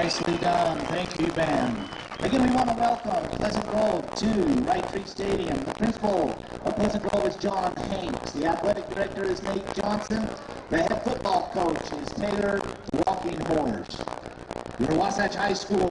Nicely done. Thank you, Ben. Again, we want to welcome Pleasant Grove to Wright Tree Stadium. The principal of Pleasant Grove is John Hanks. The athletic director is Nate Johnson. The head football coach is Taylor Walking Horse. Your Wasatch High School.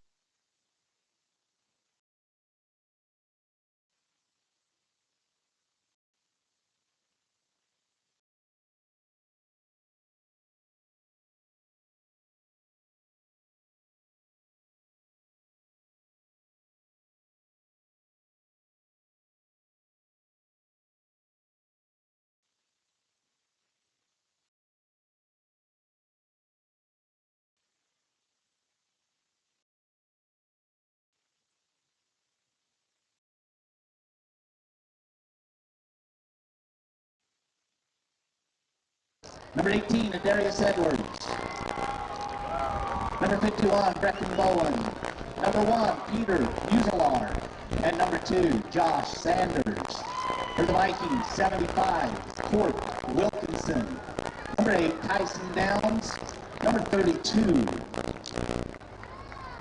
Number 18, Darius Edwards. Number 51, Brecken Bowen. Number 1, Peter Uzalar. And number 2, Josh Sanders. For the Vikings, 75, Court Wilkinson. Number 8, Tyson Downs. Number 32,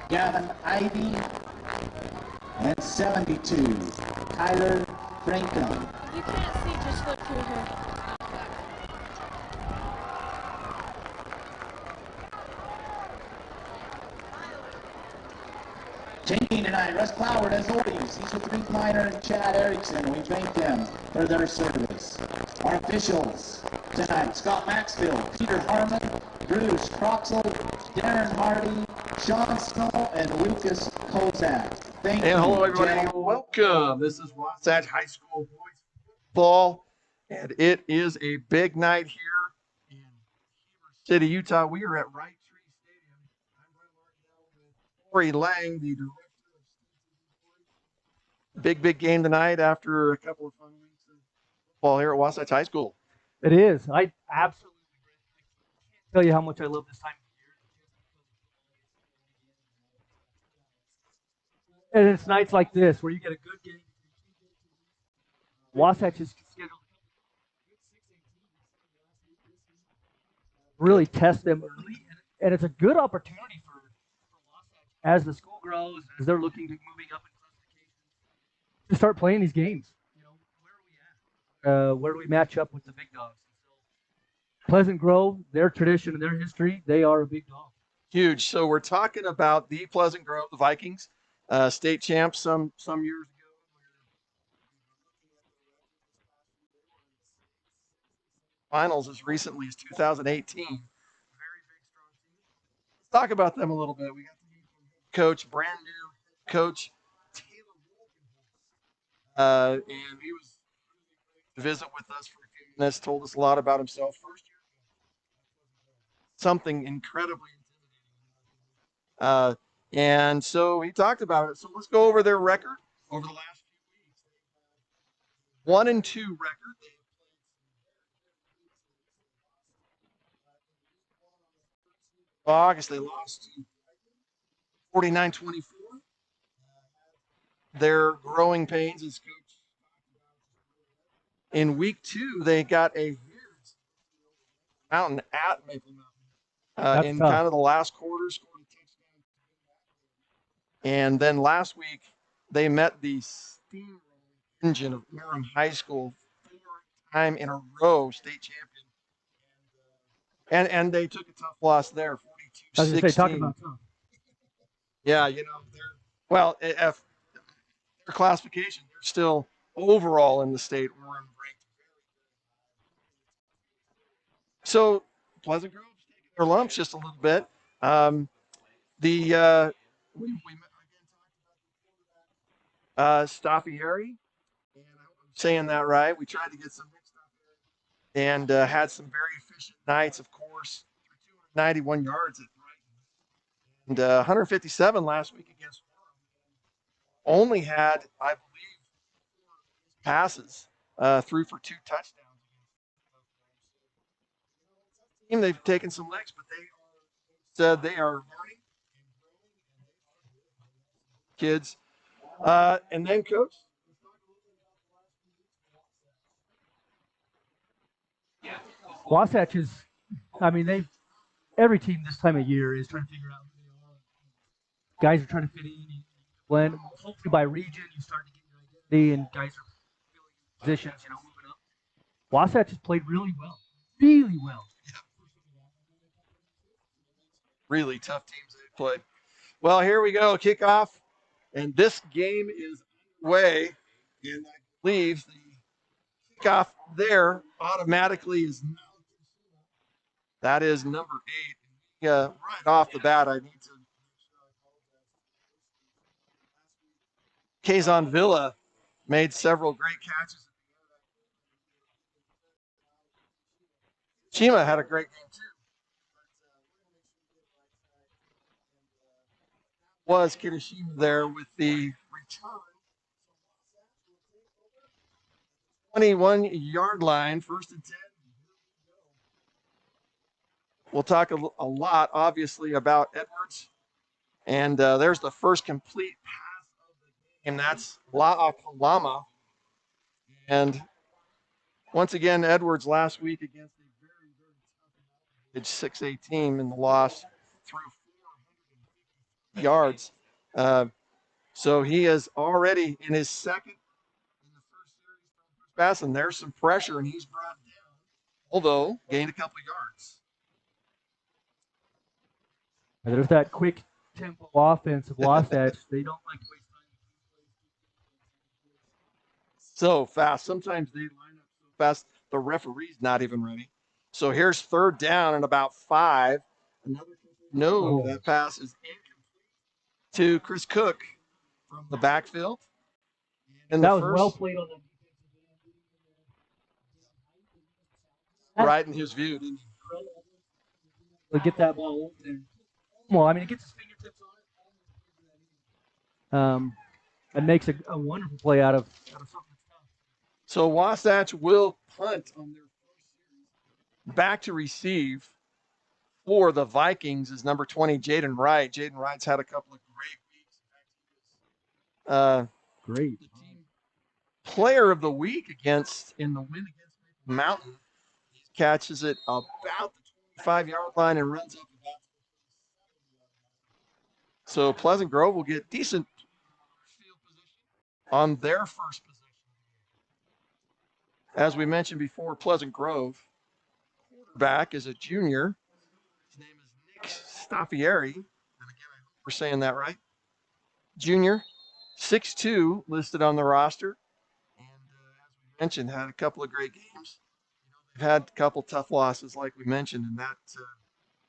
Gavin Ivey. And 72, Tyler Frankham. You can't see, just look through here. Changing tonight, Russ Cloward as always. He's with Reese Miner and Chad Erickson. We thank them for their service. Our officials tonight, Scott Maxfield, Peter Harmon, Bruce Croxel, Darren Hardy, Sean Snow, and Lucas Kozak. Thank you. And hello, everybody. Gentlemen. Welcome. This is Wasatch High School boys football, and it is a big night here in Heber City, Utah. We are at Wright Tree Stadium. I'm Brent Martindale with Corey Lang, the director of big game tonight after a couple of fun weeks of football here at Wasatch High School. It is. I absolutely can't tell you how much I love this time of year. And it's nights like this where you get a good game. Wasatch is scheduled to really test them early, and it's a good opportunity for Wasatch as the school grows, as they're looking to moving up in classification, to start playing these games. You know, where are we at? Where do we match up with the big dogs? Pleasant Grove, their tradition and their history, they are a big dog. Huge. So we're talking about the Pleasant Grove, the Vikings, state champs some years ago. Finals as recently as 2018. Very big, strong team. Let's talk about them a little bit. We got the new coach, brand new coach, Taylor Walken. And he was to visit with us for a few minutes, told us a lot about himself. First year, something incredibly intimidating. And so he talked about it. So let's go over their record over the last few weeks. 1-2 record. August, they lost to 49-24. They're growing pains as coach. In week 2, they got a huge mountain at Maple Mountain. In kind of the last quarter, scored a touchdown. And then last week, they met the steam engine of Durham High School, 4-time in a row state champion. And they took a tough loss there, 42-16. Talk about tough. Yeah, you know, their classification, they're still overall in the state ranked. So Pleasant Grove's taking their lumps just a little bit. We met again Staffieri, and I'm saying that right. We tried to get some mixed up and had some very efficient nights, of course. 291 yards at Brighton. And 157 last week against Warren. Only had, I believe, 4 passes, threw for 2 touchdowns. They've taken some licks, but they said they are learning kids. And then, Coach? Wasatch is, I mean, every team this time of year is trying to figure out who they are. guys are trying to fit in, blend. Hopefully by region, you start to get your identity, and guys are filling positions, moving up. Wasatch has played really well, really well. Really tough teams they played. Well, here we go, kickoff, and this game is way, and I believe the kickoff there automatically is that is number 8. Right off the bat, I need to. Kazon Villa made several great catches. Chima had a great game too. Was Kirishima there with the return? 21-yard line, 1st and 10. We'll talk a lot, obviously, about Edwards. And there's the first complete pass of the game. That's La'akalama. And once again, Edwards last week against a very, very tough 6A team in the loss through 400 yards. So he is already in his second in the first series pass, and there's some pressure, and he's brought down, although gained a couple of yards. And there's that quick tempo offense of Wasatch. They don't like to waste time. So fast. Sometimes they line up so fast, the referee's not even ready. So here's 3rd down and about 5. That pass is incomplete to Chris Cook from the backfield. And that was well played on the right in his view, didn't he? To get that ball open. Well, I mean, it gets his fingertips on it. And makes a wonderful play out of something tough. So Wasatch will punt on their first series. Back to receive for the Vikings is number 20, Jaden Wright. Jaden Wright's had a couple of great weeks. Great. The team player of the week in the win against Mountain. He catches it about the 25-yard line and runs up about. So Pleasant Grove will get decent field position on their first possession. As we mentioned before, Pleasant Grove quarterback is a junior. His name is Nick Staffieri. And again, I hope we're saying that right. Junior, 6'2", listed on the roster. And as we mentioned, had a couple of great games. They've had a couple tough losses, like we mentioned, and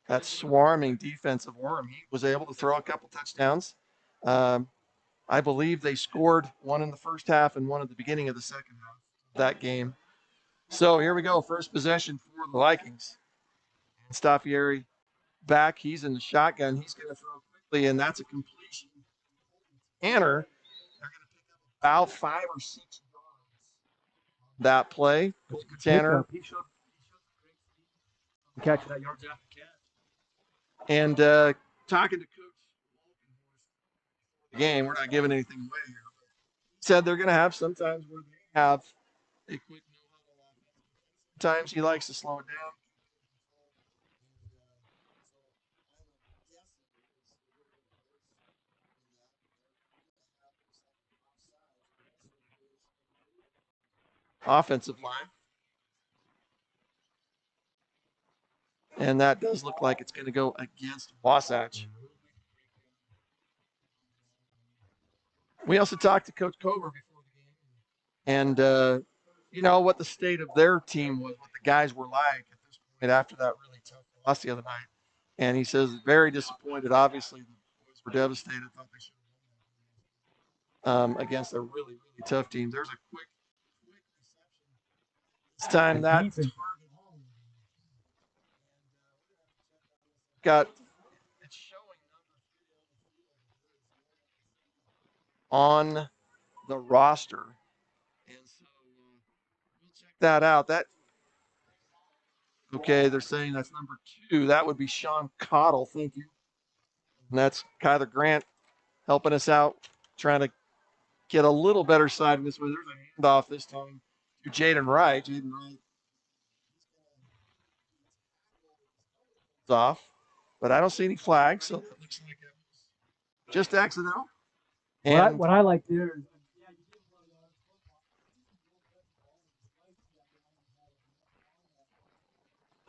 that swarming defense of Orem. He was able to throw a couple touchdowns. I believe they scored one in the first half and one at the beginning of the second half of that game. So here we go, first possession for the Vikings. And Staffieri back, he's in the shotgun. He's going to throw quickly, and that's a completion. Tanner, they're going to pick up about 5 or 6 yards. That play, Tanner. He showed catch that yards after catch. And talking to Coach the game, we're not giving anything away here. Said they're going to have sometimes where they have a quick sometimes he likes to slow it down. Offensive line. And that does look like it's going to go against Wasatch. We also talked to Coach Cover before the game. And, what the state of their team was, what the guys were like at this point after that really tough loss the other night. And he says, very disappointed. Obviously, the boys were devastated. Thought they should have won against a really, really tough team. There's a quick reception. This time that it's showing on the roster. And so we'll check that out. Okay, they're saying that's number 2. That would be Sean Cottle. Thank you. And that's Kyler Grant helping us out, trying to get a little better side in this way. There's a handoff this time to Jaden Wright. Jaden Wright is off, but I don't see any flags, so that looks like it was just accidental. And what I like there is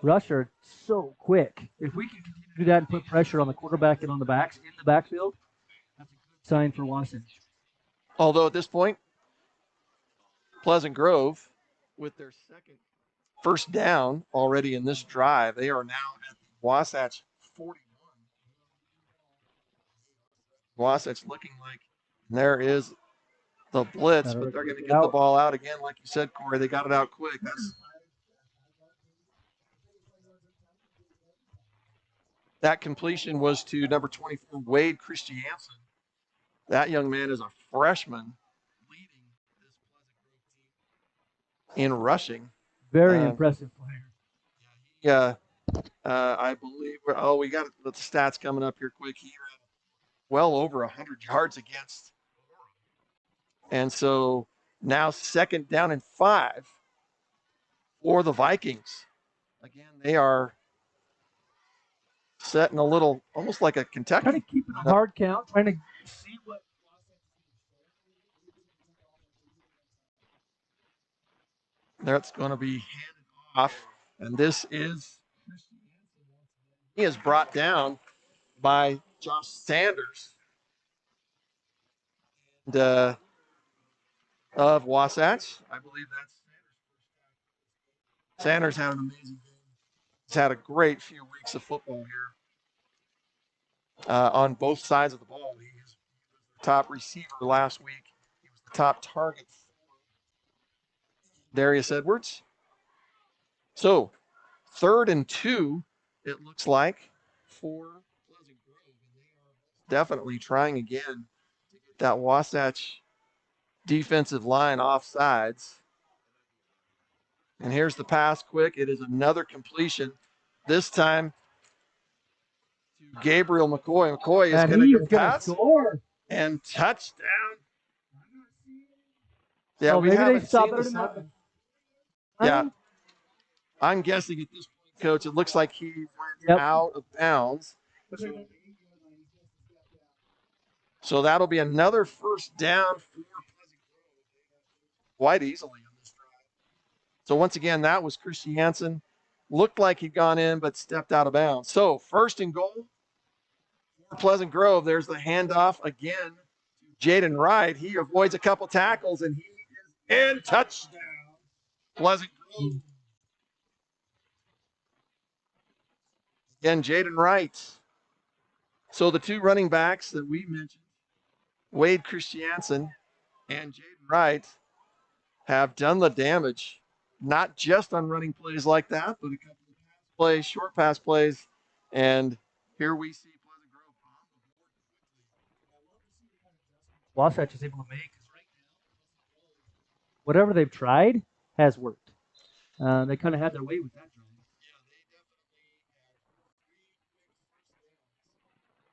rusher so quick. If we can continue to do that and put pressure on the quarterback and on the backs in the backfield, that's a good sign for Wasatch. Although at this point, Pleasant Grove, with their second first down already in this drive, they are now at the Wasatch 41. Wasatch looking like there is the blitz, but they're going to get the ball out again, like you said, Corey. They got it out quick. That completion was to number 24, Wade Christiansen. That young man is a freshman leading this Pleasant Grove team in rushing. Very impressive player. Yeah, I believe. We got the stats coming up here quick. He ran well over 100 yards against. And so now 2nd down and 5 for the Vikings. Again, they are setting a little, almost like a Kentucky. Trying to keep it a hard count, trying to see what. That's going to be handed off. And this is, he is brought down by Josh Sanders. And, of Wasatch. I believe that's Sanders had an amazing game. He's had a great few weeks of football here on both sides of the ball. He was the top receiver last week. He was the top target for Darius Edwards. So 3rd and 2, it looks like, for Pleasant Grove. And they are definitely trying again to get that Wasatch defensive line off sides. And here's the pass quick. It is another completion. This time to Gabriel McCoy. McCoy is going to pass score. And touchdown. Yeah, we haven't seen this happen. Yeah. I'm guessing at this point, Coach, it looks like he went out of bounds. So that'll be another first down for Pleasant Grove quite easily on this drive. So once again, that was Christiansen. Looked like he'd gone in, but stepped out of bounds. So 1st and goal for Pleasant Grove. There's the handoff again to Jaden Wright. He avoids a couple tackles, and he is in. Touchdown. Pleasant Grove. Again, Jaden Wright. So the 2 running backs that we mentioned, Wade Christiansen and Jaden Wright, have done the damage, not just on running plays like that, but a couple of pass plays, short pass plays, and here we see Pleasant Grove on the board quickly. Wasatch is able to make, because right now, whatever they've tried has worked. They kind of had their way with that drive.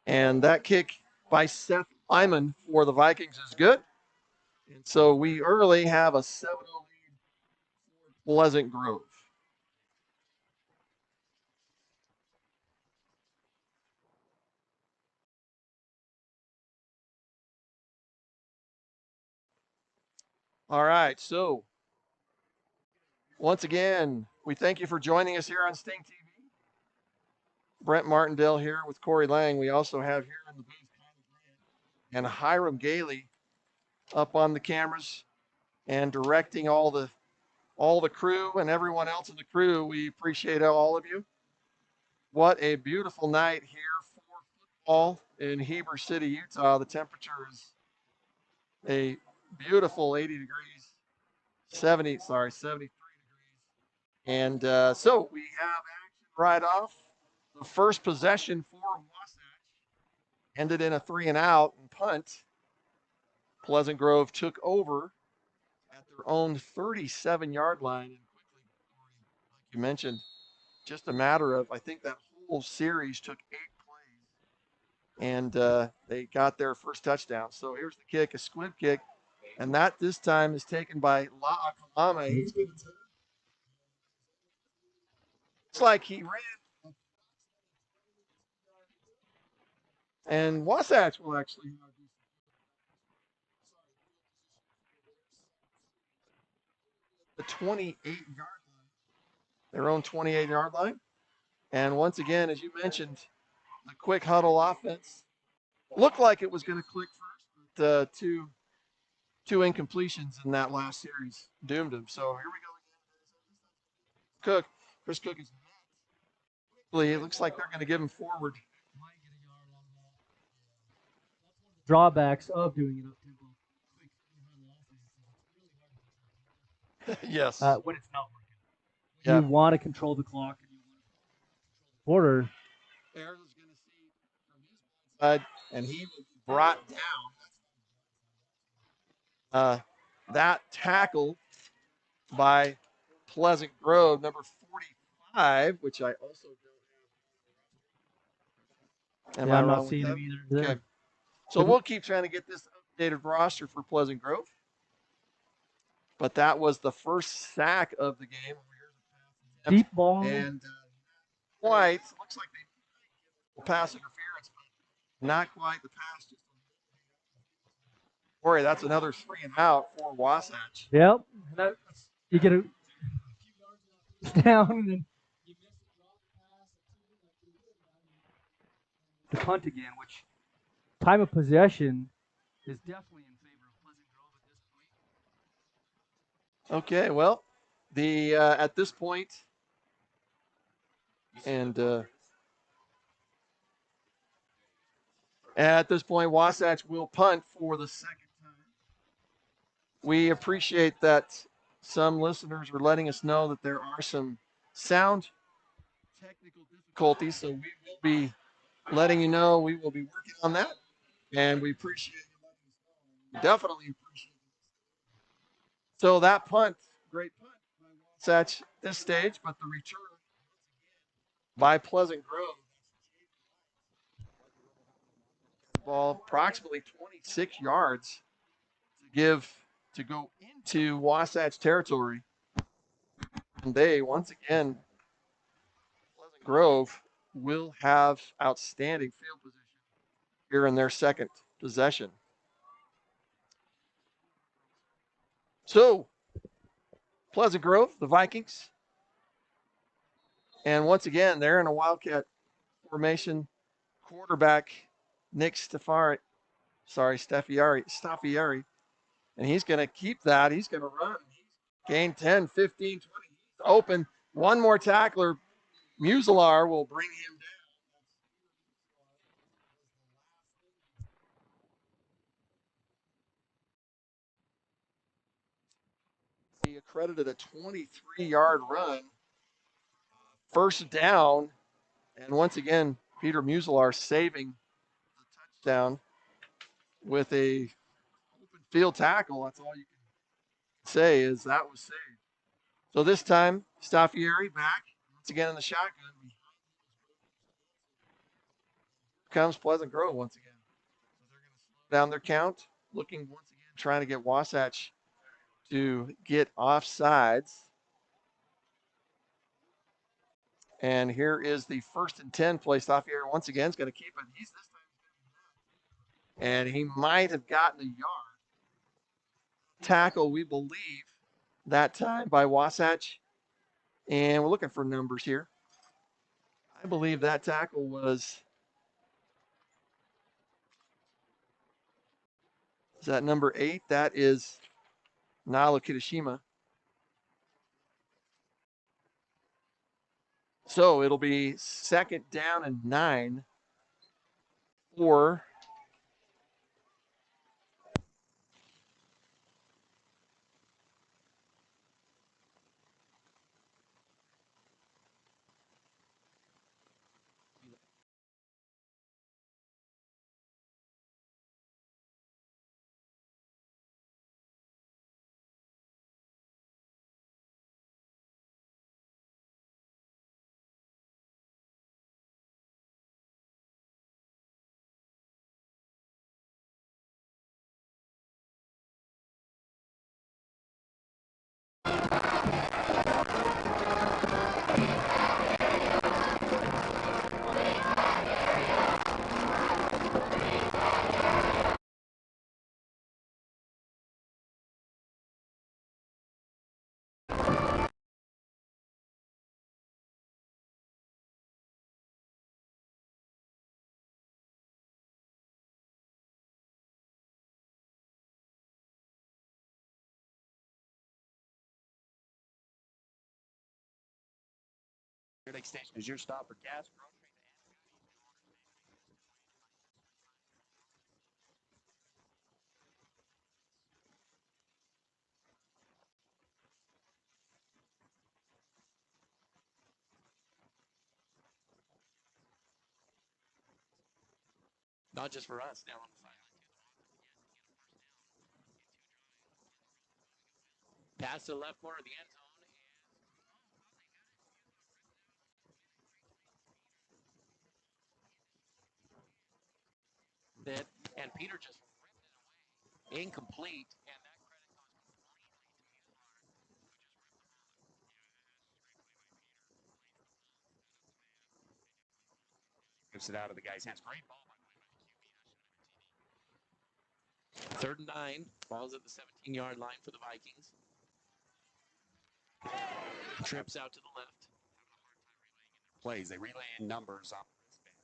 And that kick by Seth Lyman for the Vikings is good. And so we early have a 7-0 lead for Pleasant Grove. All right, so once again, we thank you for joining us here on Sting TV. Brent Martindale here with Corey Lang. We also have here in the booth and Hiram Gailey up on the cameras and directing all the crew and everyone else in the crew. We appreciate all of you. What a beautiful night here for football in Heber City, Utah. The temperature is a beautiful 80 degrees, 73 degrees. And so we have action right off. The first possession for Wasatch ended in a 3-and-out and punt. Pleasant Grove took over at their own 37-yard line. And quickly, like you mentioned, just a matter of, I think that whole series took 8 plays. And they got their first touchdown. So here's the kick, a squib kick. And that this time is taken by La'akalame. He's going to it's like he ran. And Wasatch will actually have the 28-yard line, their own 28-yard line. And once again, as you mentioned, the quick huddle offense looked like it was going to click first, but two incompletions in that last series doomed him. So here we go again. Chris Cook is it looks like they're going to give him forward. Drawbacks of doing it up tempo. Yes. When it's not working. Yeah. You want to control the clock and you want to control the quarter. Ayers is going to see from his side, and he will be brought down. That tackle by Pleasant Grove, number 45, which I also don't have. I'm not seeing him either. Okay. So we'll keep trying to get this updated roster for Pleasant Grove. But that was the first sack of the game. Deep ball. And White, looks like they pass interference, but not quite the pass. Corey, that's another 3 and out for Wasatch. Yep. You get a down and then you miss the punt again, which time of possession is definitely in favor of Pleasant Grove at this point. Okay, well, the at this point, and at this point, Wasatch will punt for the second time. We appreciate that some listeners are letting us know that there are some sound technical difficulties, so we will be letting you know we will be working on that, and we appreciate you letting us know. We definitely appreciate it. So that punt, great punt by Wasatch this stage, but the return by Pleasant Grove. Ball approximately 26 yards to go into Wasatch territory. And they, once again, Pleasant Grove will have outstanding field position here in their second possession. So, Pleasant Grove, the Vikings. And once again, they're in a Wildcat formation. Quarterback Nick Staffieri. And he's going to keep that. He's going to run. Gain 10, 15, 20. He's open. One more tackler. Muselar will bring him down. He accredited a 23-yard run. First down. And once again, Peter Muselar saving the touchdown with a open field tackle. That's all you can say is that was saved. So this time, Staffieri back once again in the shotgun. Here comes Pleasant Grove once again. So they're going to slow down their count, looking once again, trying to get Wasatch to get offsides. And here is the 1st and 10 play. Staffieri once again is going to keep it. He's this time. And he might have gotten a yard. Tackle, we believe, that time by Wasatch. And we're looking for numbers here. I believe that tackle was, is that number 8? That is Nalo Kitashima. So it'll be 2nd down and 9 for filling station is your stop for gas, groceries, not just for us down on the sideline. Pass to the left corner of the end zone. That and Peter just incomplete, and that credit goes gives it out of the guy's hands. Great ball by the way. 3rd and 9. Ball's at the 17-yard line for the Vikings. Trips out to the left. Plays. They relay in numbers on the wristband.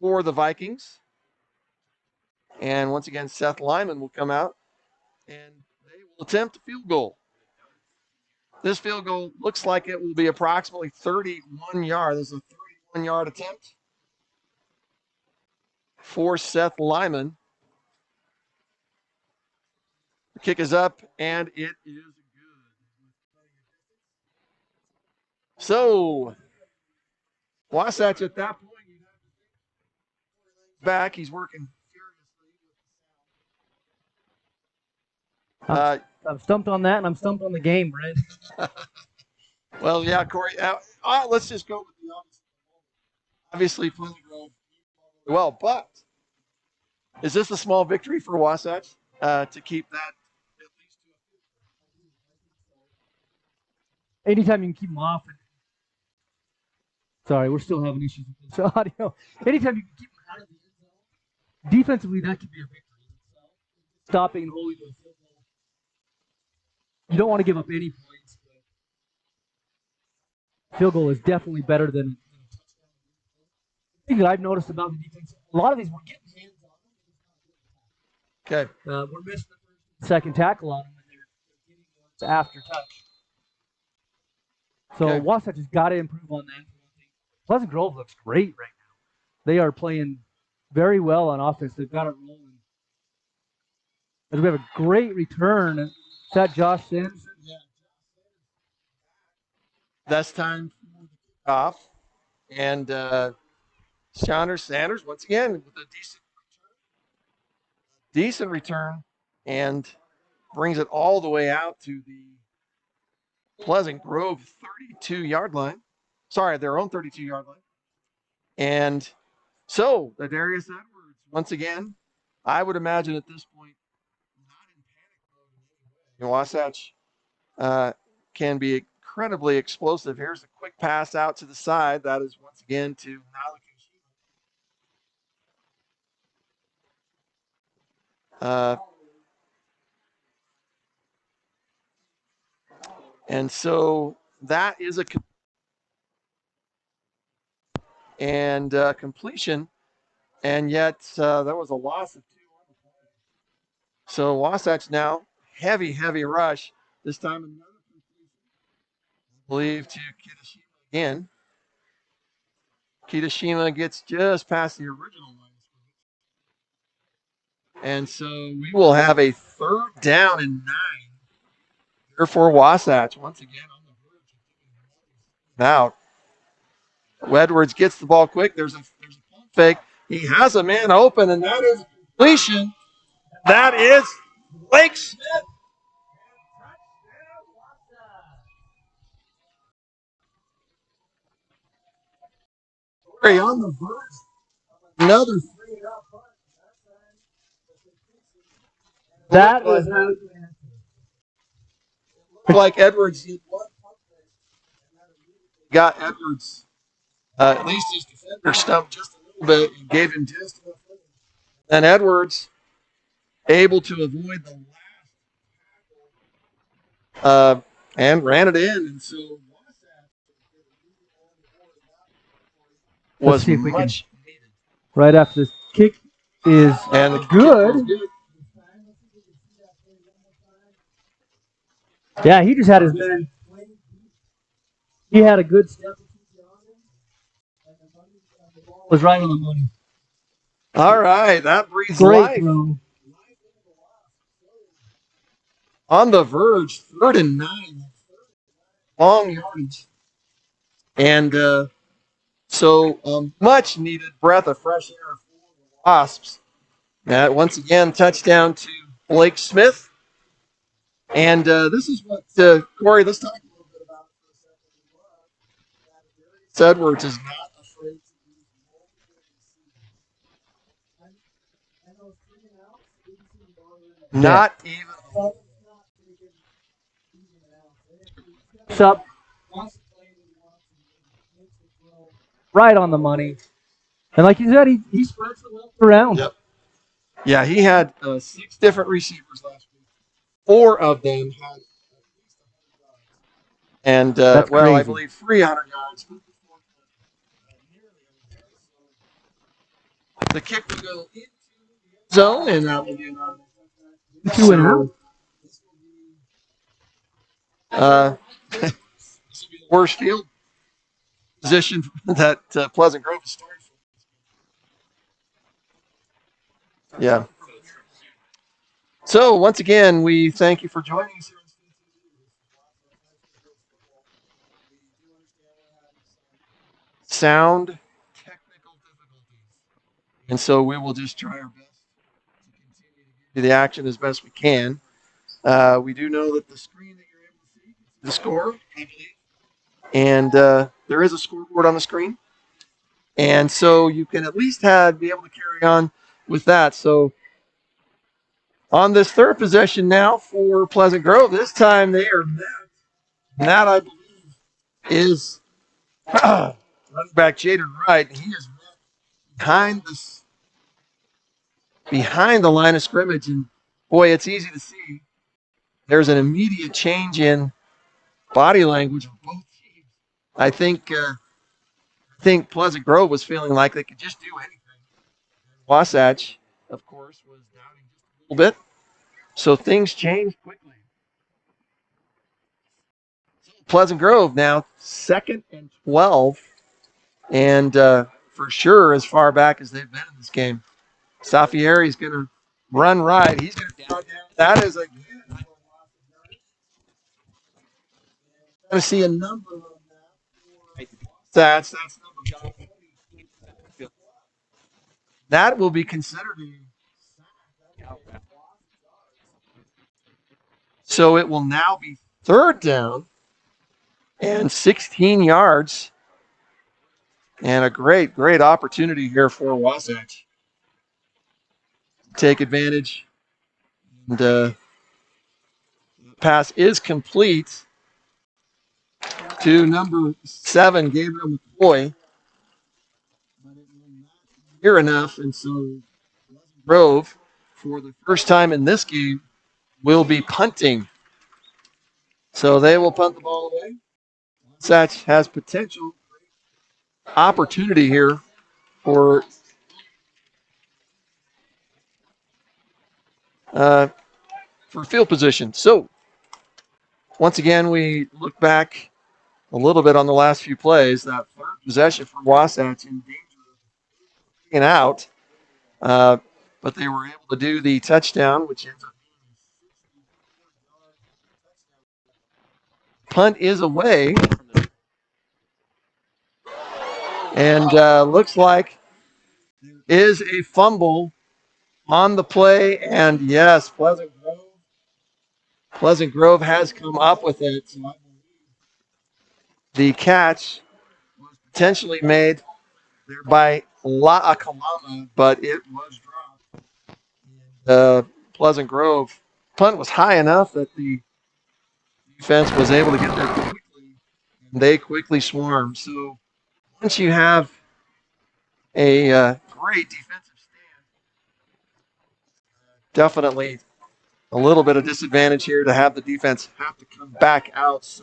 For the Vikings. And once again, Seth Lyman will come out and they will attempt a field goal. This field goal looks like it will be approximately 31 yards. This is a 31-yard attempt for Seth Lyman. The kick is up, and it is good. So, Wasatch at that point, back. He's working furiously. I'm stumped on that, and I'm stumped on the game, Brent. Well, yeah, Corey. Let's just go with the obvious. Obviously, Pleasant Grove well, but is this a small victory for Wasatch to keep that at least to Anytime you can keep them off. Sorry, we're still having issues with this audio. Anytime you can keep them out of the end zone, defensively, that could be a victory. Stopping and holding the field goal. You don't want to give up any points. But field goal is definitely better than a touchdown. The thing that I've noticed about the defense, a lot of these we're getting hands on them. Okay. We're missing the first and second tackle on them, and they're getting ones after touch. So Wasatch has got to improve on that. Pleasant Grove looks great right now. They are playing very well on offense. They've got it rolling. As we have a great return. Is that Josh Sanderson? Yeah. That's time for the kickoff. And Sanders, once again, with a decent return, and brings it all the way out to the Pleasant Grove 32-yard line. Sorry, their own 32-yard line. And so, the Darius Edwards, once again, I would imagine at this point, not in panic mode. Wasatch can be incredibly explosive. Here's a quick pass out to the side. That is once again to Nalakashima. And so that is a completion, and yet there was a loss of 2 on the play. So Wasatch now heavy rush. This time another completion. I believe to Kitashima again. Kitashima gets just past the original line. And so we will have a 3rd down and 9 here for Wasatch. Once again on the verge of now. Edwards gets the ball quick. There's a pump fake. He has a man open, and that is completion. That is Blake Smith. On the verge. Another 3-and-out punt. That was like Edwards got Edwards at least his defender stumped just a little bit and gave him just enough. And Edwards able to avoid the last and ran it in. And so Let's was see if we can. much needed. Right after this kick is And the kick good. was good. Yeah, he just had his man. He had a good step. Was right on the money. All right, that breathes Great life. throw. On the verge, 3rd and 9. Long yardage. And so much needed breath of fresh air for the Wasps. That once again, touchdown to Blake Smith. And this is what, Corey, let's talk a little bit about Edwards is not afraid to use. Not even. Up. Right on the money. And like you said, he spreads the wealth around. Yep. Yeah, he had 6 different receivers last week. 4 of them had and That's well, crazy. I believe 300 yards. The kick will go into the zone, and that will be another 2 and out. Worst field position that Pleasant Grove has started for. Yeah. So once again, we thank you for joining us. Sound technical difficulties, and so we will just try our best to continue to give you the action as best we can. We do know that the screen that you're able to see is the score, I believe, and there is a scoreboard on the screen, and so you can at least be able to carry on with that. So on this 3rd possession now for Pleasant Grove, this time they are met. And that, I believe, is running back Jaden Wright. He is behind the line of scrimmage, and boy, it's easy to see. There's an immediate change in body language of both teams. I think Pleasant Grove was feeling like they could just do anything. Wasatch, of course, was doubting just a little bit. So things changed quickly. Pleasant Grove now 2nd and 12, and for sure as far back as they've been in this game. Safieri is going to run right. He's going to that is going to see a number of that's number. That will be considered. So it will now be 3rd down and 16 yards. And a great opportunity here for Wasatch. Take advantage. And the pass is complete to number 7, Gabriel McCoy. Near enough, and so Grove, for the first time in this game, will be punting. So they will punt the ball away. Wasatch has potential opportunity here for field position. So once again, we look back a little bit on the last few plays. That 3rd possession for Wasatch in danger of being out, but they were able to do the touchdown, which ends up punt is away, and looks like is a fumble on the play, and yes, Pleasant Grove has come up with it. The catch was potentially made there by La'akalama, but it was dropped. Pleasant Grove punt was high enough that the defense was able to get there quickly, and they quickly swarmed. So once you have a great defensive stand, definitely a little bit of disadvantage here to have the defense have to come back out.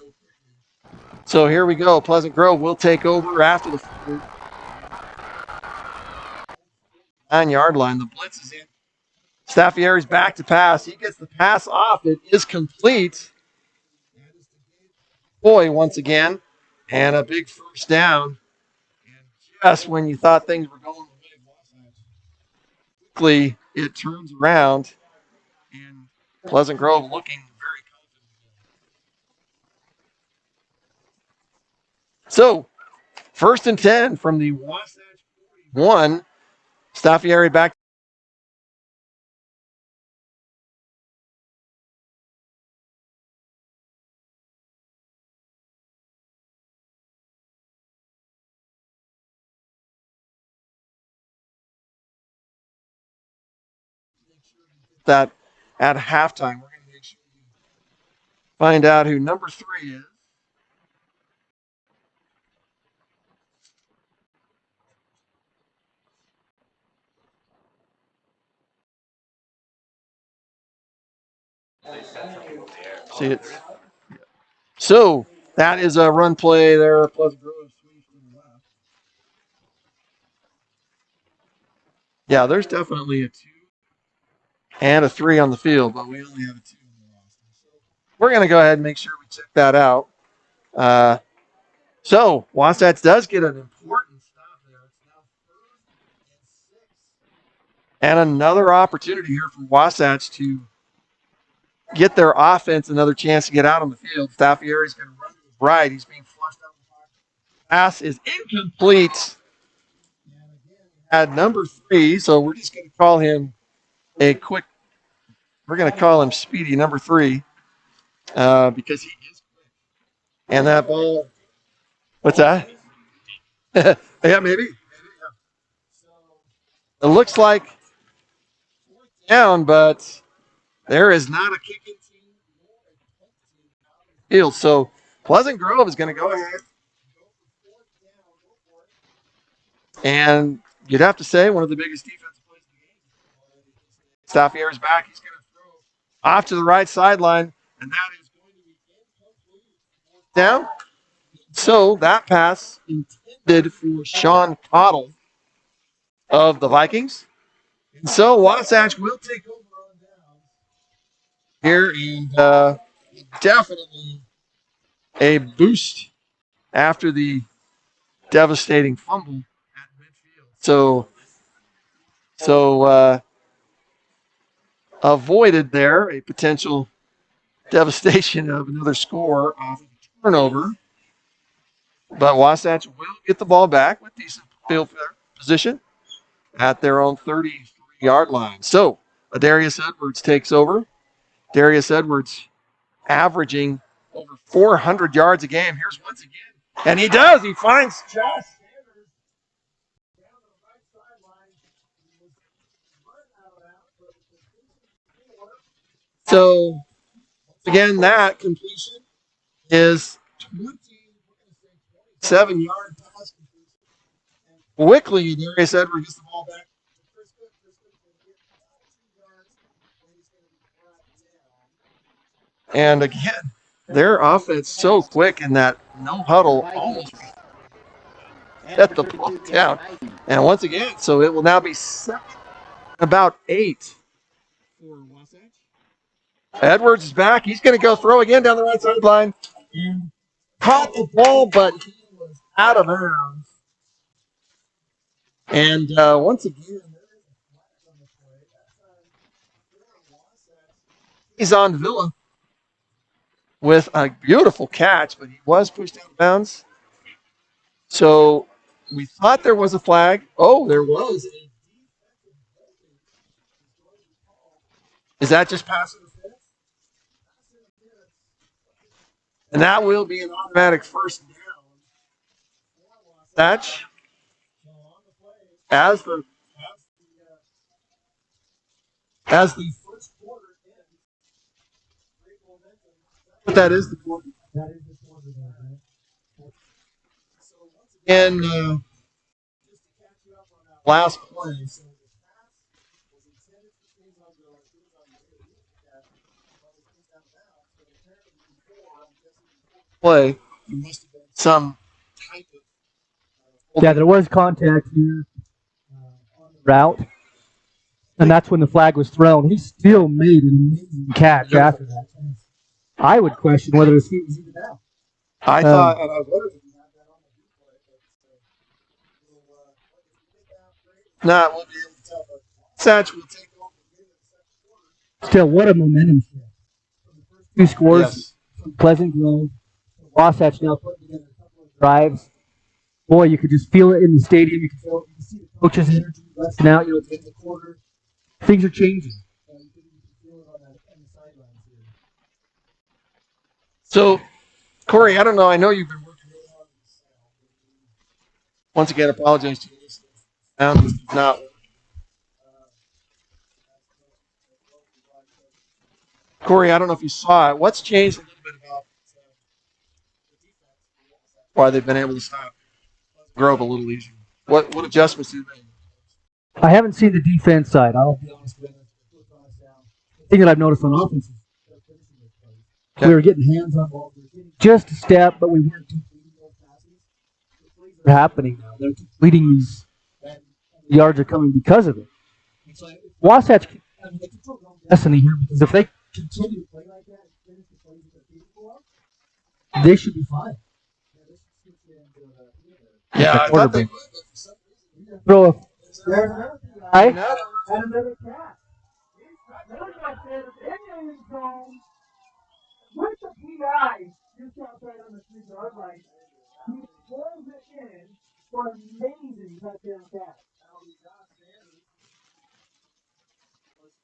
So here we go. Pleasant Grove will take over after the 9-yard line. The blitz is in. Staffieri's back to pass. He gets the pass off. It is complete. Boy, once again, and a big first down. And just when you thought things were going quickly, it turns around, and Pleasant Grove looking very confident. So, 1st and 10 from the Wasatch 41. Staffieri back. That at halftime, we're going to make sure we find out who number 3 is. See it. So that is a run play there. Pleasant Grove. Yeah, there's definitely a 2 and a 3 on the field, but we only have a 2 on the roster. We're going to go ahead and make sure we check that out. So Wasatch does get an important stop there. It's now 3rd and 6. And another opportunity here for Wasatch to get their offense another chance to get out on the field. Staffieri's going to run to his right. He's being flushed out. Pass is incomplete. At number 3, so we're just going to call him we're going to call him Speedy, number 3, because he is quick. And that ball, what's that? Yeah, maybe. It looks like down, but there is not a kicking team field. So Pleasant Grove is going to go ahead. And you'd have to say one of the biggest defensive plays in the game. Staffieri's back. He's going to throw off to the right sideline, and that is going to be down. So that pass intended for Sean Cottle of the Vikings. And so Wasatch will take over on down here, and definitely a boost after the devastating fumble at midfield. So avoided there a potential devastation of another score off of the turnover. But Wasatch will get the ball back with decent field position at their own 33-yard line. So Darius Edwards takes over. Darius Edwards averaging over 400 yards a game. Here's once again. And he does. He finds Josh Sanders down the right sideline. So, again, that completion is 27-yard pass completion. Quickly, Darius Edwards gets the ball back. And again, their offense so quick in that no huddle almost set the ball down. And once again, so it will now be about 8 for Wasatch. Edwards is back. He's going to go throw again down the right sideline. Caught the ball, but he was out of bounds. And once again, he's on Villa with a beautiful catch, but he was pushed out of bounds. So we thought there was a flag. Oh, there was. Is that just passive defense? And that will be an automatic first down. Thatch as the first quarter ends. But that is the quarter. That is the quarter. So once again, just to catch you up on that last play. play. There must have been some type of Yeah, there was contact here on the route, and that's when the flag was thrown. He still made an amazing catch after that. I would question whether his feet was even down. I thought, and I was wondering if you had that on the replay, but not, we'll be able to tell. But Wasatch will take over the game in the second quarter. Still, what a momentum shift. From the first two scores from Pleasant Grove, Wasatch now putting together a couple of drives. Boy, you could just feel it in the stadium. You could feel it. You could see the coaches' energy resting out. It's in the quarter. Things are changing. You can feel it on the sidelines here. So, Corey, I don't know. I know you've been working really hard on this. Once again, apologize to you. Sound does not. Corey, I don't know if you saw it. What's changed a little bit about the defense? Why they've been able to stop Grove a little easier? What adjustments do they make? I haven't seen the defense side. I'll be honest with you. The thing that I've noticed on offense is we were getting hands on balls. Just a step, but we weren't completing those passes. The plays are happening now. They're completing these. The yards are coming because of it. Wasatch, they control their own destiny here because if they continue to play like that and finish the plays that they're capable of, they should be fine. Yeah, I thought they would. Throw a guy and another cat. Another guy said if any zone with the PI just outside on the 3-yard line, he pulls it in for an amazing touchdown catch.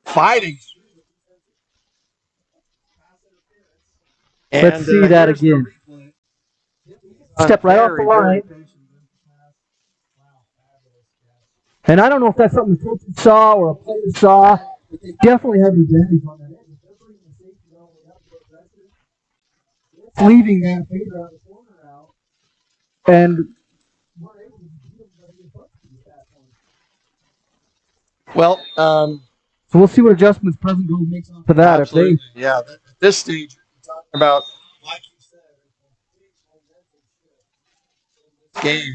Fighting. Let's see that again. Step right off the line. And I don't know if that's something the coach saw or a player saw, but they definitely have an advantage on that edge. They're bringing the safety all the way up to the pressure. It's leaving that fader out the corner out. And we're able to beat them by the buck at that point. Well, so we'll see what adjustments Pleasant Grove makes off of that. Absolutely. At this stage, we're talking about, like you said, game.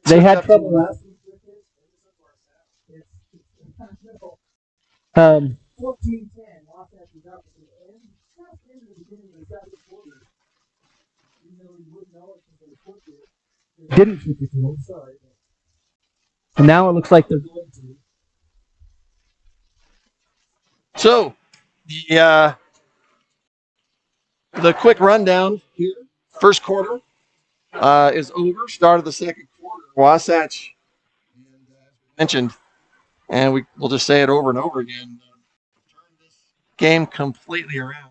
They had trouble last week with it. 14-10, Wasatch was up at the end, just into the beginning of the second quarter. Even though you wouldn't know it because they flipped it. They didn't flip it, though, sorry. And now it looks like they're going to. So, the quick rundown here. First quarter is over. Start of the second quarter. Wasatch, mentioned, and we'll just say it over and over again. Turn this game completely around.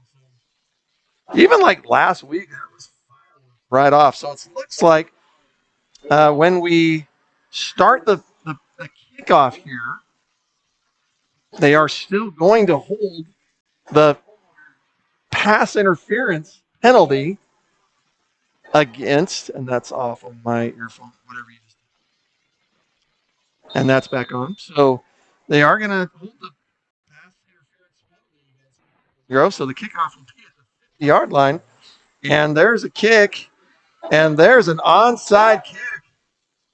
Even like last week, that was right off. So it looks like when we start the kickoff here, they are still going to hold the pass interference penalty against, and that's off on my earphone, whatever you just did. And that's back on. So they are going to hold the pass interference penalty against Grove. So the kickoff will be at the 50-yard line. And there's a kick, and there's an onside kick.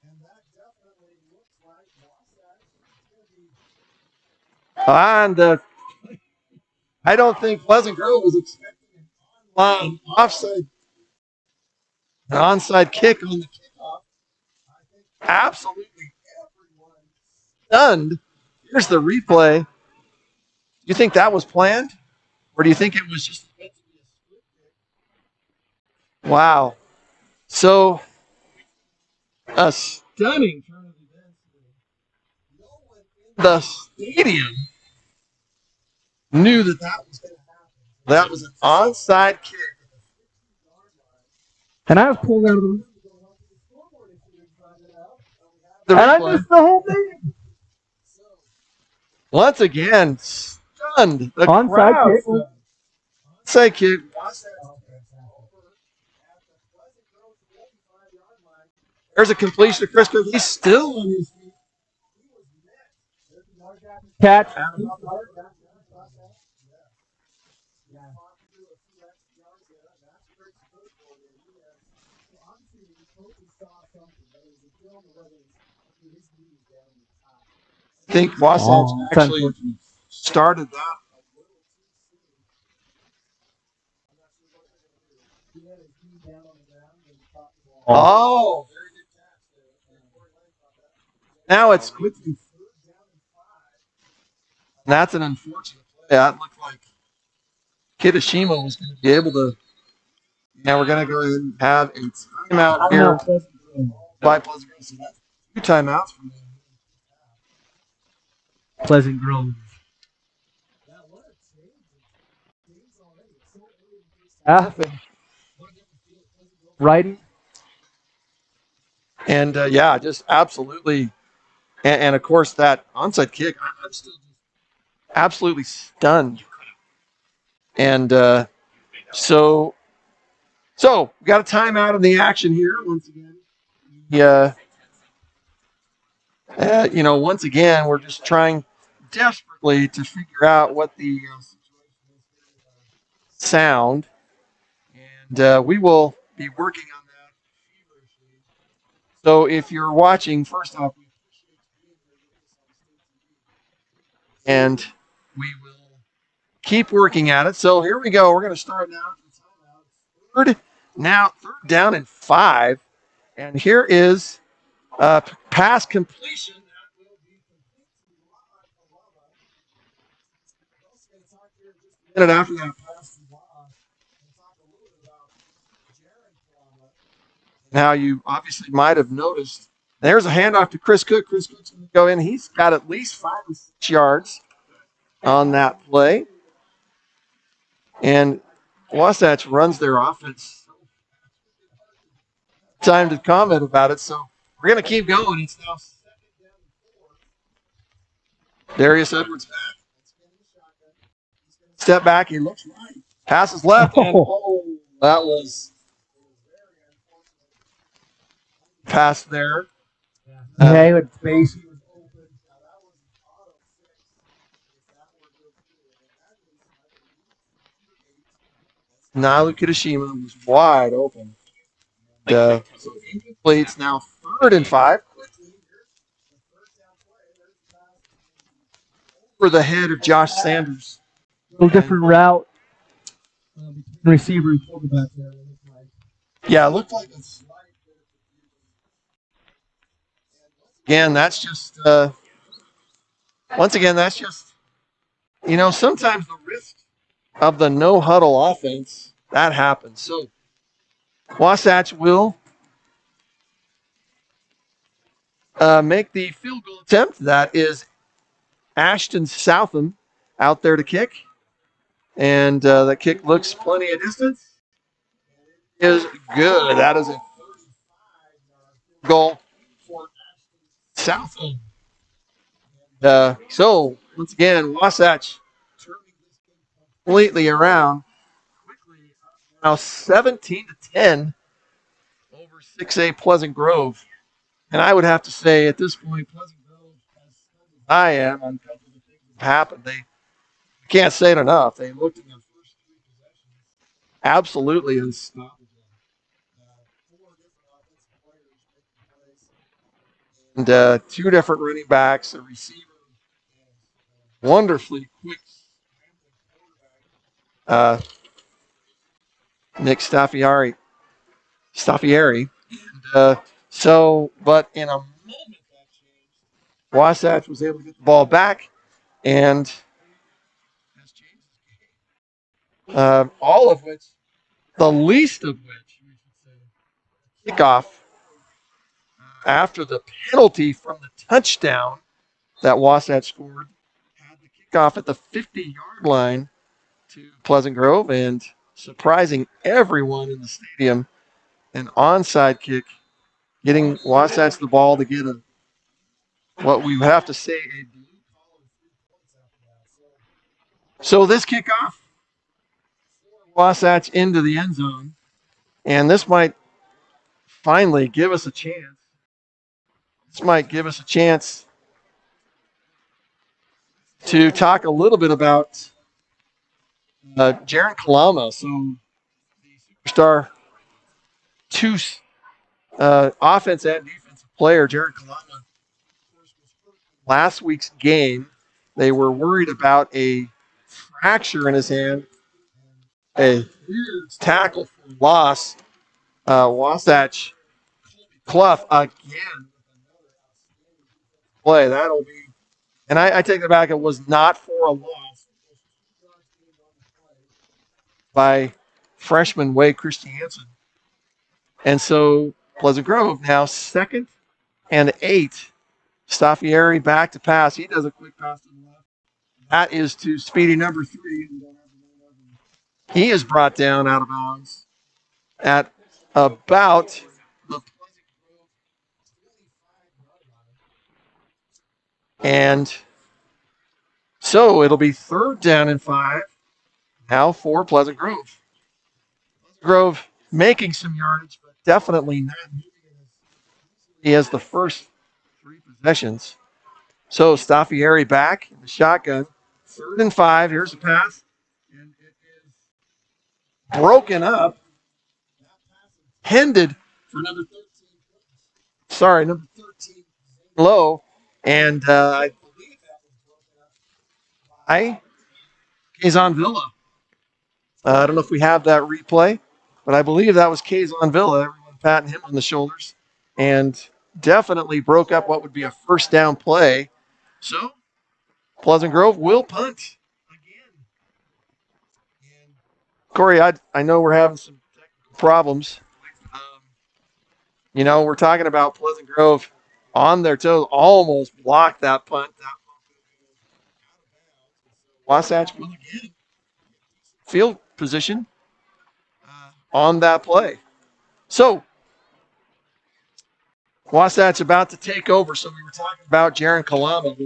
And that definitely looks like Wasatch. And I don't think Pleasant Grove was expecting an onside kick on the kickoff. I think absolutely everyone stunned. Here's the replay. Do you think that was planned? Or do you think it was just meant to be a split kick? Wow. So, a stunning turn of events. No one in the stadium knew that was going to happen. That was an onside kick. And I was pulled out of the room. And I missed the whole thing. Once again, stunned. The onside crowd. Kick. Onside kick. There's a completion to Chris Cook. He's still on his feet. Catch. I think Wasatch actually started that. Oh. Now it's quickly. That's an unfortunate play. That looked like Kitashima was going to be able to. Now we're going to go ahead and have a timeout here by Pleasant Grove. So that's 2 timeouts. Pleasant Grove. Righty. And yeah, just absolutely. And of course, that onside kick, I'm still absolutely stunned. And so we got a timeout in the action here once again. Yeah. Once again, we're just trying desperately to figure out what the sound, and we will be working on that. So if you're watching, first off, and we will keep working at it. So here we go. We're going to start now. Third down and 5, and here is pass completion. A minute after that pass. Now you obviously might have noticed there's a handoff to Chris Cook. Chris Cook's going to go in. He's got at least 5 or 6 yards on that play. And Wasatch runs their offense. Time to comment about it. So we're going to keep going. It's now Darius Edwards back. Step back. He looks right. Passes left. And that was pass there. Yeah, with space. Nalu Kitashima was wide open. So it's now 3rd and 5. For the head of Josh Sanders. A little different route. Receiver and quarterback there. Yeah, it looked like a slight. Again, that's just once again, that's just sometimes the risk of the no huddle offense that happens. So Wasatch will make the field goal attempt. That is Ashton Southam out there to kick, and the kick looks plenty of distance. Is good. That is a goal for Southam. So once again, Wasatch turning this game completely around. Now 17-10 over 6A Pleasant Grove. And I would have to say at this point, Pleasant Grove, as I am on a couple of the things that happened, they can't say it enough. They looked in their first 3 possessions absolutely unstoppable. 4 different offensive players making plays. And 2 different running backs, a receiver, wonderfully quick Nick Staffieri. But in a moment that changed, Wasatch was able to get the ball back, and all of which, the least of which, we should say, kickoff after the penalty from the touchdown that Wasatch scored, had the kickoff at the 50-yard line to Pleasant Grove, and surprising everyone in the stadium, an onside kick, getting Wasatch the ball to get what we would have to say a blue collar 3 points after that. So this kickoff, Wasatch into the end zone, and this might finally give us a chance this might give us a chance to talk a little bit about Jaron Kalama. So the superstar two offense and defensive player, Jaron Kalama. Last week's game, they were worried about a fracture in his hand, a huge tackle for loss. Wasatch Clough again. Play. That'll be, and I take it back, it was not for a loss by freshman Wade Christiansen. And so Pleasant Grove now 2nd and 8. Staffieri back to pass. He does a quick pass to the left. That is to speedy number 3. He is brought down out of bounds at about the and so it'll be 3rd down and 5 now for Pleasant Grove. Pleasant Grove making some yardage, but definitely not moving. He has the first 3 possessions. So Staffieri back in the shotgun. 3rd and 5. Here's the pass. And it is broken up. Intended for number 13. Sorry, number 13 low. And I believe that was broken up by Kazon Villa. I don't know if we have that replay, but I believe that was Kazon Villa. Everyone patting him on the shoulders. And definitely broke up what would be a first down play. So Pleasant Grove will punt again. And Corey, I know we're having some technical problems. We're talking about Pleasant Grove on their toes, almost blocked that punt. Wasatch will again field position on that play. So Wasatch about to take over. So we were talking about Jaron Kalama.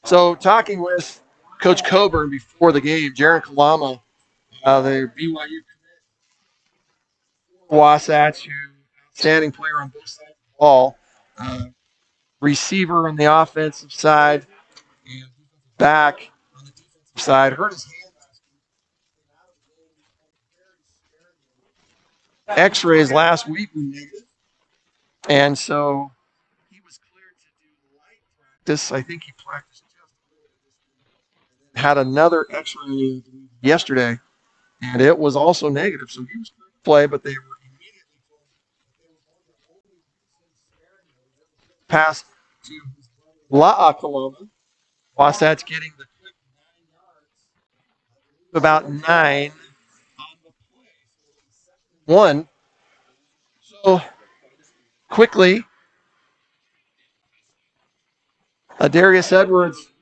So talking with Coach Coburn before the game, Jaron Kalama, the BYU Wasatch, outstanding player on both sides of the ball, receiver on the offensive side, and back on the defensive side. Hurt his hand last week. X-rays last week were negative, and so he was cleared to do light practice. I think he practiced just a little bit. Had another X-ray yesterday, and it was also negative. So he was cleared to play, but they were immediately told that they were going to only use his pass to La Coloma. Wasatch getting the quick 9 yards, about 9 on the play. 1. So quickly, Darius Edwards is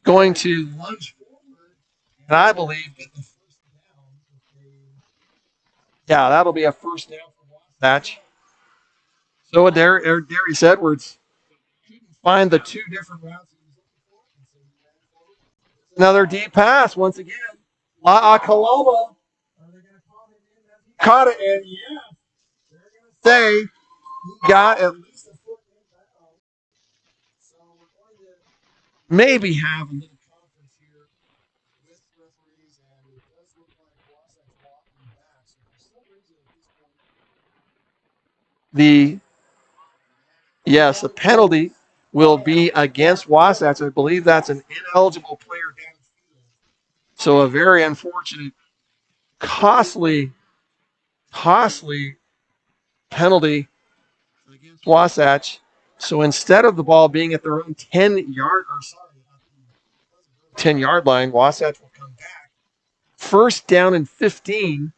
going to lunge forward, and I believe get the first down. Yeah, that'll be a first down for Wasatch. So Darius Edwards couldn't find the 2 different routes he was looking for. Another deep pass once again. La Coloma caught it, and yeah, they're going to say he got at least a foot in bounds. So we're going to maybe have a little conference here with referees, and it does look like Wasatch walking back. So for some reason at this point, a penalty will be against Wasatch. I believe that's an ineligible player downfield. So a very unfortunate, costly penalty against Wasatch. So instead of the ball being at their own 10-yard line, Wasatch will come back. First down and 15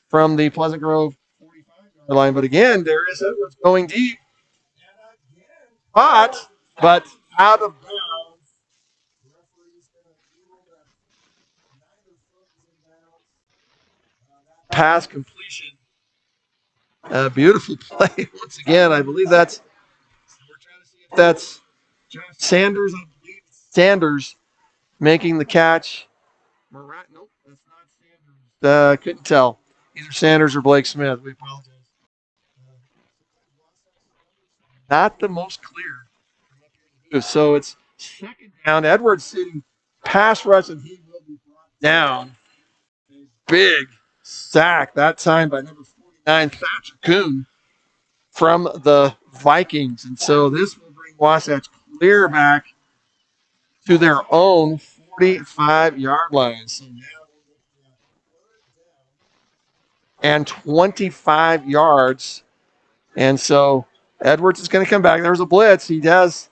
from the Pleasant Grove 45-yard line. But again, Darius Edwards going deep. But out of bounds. Pass completion. Beautiful play once again. I believe that's Sanders. I believe Sanders making the catch. Nope, that's not Sanders. Couldn't tell. Either Sanders or Blake Smith. We apologize. not the most clear. So it's second down. Edwards sitting pass rush, and he will be brought down. Big sack that time by number 49, Thatcher Kuhn from the Vikings. And so this will bring Wasatch clear back to their own 45-yard line. So now and 25 yards. And so Edwards is going to come back. There's a blitz. He does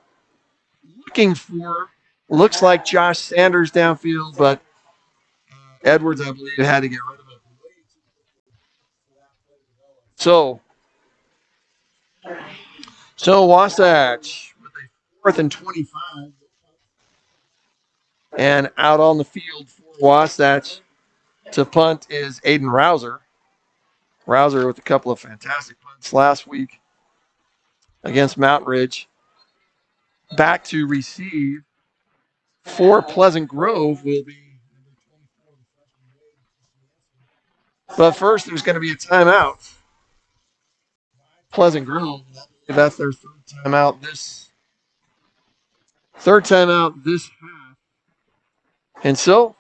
looking for, looks like Josh Sanders downfield, but Edwards, I believe, had to get rid of it. So Wasatch with a 4th and 25. And out on the field for Wasatch to punt is Aiden Rouser. Rouser with a couple of fantastic punts last week against Mountain Ridge. Back to receive for Pleasant Grove will be. But first, there's going to be a timeout. Pleasant Grove, that's their third timeout this half. And so,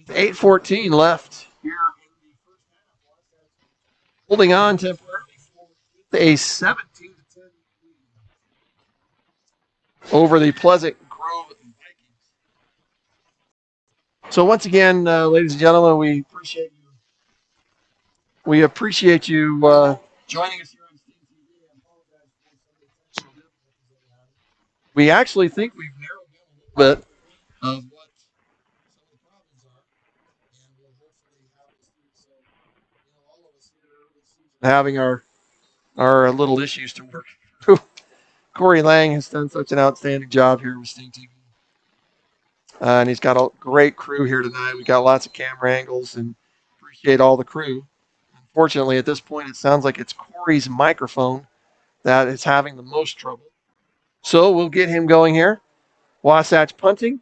8:14 left here in the first half. Holding on temporarily for a 17-10 over the Pleasant Grove Vikings. So once again, ladies and gentlemen, we appreciate you. We appreciate you joining us here on Steam TV. I apologize for some of the technical difficulties that we had. We actually think we've narrowed down a little bit of what some of the problems are, and we'll hopefully have this through. So, all of us here early season having our little issues to work through. Corey Lang has done such an outstanding job here with Steam TV. And he's got a great crew here tonight. We got lots of camera angles and appreciate all the crew. Unfortunately, at this point, it sounds like it's Corey's microphone that is having the most trouble. So we'll get him going here. Wasatch punting.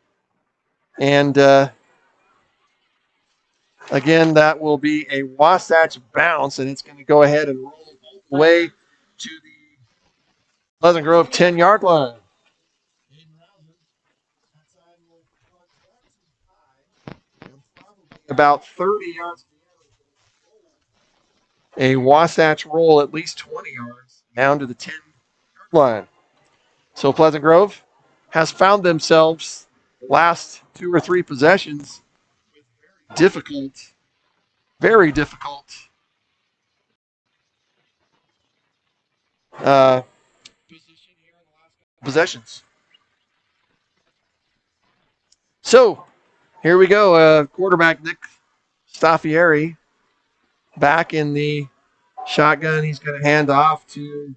And again, that will be a Wasatch bounce, and it's going to go ahead and roll all the way to the Pleasant Grove 10-yard line. About 30 yards. A Wasatch roll at least 20 yards down to the 10-yard line. So Pleasant Grove has found themselves last 2 or 3 possessions with very difficult possessions. So here we go. Quarterback Nick Staffieri back in the shotgun. He's going to hand off to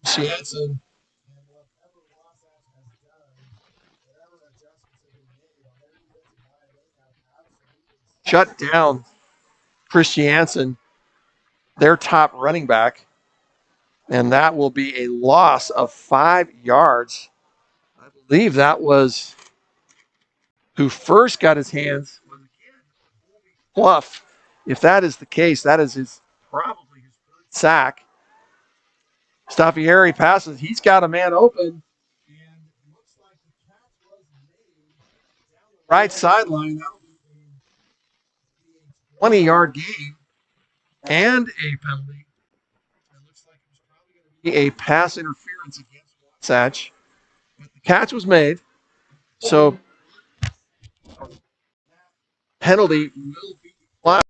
Shianson. Shut down Christiansen, their top running back. And that will be a loss of 5 yards. I believe that was who first got his hands. Bluff. If that is the case, that is probably his first sack. Staffieri passes. He's got a man open. And it looks like the catch was made down the right sideline. That will be a 20-yard gain and a penalty. It looks like it was probably going to be a pass interference against Wasatch. But the catch was made. So penalty will be applied.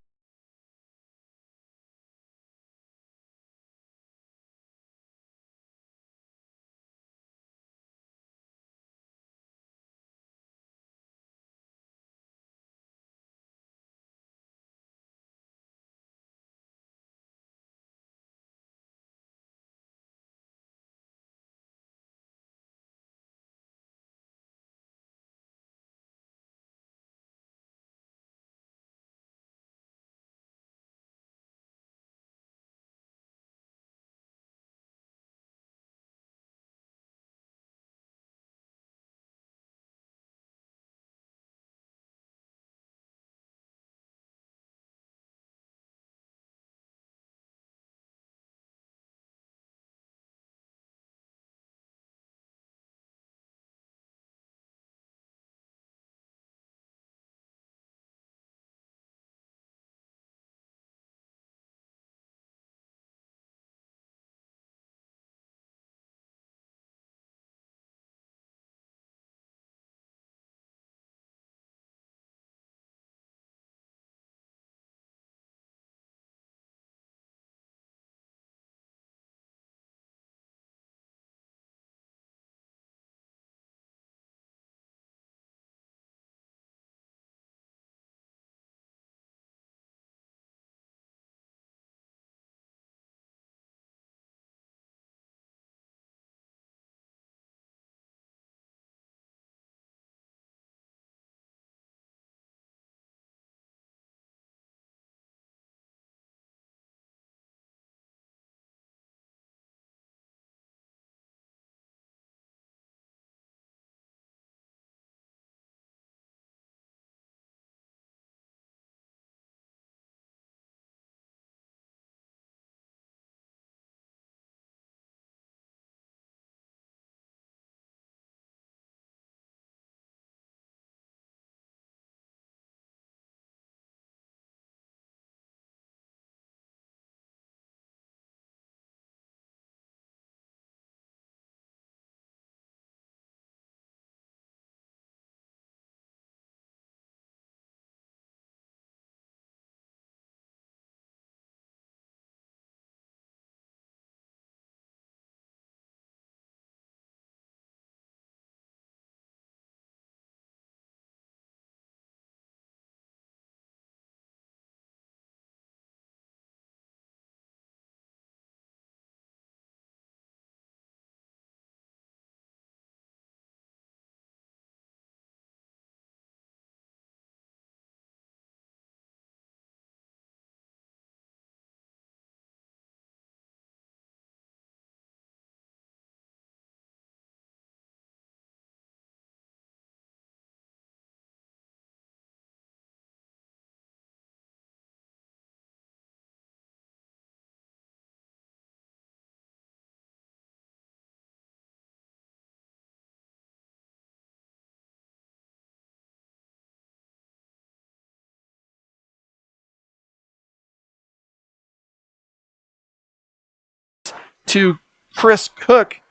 to Chris Cook,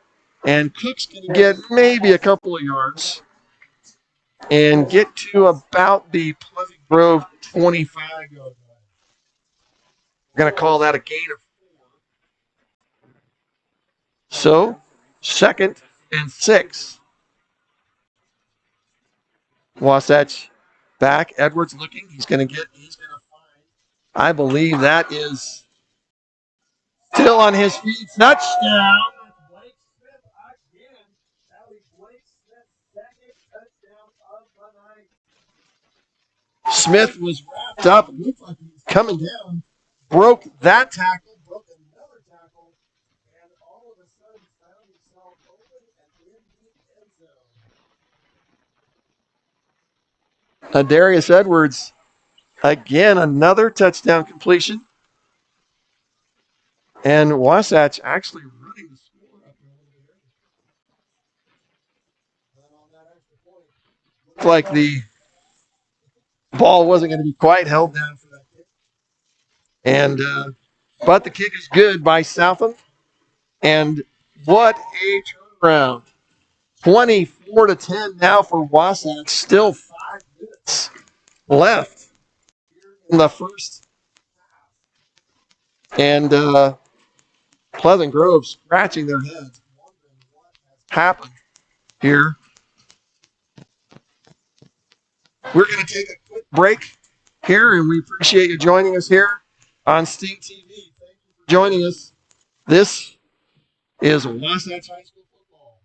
and Cook's going to get maybe a couple of yards and get to about the Pleasant Grove 25-yard line. We're going to call that a gain of 4. So, 2nd and 6. Wasatch back. Edwards looking. He's going to find. I believe that is still on his feet. Touchdown. Smith was wrapped up. It looked like he was coming down. Broke that tackle. Broke another tackle. And all of a sudden found himself open and in the end zone. Darius Edwards, again, another touchdown completion. And Wasatch actually running the score up there. Looked like the ball wasn't going to be quite held down for that kick. And but the kick is good by Southam. And what a turnaround. 24-10 now for Wasatch. Still 5 minutes left in the first. And Pleasant Grove scratching their heads, wondering what has happened here. We're going to take a quick break here, and we appreciate you joining us here on Sting TV. Thank you for joining us. This is Wasatch High School football.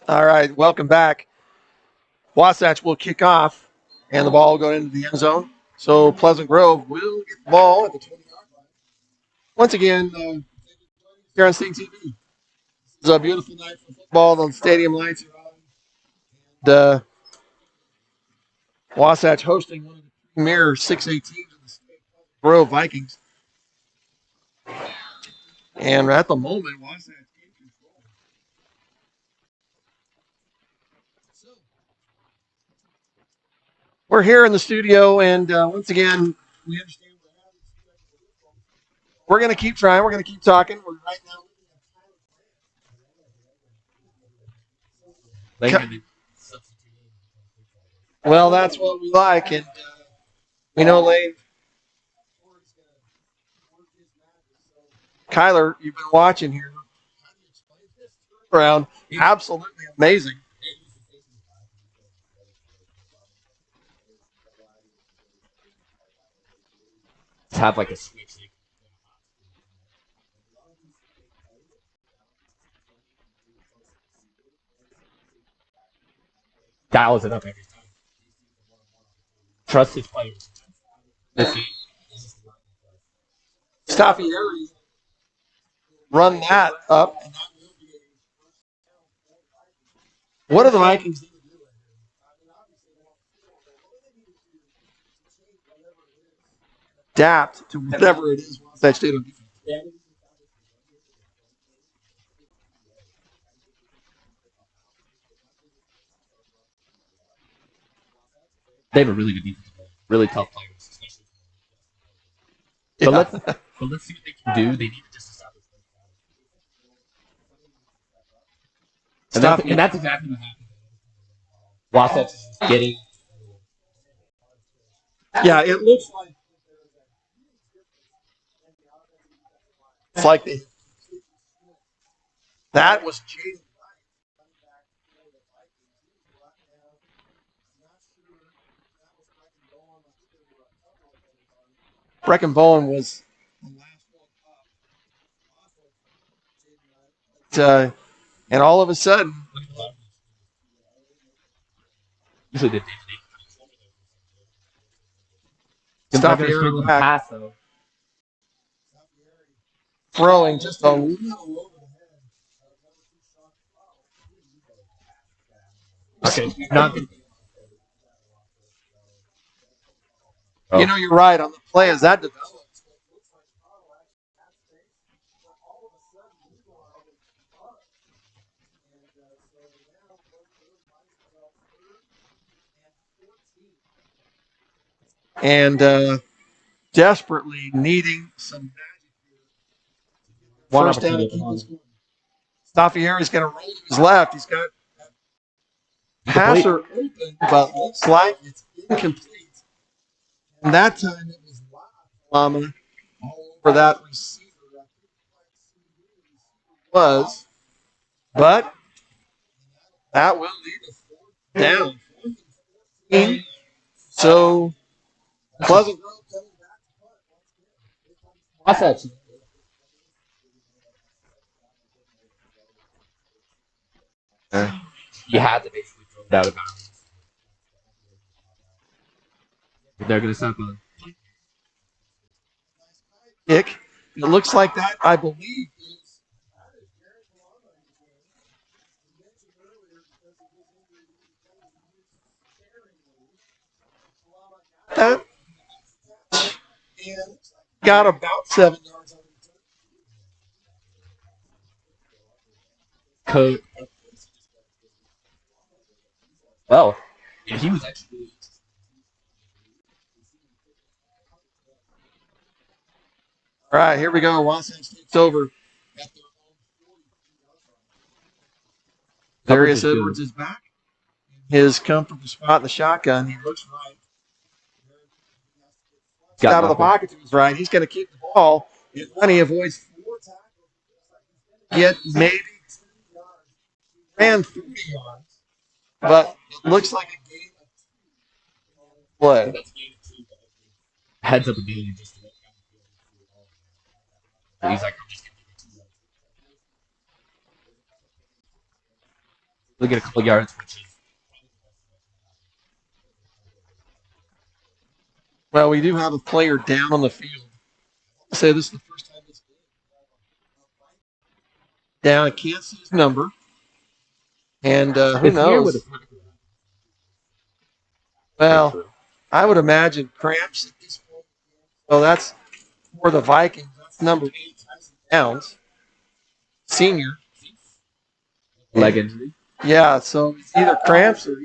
All right, welcome back. Wasatch will kick off, and the ball will go into the end zone. So Pleasant Grove will get the ball at the 20-yard line. Once again, here on Sting TV. It's a beautiful night for football. The stadium lights are on. And Wasatch hosting one of the premier 6A teams in the state, Grove Vikings. And at the moment, Wasatch in control. So, we're here in the studio, and once again, we understand we're going to keep trying. We're going to keep talking. We're right now. Well, that's what we like, and we know Lane. Kyler, you've been watching here. Around, absolutely amazing. Have like a switch. Dials it up every time. Trust his players. Staffieri run that up. What are the Vikings doing? Adapt to whatever it is Wasatch did on defense. They have a really good defense. Really tough players. But let's see what they can do. They need to just establish and that's exactly what happened. Wasatch is getting. Yeah, it looks like it's like that was Jaden. Brecken Bowen was the last one up. And all of a sudden, Staffieri back, throwing just a little over the head. Okay, not good. You know, you're right on the play as that develops. and desperately needing some One first down to opportunity. keep this going. Staffieri's going to roll to his left. He's got passer open, but looks like it's incomplete. And that time it was Lama all over that receiver. Was, but that will lead us down. So Pleasant Grove coming back. Wasatch. You had to basically throw it out of bounds. They're going to stop on. Kick. It looks like that, I believe. That got about 7 yards. Well, he was actually. All right, here we go. Wasatch takes over. Darius Edwards is back. His comfortable spot in the shotgun. He looks right. Out of the pocket to his right. He's going to keep the ball. When he avoids 4 tackles, yet maybe 2 yards. Ran 30 yards. But it looks like a game of play. Heads up again. He's like, I'm just going to give you 2 yards. He'll get a couple yards, which is. Well, we do have a player down on the field. I'll say this is the first time this game. Down, I can't see his number. And who knows? Well, I would imagine cramps at this point. So that's for the Vikings. That's number 8, Tyson Downs, senior. Leg injury. Yeah, so it's either cramps or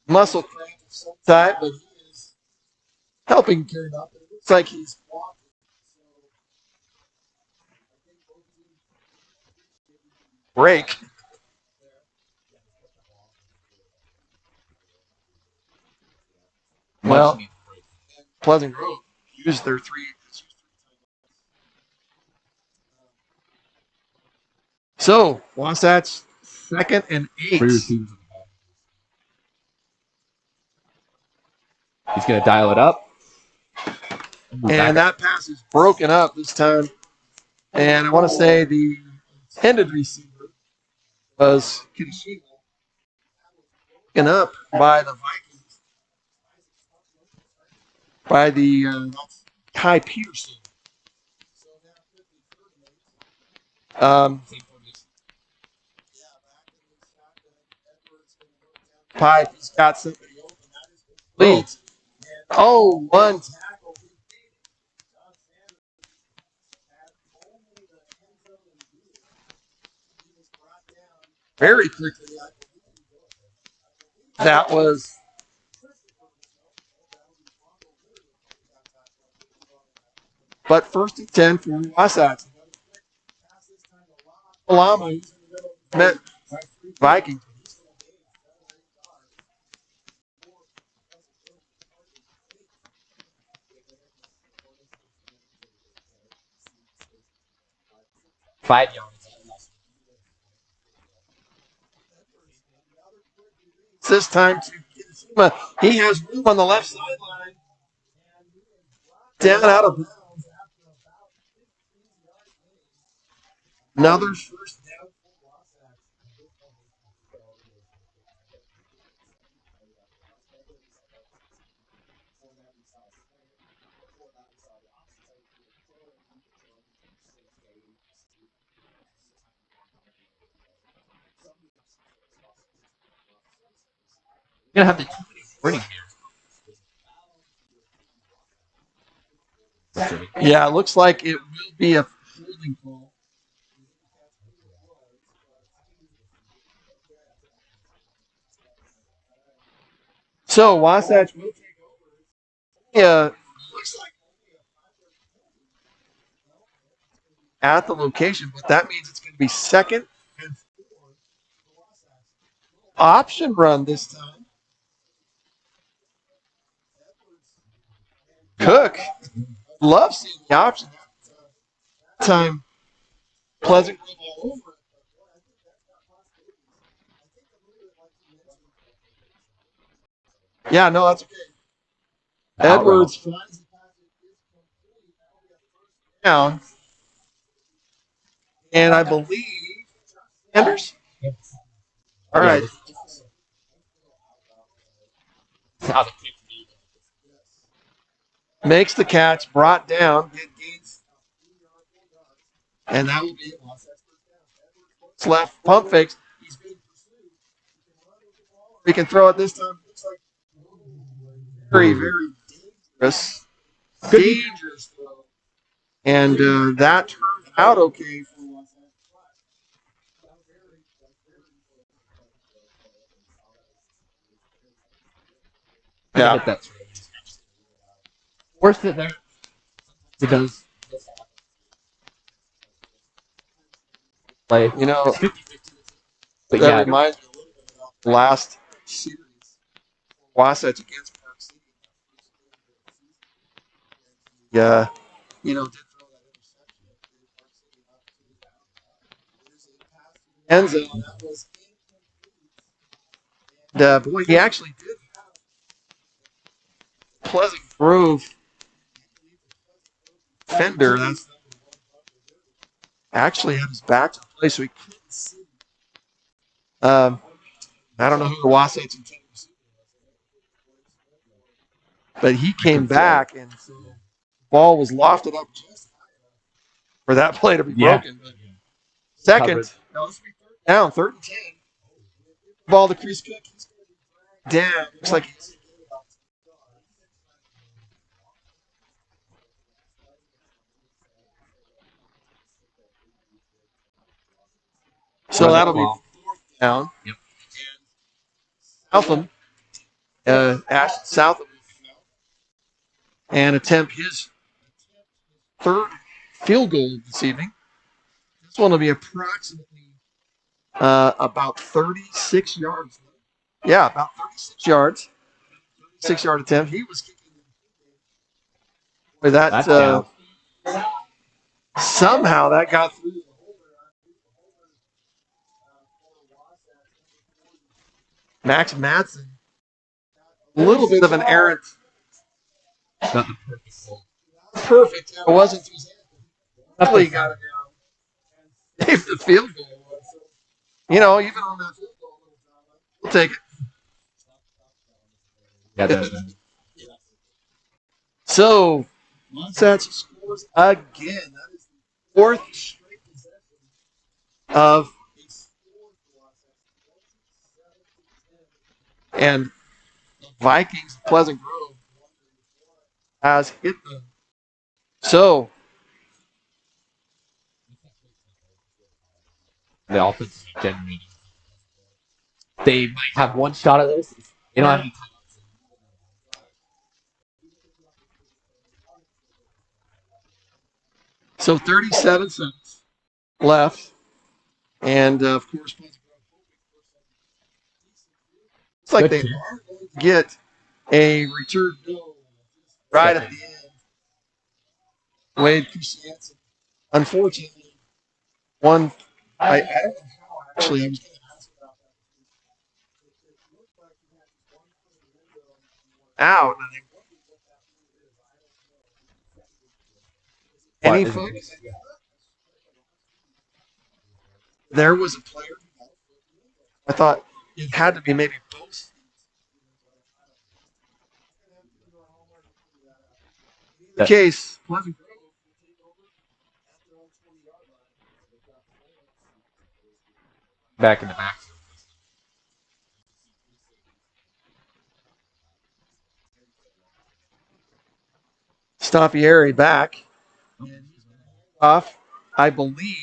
muscle cramp of some type, but he is helping carry it up. It looks like he's walking. Break. Well, Pleasant Grove used their 3. So, Wasatch 2nd and 8. He's going to dial it up. And that pass is broken up this time. And I want to say the intended receiver was broken up by the Vikings, by the Kai Peterson. Pipe, he's got somebody open. Leads. Oh, one tackle. Very quickly. That was. But 1st and 10 for Wasatch. Lama met Vikings. $5 yards. This time to he has room on the left sideline. Down out of bounds. Another first down for Wasatch. You're going to have the warning here. Yeah, it looks like it will be a holding call. So Wasatch will take Yeah. At the location, but that means it's going to be second and option run this time. Cook loves seeing the option. Time Pleasant Grove all over. Yeah, no, that's okay. Edwards flies down, and I believe Anders. All right. Makes the catch, brought down, and that will be it's left. Pump fakes. We can throw it this time. Very, very dangerous. Dangerous. And that turned out okay. Yeah. That's worth it there because like You know, but that yeah, reminds me of the last series. Wasatch against Park City. Yeah. You know, end zone. Boy, he actually did. Pleasant Grove Fender. That's actually had his back to the play, so he couldn't see. I don't know who the Wasatch team was, but he came back and the ball was lofted up just for that play to be broken. But second, down, 3rd and 10. Ball to Chris Cook. Down. Looks like he's so that'll be 4th down. Yep. Southam, Southam, and attempt his 3rd field goal this evening. This one will be approximately about 36 yards. Yeah, about 36 yards. 6-yard attempt. He was kicking with that. Somehow that got through. Max Madsen. A little bit of an errant. not the perfect goal. Perfect. It wasn't too bad. He got it down. If the field goal was. You know, even on that field goal, we'll take it. Yeah, So, Wasatch scores again. That is the 4th straight possession of and Vikings Pleasant Grove has hit them. So, the offense is generating. They might have one shot at this. You know, so 37 seconds left. And, of course, it's like they are going to get a return right at the end. Wade Christiansen, unfortunately, one. I don't know how actually I was going to ask about that. Out. Any folks? There was a player. I thought it had to be maybe both. The case. back in the back. Stampieri back. Off, I believe.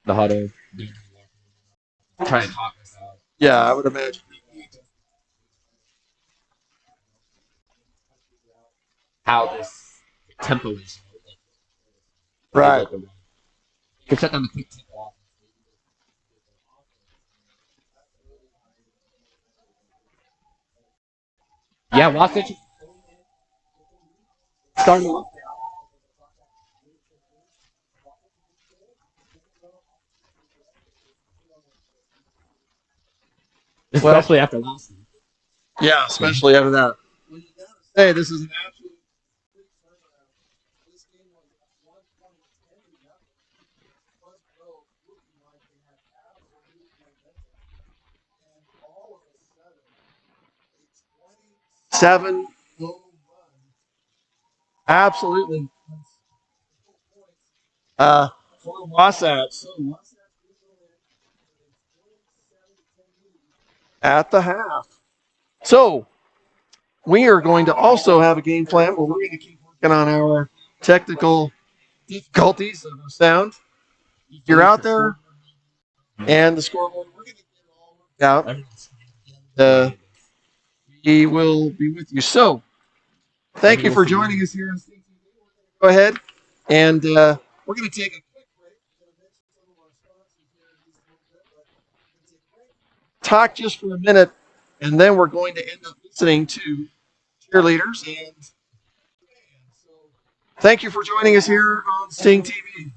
The huddle. Trying to talk us out. Yeah, I would imagine. how this tempo is. Right. You can shut down the quick tempo off. Yeah, Wasatch is starting off. Especially after last night. Yeah, especially after that. Hey, this is an absolute 7. Absolutely. For Wasatch at the half. So we are going to also have a game plan where we're going to keep working on our technical difficulties of the sound. You're out there, and the scoreboard we're going to get all worked out. He will be with you. So thank you for joining us here. Go ahead, and we're going to take a quick break. Talk just for a minute, and then we're going to end up listening to cheerleaders. And thank you for joining us here on Sting TV.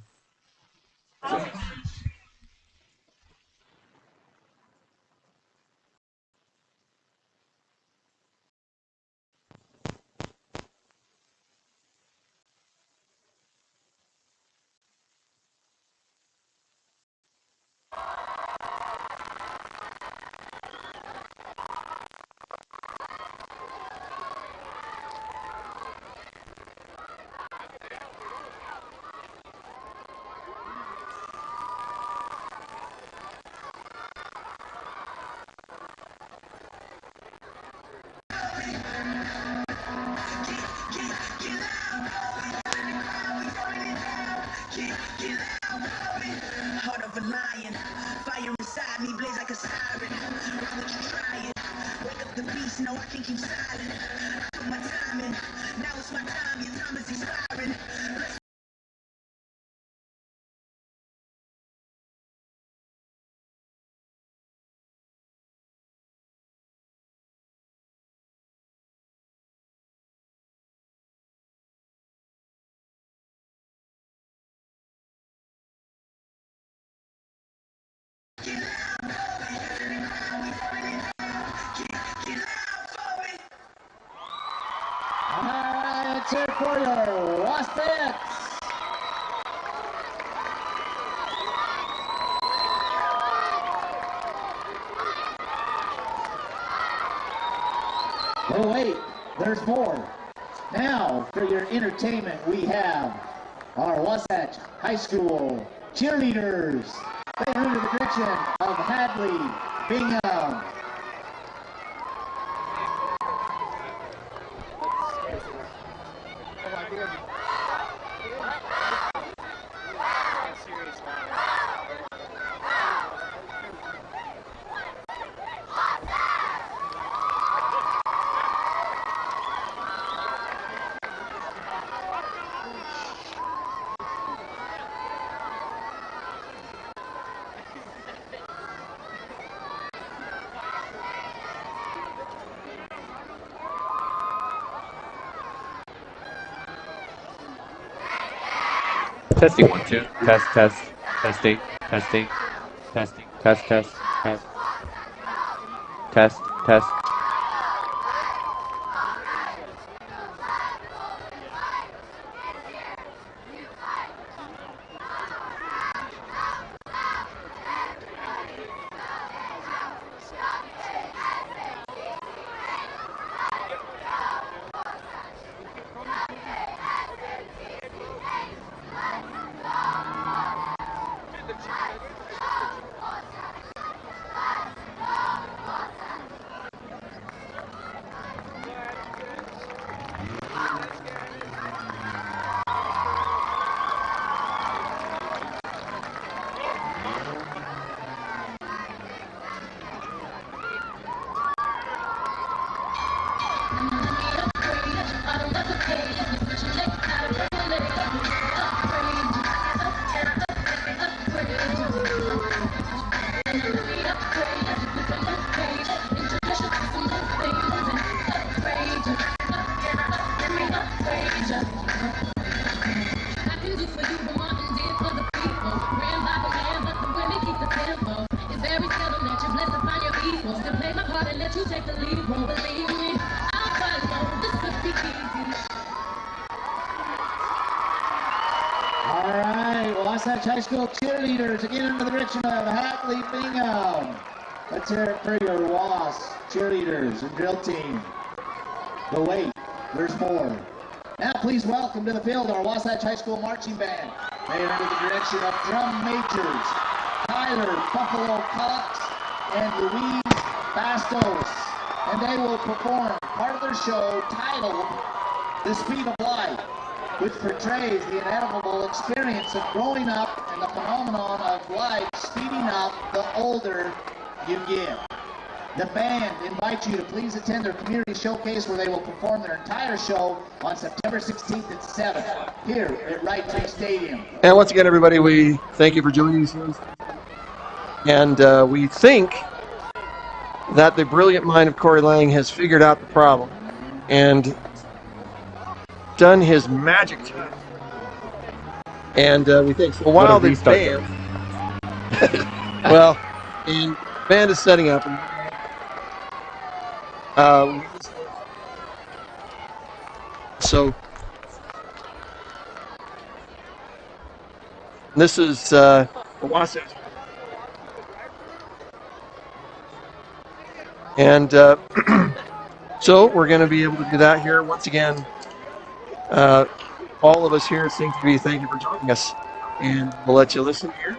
Heart of a lion, fire inside me blaze like a siren. Why would you try it? Wake up the beast, no I can't keep silent. I took my time in, now it's my time, your time is expiring. All right, let's hear it for your Wasatch. Oh wait, there's more. Now, for your entertainment, we have our Wasatch High School cheerleaders. They are under the direction of Hadley Bingham. Testing 1 2. Testing. Testing. Testing. Test. you take the lead, won't believe me. I'll follow, this could be easy. All right, Wasatch High School cheerleaders again under the direction of Hackley Bingham. Let's hear it for your WAS cheerleaders and drill team. But wait, there's more. Now please welcome to the field our Wasatch High School marching band. They are under the direction of drum majors Tyler Buffalo Cox and Louise Bastos. And they will perform part of their show titled The Speed of Life, which portrays the inevitable experience of growing up and the phenomenon of life speeding up the older you get. The band invites you to please attend their community showcase where they will perform their entire show on September 16th and 7th here at Wright Tree Stadium. And once again, everybody, we thank you for joining us. And we think that the brilliant mind of Corey Lang has figured out the problem and done his magic to it. And we think so while the band, well, and the band is setting up. So this is Wasatch. And so we're going to be able to do that here once again. All of us here at Sync TV, thank you for joining us. And we'll let you listen here.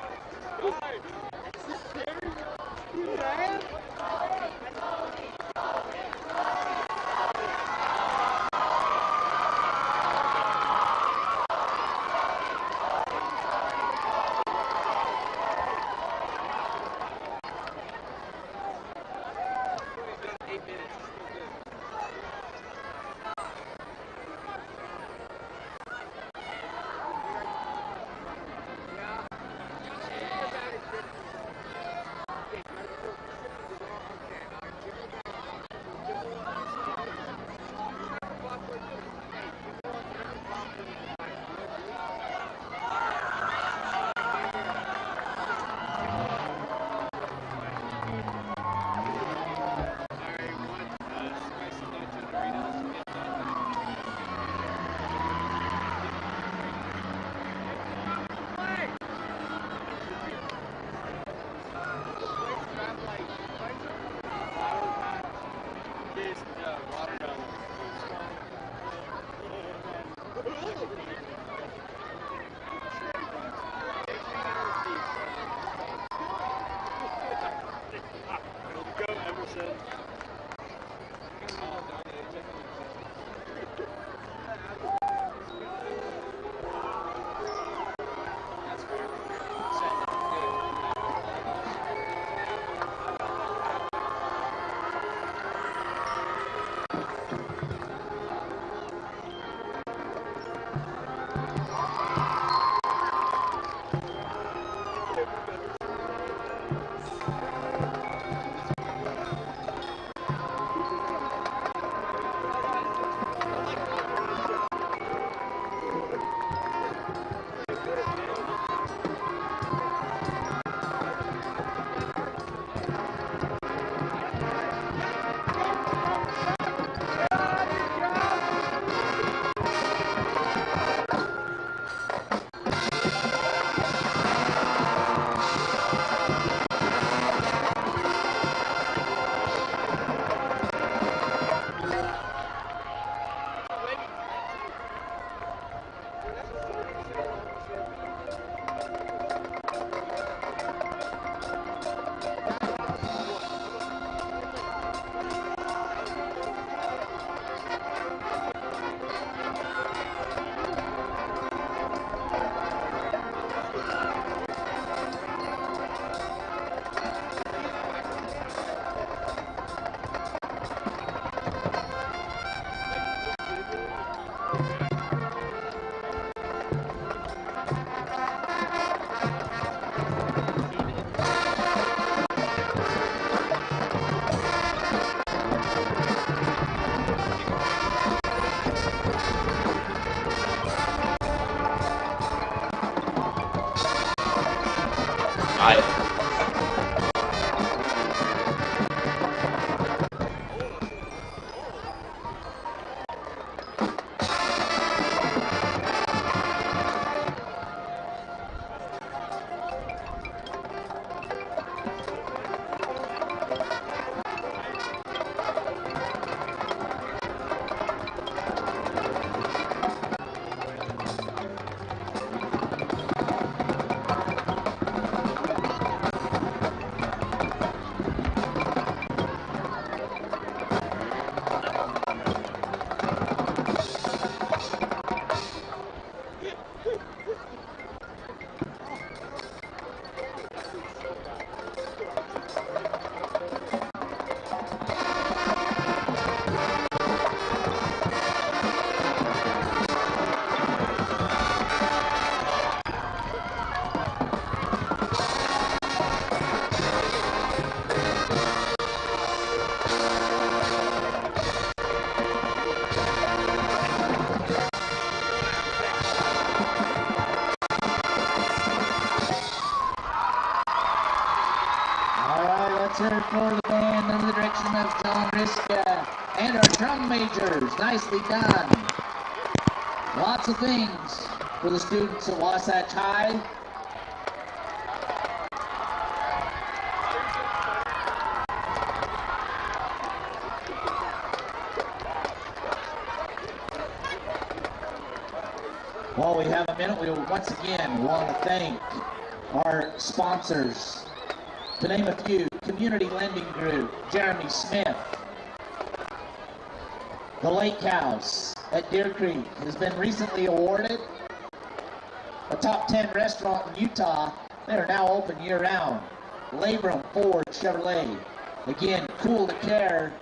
let's hear it for the band under the direction of John Riska and our drum majors. Nicely done. Lots of things for the students at Wasatch High. While we have a minute, we once again want to thank our sponsors. To name a few, Community Lending Group, Jeremy Smith. The Lake House at Deer Creek has been recently awarded a top 10 restaurant in Utah. They are now open year-round. Labrum Ford Chevrolet. Again, Cool to Care,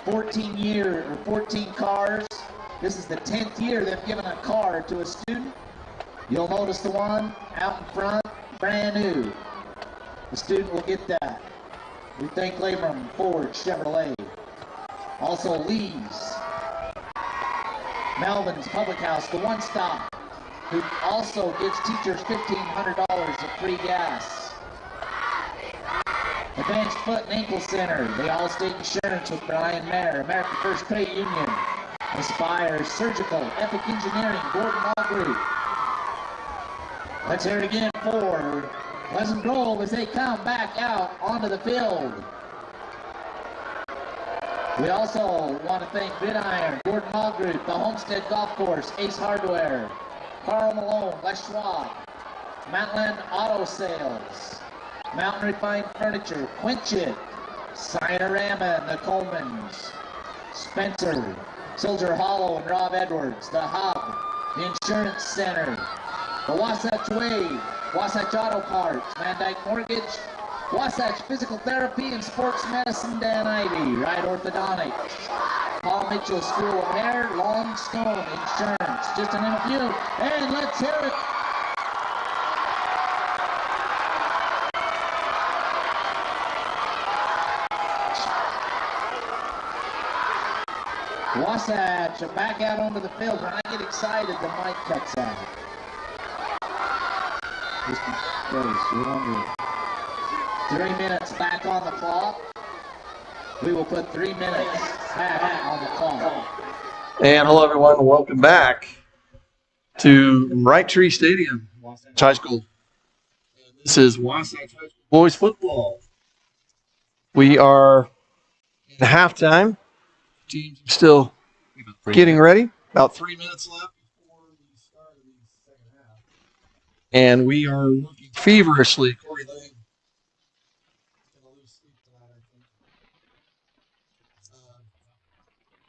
14 cars. This is the 10th year they've given a car to a student. You'll notice the one out in front, brand new. The student will get that. We thank Labrum Ford Chevrolet. Also Lee's, Melvin's Public House, the one stop, who also gives teachers $1,500 of free gas. Advanced Foot and Ankle Center, the Allstate Insurance with Brian Mayer, American First Credit Union, Aspire Surgical, Epic Engineering, Gordon Law Group. Let's hear it again for Pleasant Grove as they come back out onto the field. We also want to thank Gridiron, Gordon Law Group, the Homestead Golf Course, Ace Hardware, Carl Malone, Les Schwab, Mountain Auto Sales, Mountain Refined Furniture, Quinchit, Cinerama and the Colemans, Spencer, Soldier Hollow and Rob Edwards, the Hub, the Insurance Center, the Wasatch Wave, Wasatch Auto Parts, Van Dyke Mortgage, Wasatch Physical Therapy and Sports Medicine, Dan Ivy, Ride Orthodontics, Paul Mitchell School of Hair, Long Stone Insurance, just to name a few. And let's hear it. Wasatch are back out onto the field. When I get excited, the mic cuts out. Just in case you're wondering. 3 minutes back on the clock. We will put 3 minutes back on the clock. And hello, everyone. Welcome back to Wright Tree Stadium, Wasatch High School. This is Wasatch High School boys football. We are in halftime. Teams are still getting ready. About 3 minutes left before the start of the second half. And we are looking feverishly. Corey Lane is going to lose sleep tonight, I think.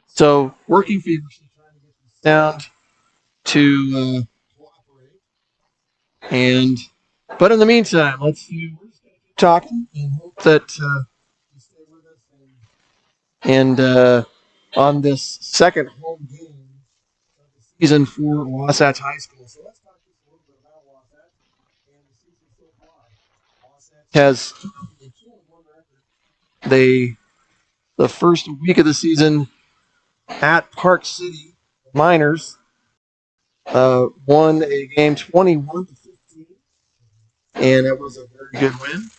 So working feverishly, trying to get the sound to cooperate. But in the meantime, let's keep talking and hope that you stay with us and on this second home game of the season for Wasatch High School. So let's talk just a little bit about Wasatch and the season so far. Wasatch has the first week of the season at Park City Miners won a game 21-15, and it was a very good win.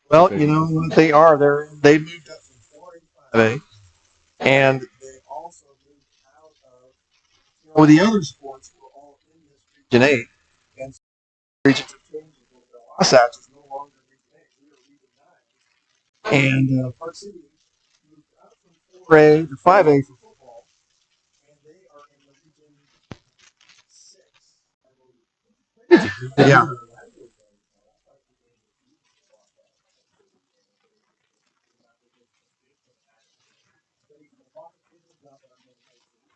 Well, you know what they are. They moved up from 4A, and they also moved out of. Well, the other sports were all in this Region 8, and regions have changed a little bit. Wasatch is no longer Region 8; we are Region 9. And Park City moved up from 4A to 5A for football, and they are in the Region 6, I believe. Yeah.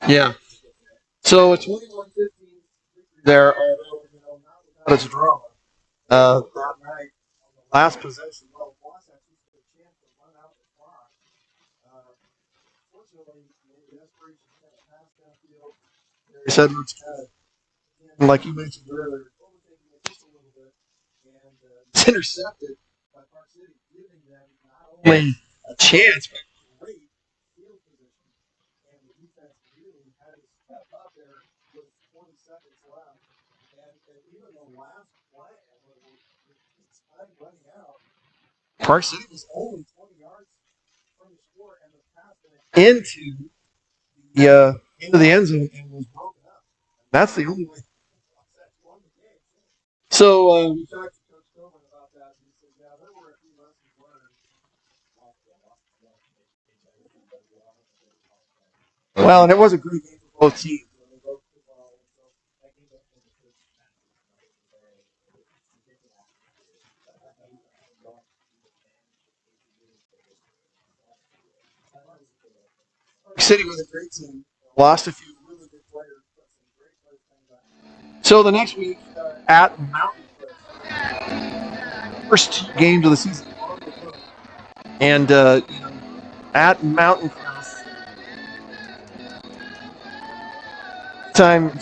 Yeah. So it's 21-15 there, although not without its drama. That night, on the last possession, Wasatch used to have a chance to run out the clock. Fortunately, maybe desperation kind of passed downfield. Darius Edwards kind of, like you mentioned earlier, overtaking it just a little bit, and it's intercepted by Park City, giving them not only a chance, but great field position. And the defense really had to step up there with Park City was only 20 yards from the score, and the pass went into the end zone and was broken up. That's the only way. So we talked to Coach Coleman about that, and he said, "Yeah, there were a few lessons learned." Well, and it was a great game for both teams. City was a great team. Lost a few really good players. So the next week at Mountain Crest, first 2 games of the season, and at Mountain Crest, time.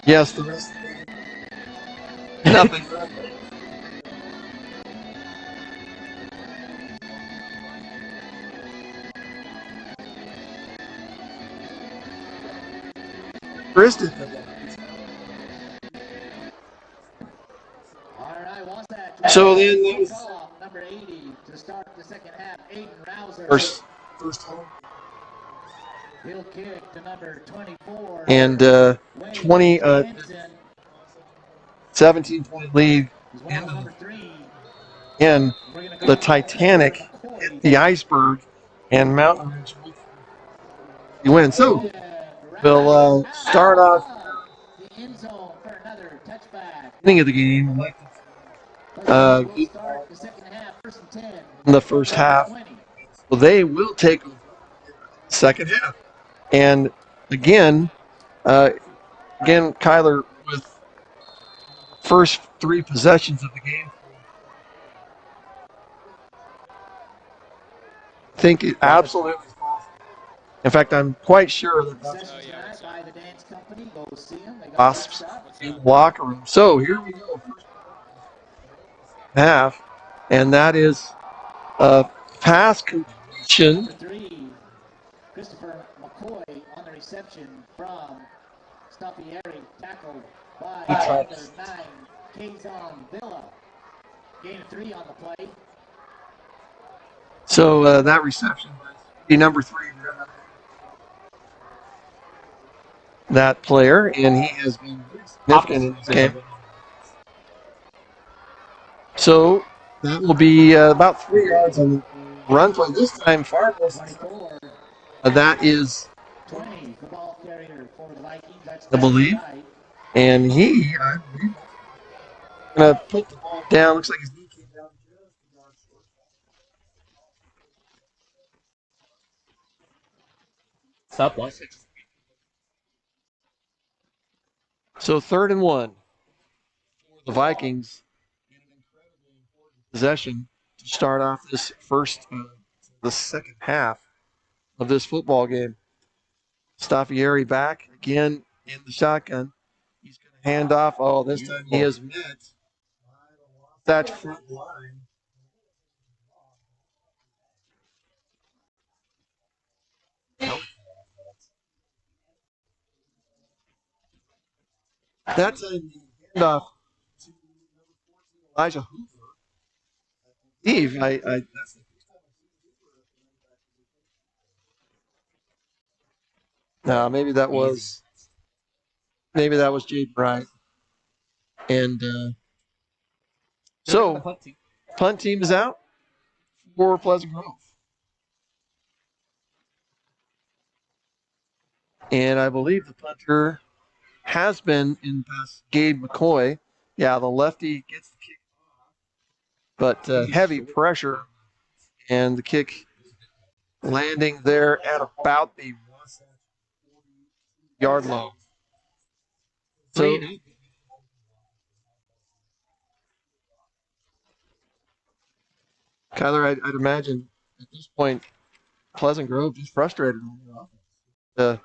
Yes, the rest of the game. Nothing. Chris did that. All right, Wasatch. So then that was number 80 to start the second half. Aiden Rouser. first home. He'll kick to number 24. And 17-20 lead in the Titanic, the Iceberg, and Mountain Ridge. You win. So we'll start off beginning of the game. In the first half. Well, they will take over the second half. And again, Kyler with first 3 possessions of the game. I think it absolutely is possible. In fact, I'm quite sure that Wasps in the locker room. So here we go. First half, and that is a pass completion. Christopher McCoy on the reception from Staffieri, tackled by number 9, Kazon Villa. Gain of 3 on the play. So that reception was the number 3. That player, and he has been significant in this game. So that will be about 3 yards on the run play. This time, far less. That is, 20, the ball carrier for the Vikings. That's I believe. Right. And he, I believe, going to put the ball down. Looks like his knee came down just a yard short. Stop watching. So 3rd and 1 for the Vikings. Possession to start off this the second half of this football game. Staffieri back again in the shotgun. He's going to hand off. Oh, this time he has met that front line. That time he hand off to Elijah Hoover. Eve, no, maybe that was Jade Bryant. And so punt team is out for Pleasant Grove. And I believe the punter has been in the past, Gabe McCoy. Yeah, the lefty gets the kick, but heavy pressure, and the kick landing there at about the yard line. So Kyler, I'd imagine at this point, Pleasant Grove just frustrated on the offense.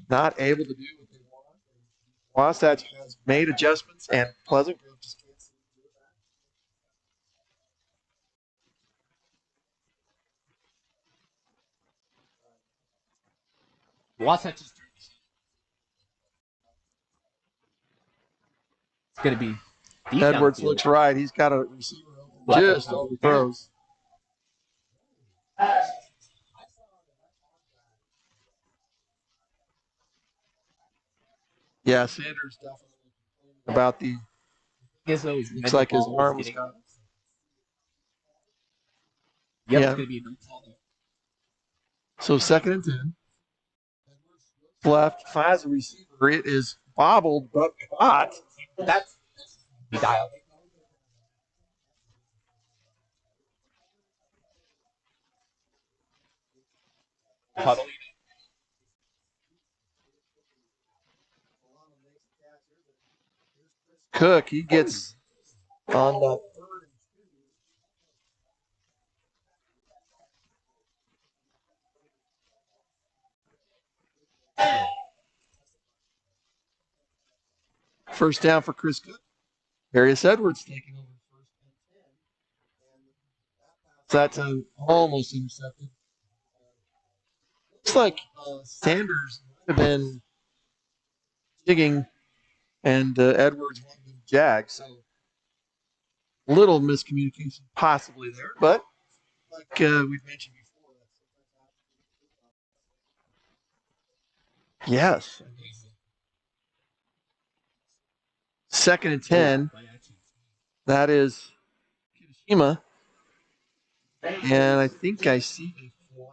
Not able to do what they want. Wasatch has made adjustments, and Pleasant Grove just can't seem to do Wasatch is it's going to be deep Edwards downfield. looks right. He's got a receiver just overthrows. Yeah, Sanders definitely about the. Looks like his arm was got. Yep, Yeah. it's going to be a no call there. So 2nd and 10. Left, finds a receiver. It is bobbled but caught. That's the dial. Huddle. Cook, he gets on the first down for Chris Cook. Darius Edwards taking over first and 10. That time almost intercepted. Looks like Sanders might have been digging and Edwards wanted to jag, so little miscommunication possibly there, but like we've mentioned before. Yes. 2nd and 10. That is Kirishima. And I think I see a flag.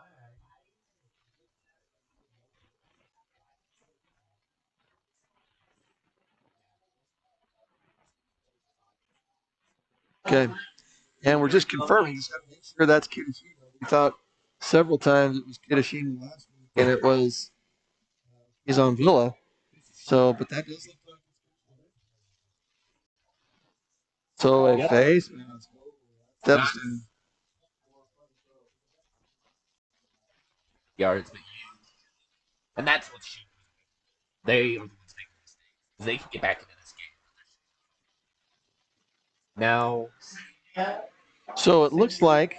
Okay. And we're just confirming. Just got to make sure that's Kirishima. We thought several times it was Kirishima last week, and it was he's on Villa. So, but that does look like so a face steps in. Yards, and that's what they are the ones making mistakes. They can get back into this game. Now, so it looks like,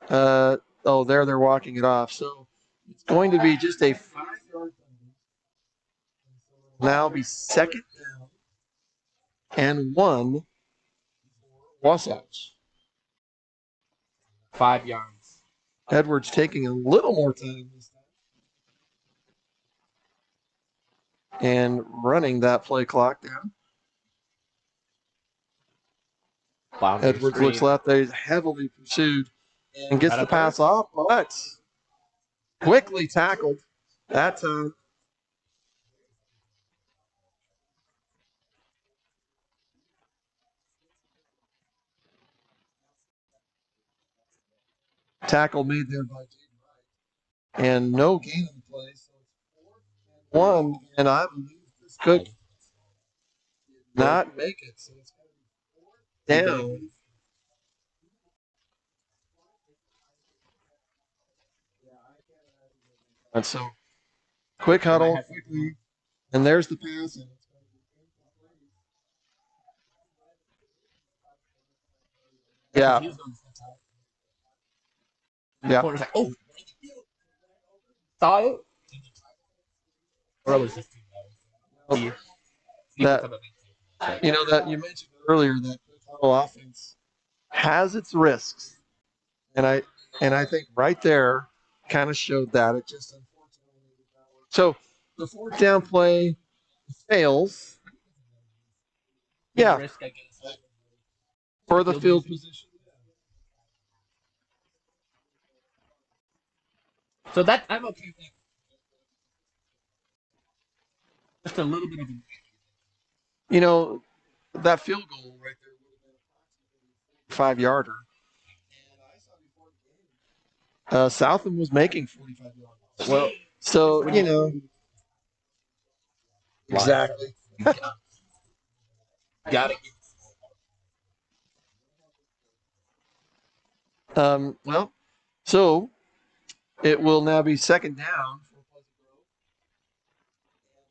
they're walking it off. So it's going to be just a 5-yard now be 2nd down and 1 Wasatch. 5 yards. Edwards taking a little more time this time and running that play clock down. Edwards looks left. He's heavily pursued and gets the pass off, but quickly tackled that time. Tackle made there by Jaden Wright. And no gain on the play. So it's 4-1, and I believe this could not make it. So it's down. And so, quick huddle, quickly, and there's the pass. Yeah. Yeah. Like, oh, saw it. Or was just that, that you mentioned earlier that huddle offense has its risks, and I think right there kind of showed that. It just unfortunately so the 4th down play fails. Yeah. Risk, I guess. For the field position. So that I'm okay with. Just a little bit of that field goal right there would have been a 5-yarder. Southam was making 45 yards. Well, so exactly. Got it. Well, so it will now be 2nd down for Pleasant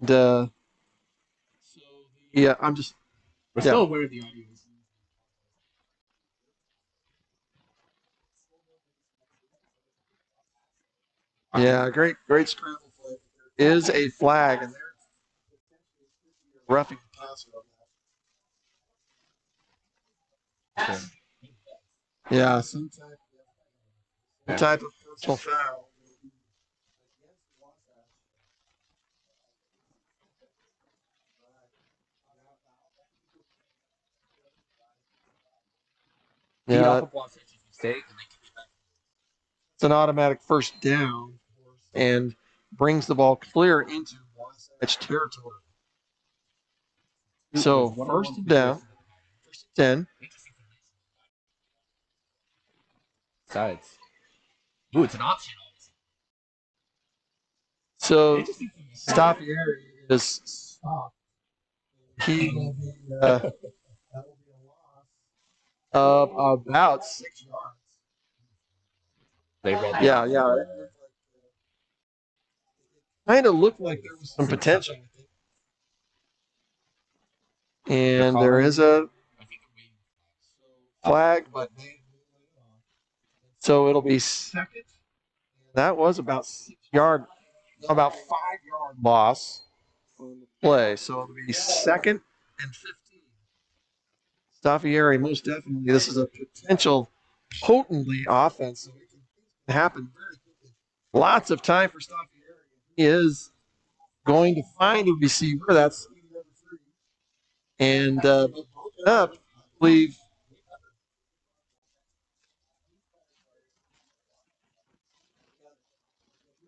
Grove. And I'm just. We're still aware of the audio. Yeah, great scramble play. There is a flag, and they're roughing the passer. Yeah, some type of personal foul. Yeah, it's an automatic first down and brings the ball clear into Wasatch territory. So first and down, first and 10. Besides, ooh, it's an option. So Staffieri is stopped. He will be about 6 yards. Yeah. Kind of looked like there was some potential. And there is a flag, but so it'll be second. That was about 6 yard, about 5 yard loss on the play. So it'll be second and 15. Staffieri, most definitely, this is a potential potently offense. So it can happen very quickly. Lots of time for Staffieri. He is going to find a receiver. That's number 3. And broken up, I believe.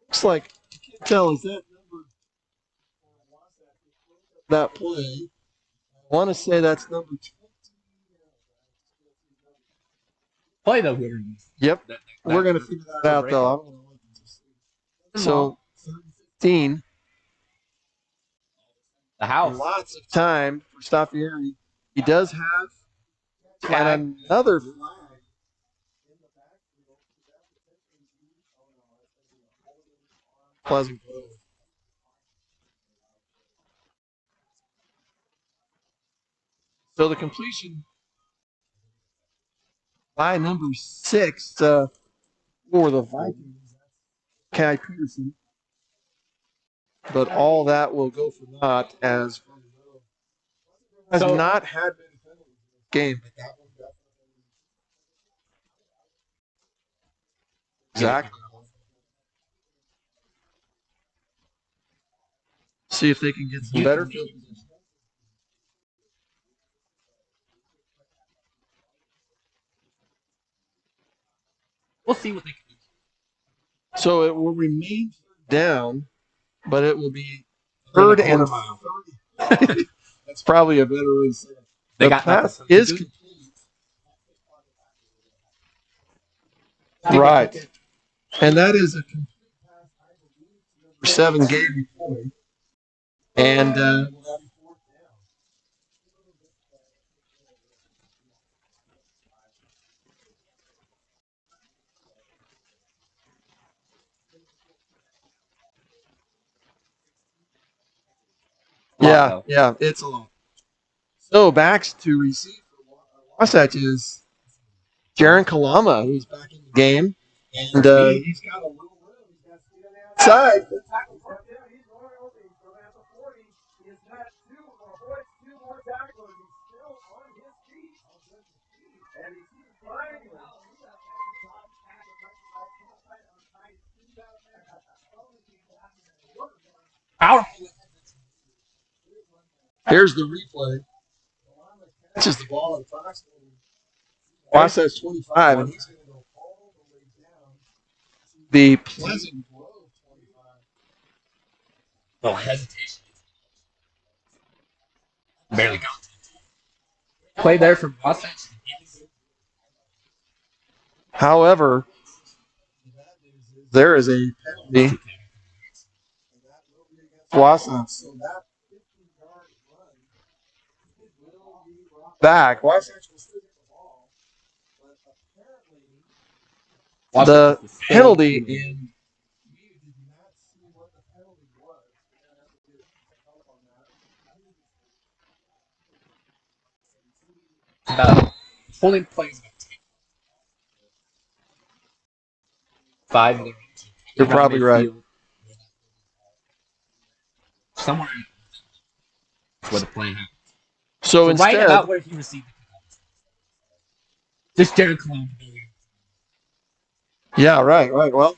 Looks like you can't tell is that number that play. I want to say that's number 20. Play though. Yep. We're going to figure that out though. So 15. The house. Lots of time for Staffieri. He does have and another flag. Pleasant Grove. So the completion by number 6 for the Vikings, Kai Peterson. But all that will go for naught as has not had many penalties in this game. Exactly. See if they can get some better field position. We'll see what they can do. So it will remain down, but it will be third and 30. That's probably a better way to say it. The pass is complete. Right. And that is a complete pass, I believe, number 7 Gabe McCoy. And yeah, it's a lot. So backs to receive for Wasatch is Jaron Kalama, who's back in the game. And he's got a little room. He's got speed on the outside. Here's the replay. Catches the ball at approximately Wasatch 25, and he's going to go all the way down to the Pleasant Grove 25. No hesitation. Barely got to. Play there from Wasatch. However, there is a penalty. Wasatch. So that 50-yard run will be brought back. Wasatch will still get the ball, but apparently the penalty in we did not see what the penalty was. We're going to have to get help on that. About holding plays 5 minutes. You're probably right. Somewhere where the play happened. So instead, right about where he received the kickoff. Just Jared Cologne. Yeah, right. Well,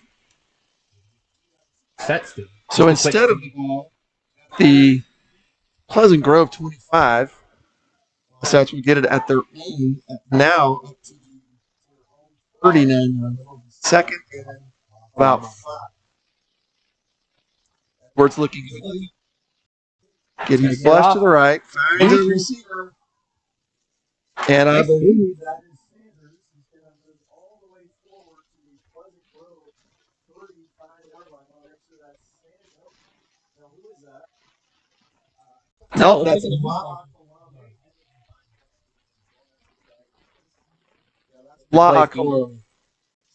So instead of the Pleasant Grove 25, Wasatch would get it at their own now 39 second and about 5. Where it's looking good. Getting flush to the right. Finds a receiver. And I believe that is Sanders. He's going to move all the way forward to the Pleasant Grove 35-yard line. I'll make sure that's Sanders. Now, who is that? No, that's a block.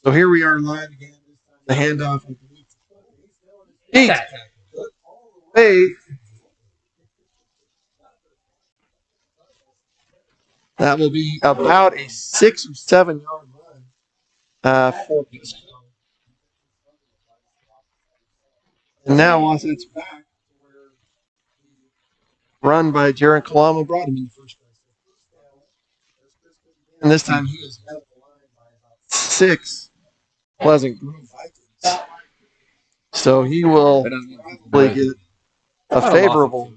So here we are live again. The handoff. Hey, that will be about a 6 or 7 yard run for and now Wasatch back run by Jaron Kalama brought him in the first place. And this time he is at the line by about 6 Pleasant Grove Vikings. So he will probably get a favorable.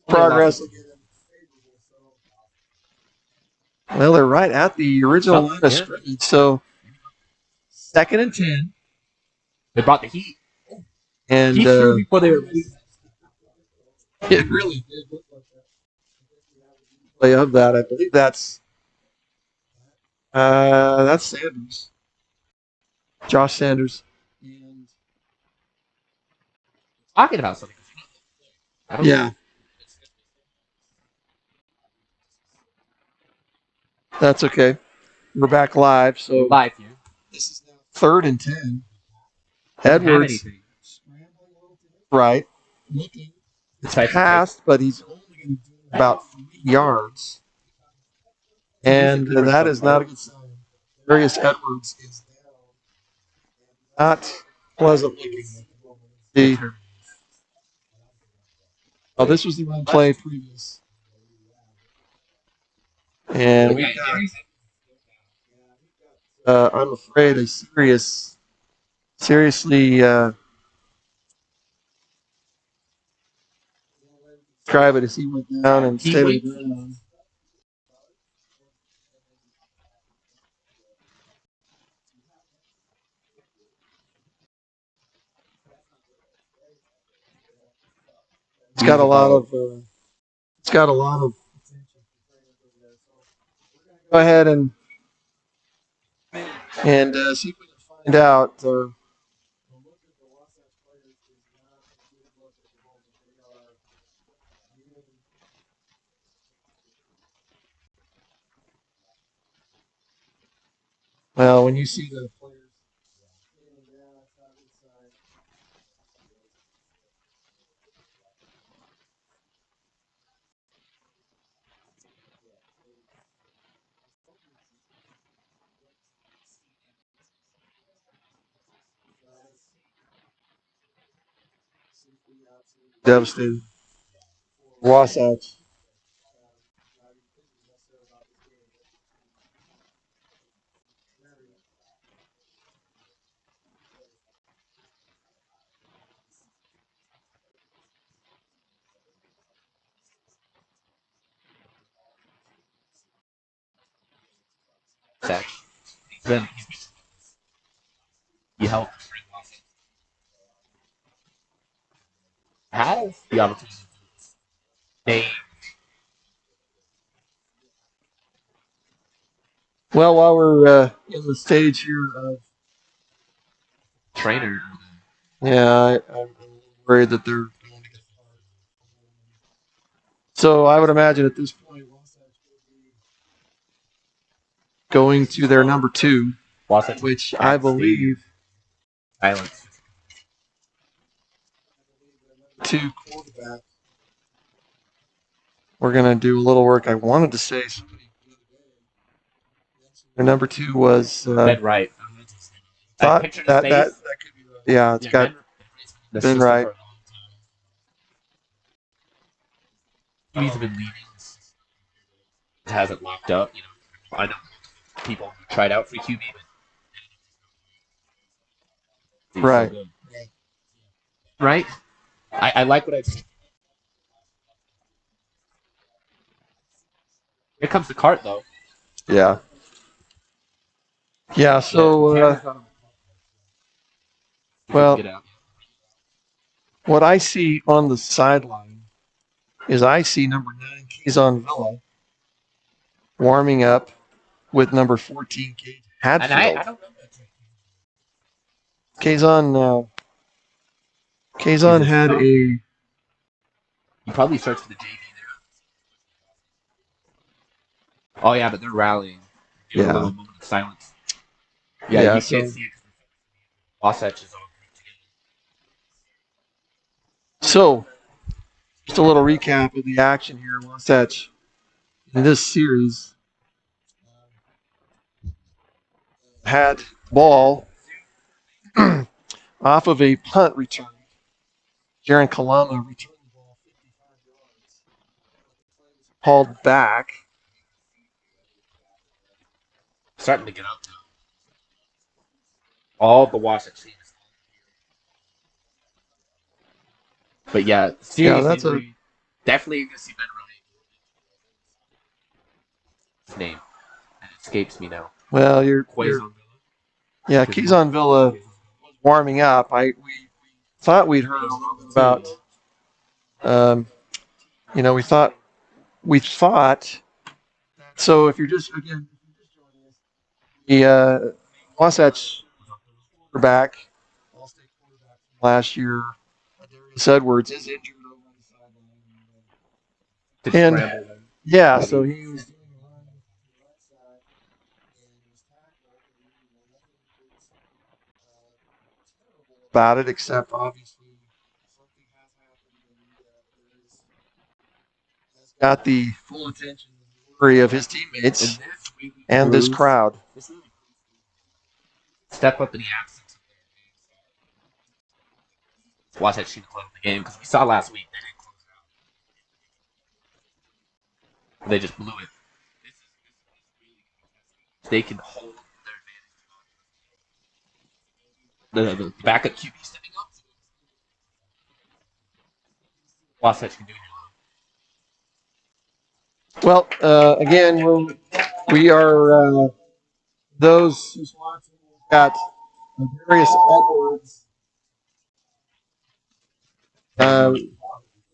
Progress. Well, they're right at the original line of scrimmage. So 2nd and 10. They brought the heat. And he threw before they were ready. It really did look like that. Play of that, I believe that's Sanders, Josh Sanders. And talking about something. Yeah, that's okay. We're back live, so live here. This is now 3rd and 10. Edwards, right? Looking, it's passed, but he's only going to do about 3 yards. And that is not a good sign. Darius Edwards is not pleasant looking. Oh, this was the run play previous. And we got, I'm afraid, a seriously describe it as he went down and stayed on the ground. It's got a lot of. Go ahead and see if we can find out. Well, when you see the players. Devastated. Wasatch. Then he helped. Has the opportunity. Well, while we're in the stage here of trainer, yeah, I'm worried that they're going to get fired. So I would imagine at this point, going to their number 2, which I believe. Silence. 2 quarterback. We're going to do a little work. I wanted to say somebody Their number 2 was Ben Wright. I thought pictured his that face. could be right. Yeah, it's got Ben Wright. He's been leading. It hasn't locked up. You know, I know people who tried out for QB, but Right. So good. Right. I like what I've seen. Here comes the cart, though. Yeah. Yeah. So, well, what I see on the sideline is I see number 9 Kazon Villa warming up with number 14 Cade Hadfield. And I don't know. Kazon had a. You probably searched for the JV there. Oh yeah, but they're rallying. Give it a little moment of silence. Yeah, you can't see it. Wasatch is all grouped together. So, just a little recap of the action here. Wasatch in this series had ball off of a punt return. Jaron Kalama returned the ball 55 yards. Hauled back. Starting to get up now. All the Wasatch teams. But yeah, serious injury. Definitely going to see Ben Wright. His name. It escapes me now. Well, yeah, Kazon Villa was warming up. We thought we'd heard a little bit about. We thought. So if you're just joining us, the Wasatch quarterback, All-State quarterback from last year, Darius Edwards, is injured over on the sideline. And yeah, so he was doing a run to the right side and was tackled. Terrible about it, except obviously something has happened, and has got the full attention and worry of his teammates and this crowd. Step up in the absence of their Wasatch should close the game because we saw last week they didn't close it out. They just blew it. They can hold their advantage. The backup QB stepping up. Wasatch can do it. Well, again, we are those who's watching. We've got Darius Edwards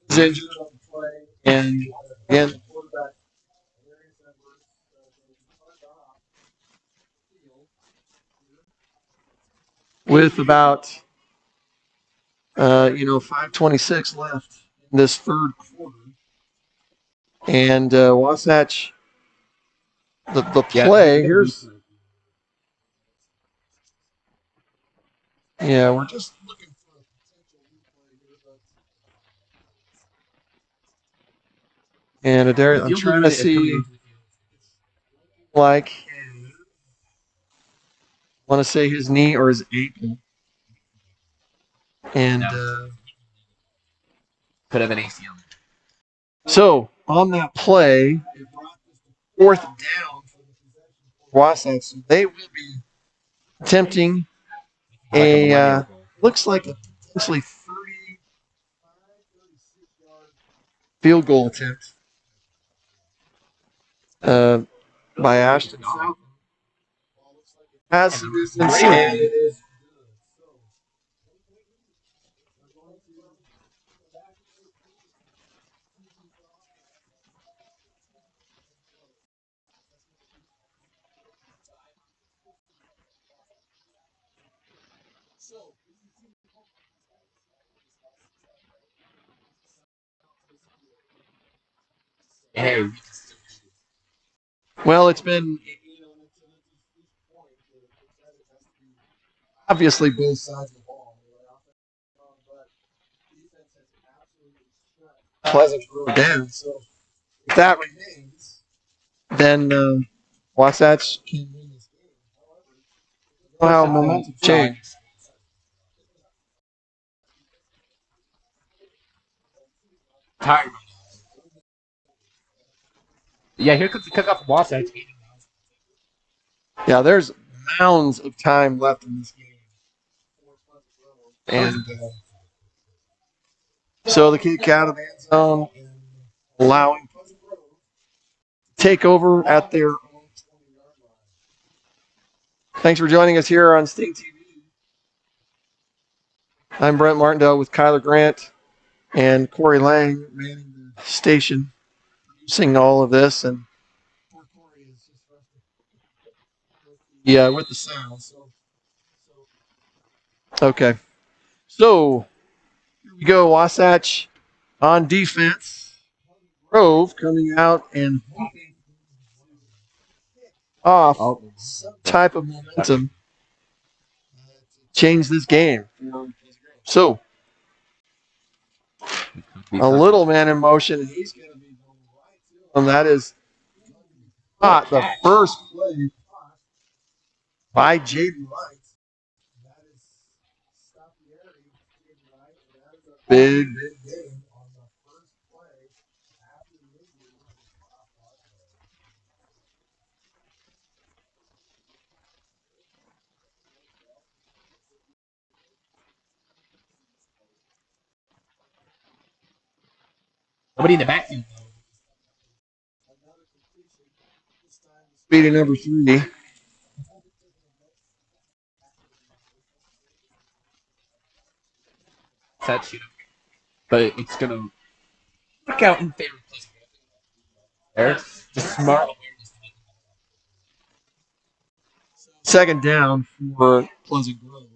is injured on the play, and again, the quarterback Darius Edwards with about 5:26 left in this third quarter, and Wasatch. The play here's. Yeah, we're just looking for a potential replay here, but I'm trying to see want to say his knee or his ankle, and could have an ACL. So on that play, it brought this to fourth down for the possession for Wasatch. So they will be attempting looks like a potentially 36-yard field goal attempt by Ashton Falcon. Has some distance, and it is good. Hey. Well, it's been obviously both sides of the ball. But defense has absolutely Pleasant throw down. So if that remains, then Wasatch can win this how momentum changed. Tired. Yeah, here comes the kickoff from Wasatch. Yeah, there's mounds of time left in this game. And so the kick out of the end zone, allowing take over at their own 20-yard line. Thanks for joining us here on Sting TV. I'm Brent Martindale with Kyler Grant and Corey Lang manning the station, producing all of this, and Corey is just with the sound. Okay, so here we go. Wasatch on defense. Grove coming out and off some type of momentum change this game. So a little man in motion, and he's going to be going right to him. That is not the first play by Jaden Wright. That is stop the area, Jaden Wright. That is a big game on the first play after the injury. Nobody in the backfield. Speeding number 3. That's but it's gonna work out in favor of Pleasant Grove. There, just smart. Second down for Pleasant Grove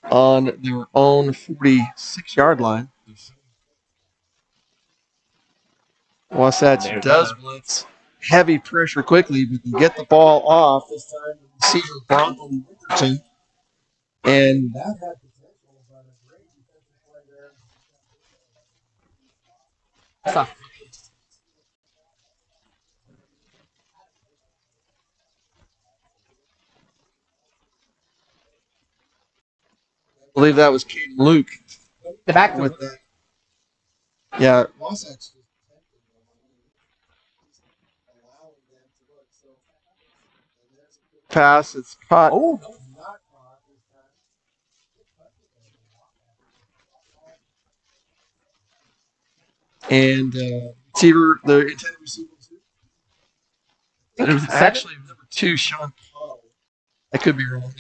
on their own 46-yard line. Wasatch does blitz heavy pressure quickly, but they get the ball off this time. Receiver Bronco Richardson, and that had potential, but a great defensive play there. I believe that was Caden Luke. The back with that. Yeah. Pass. It's caught. Oh. And receiver, the intended receiver. It was actually number 2, Sean Paul. I could be wrong.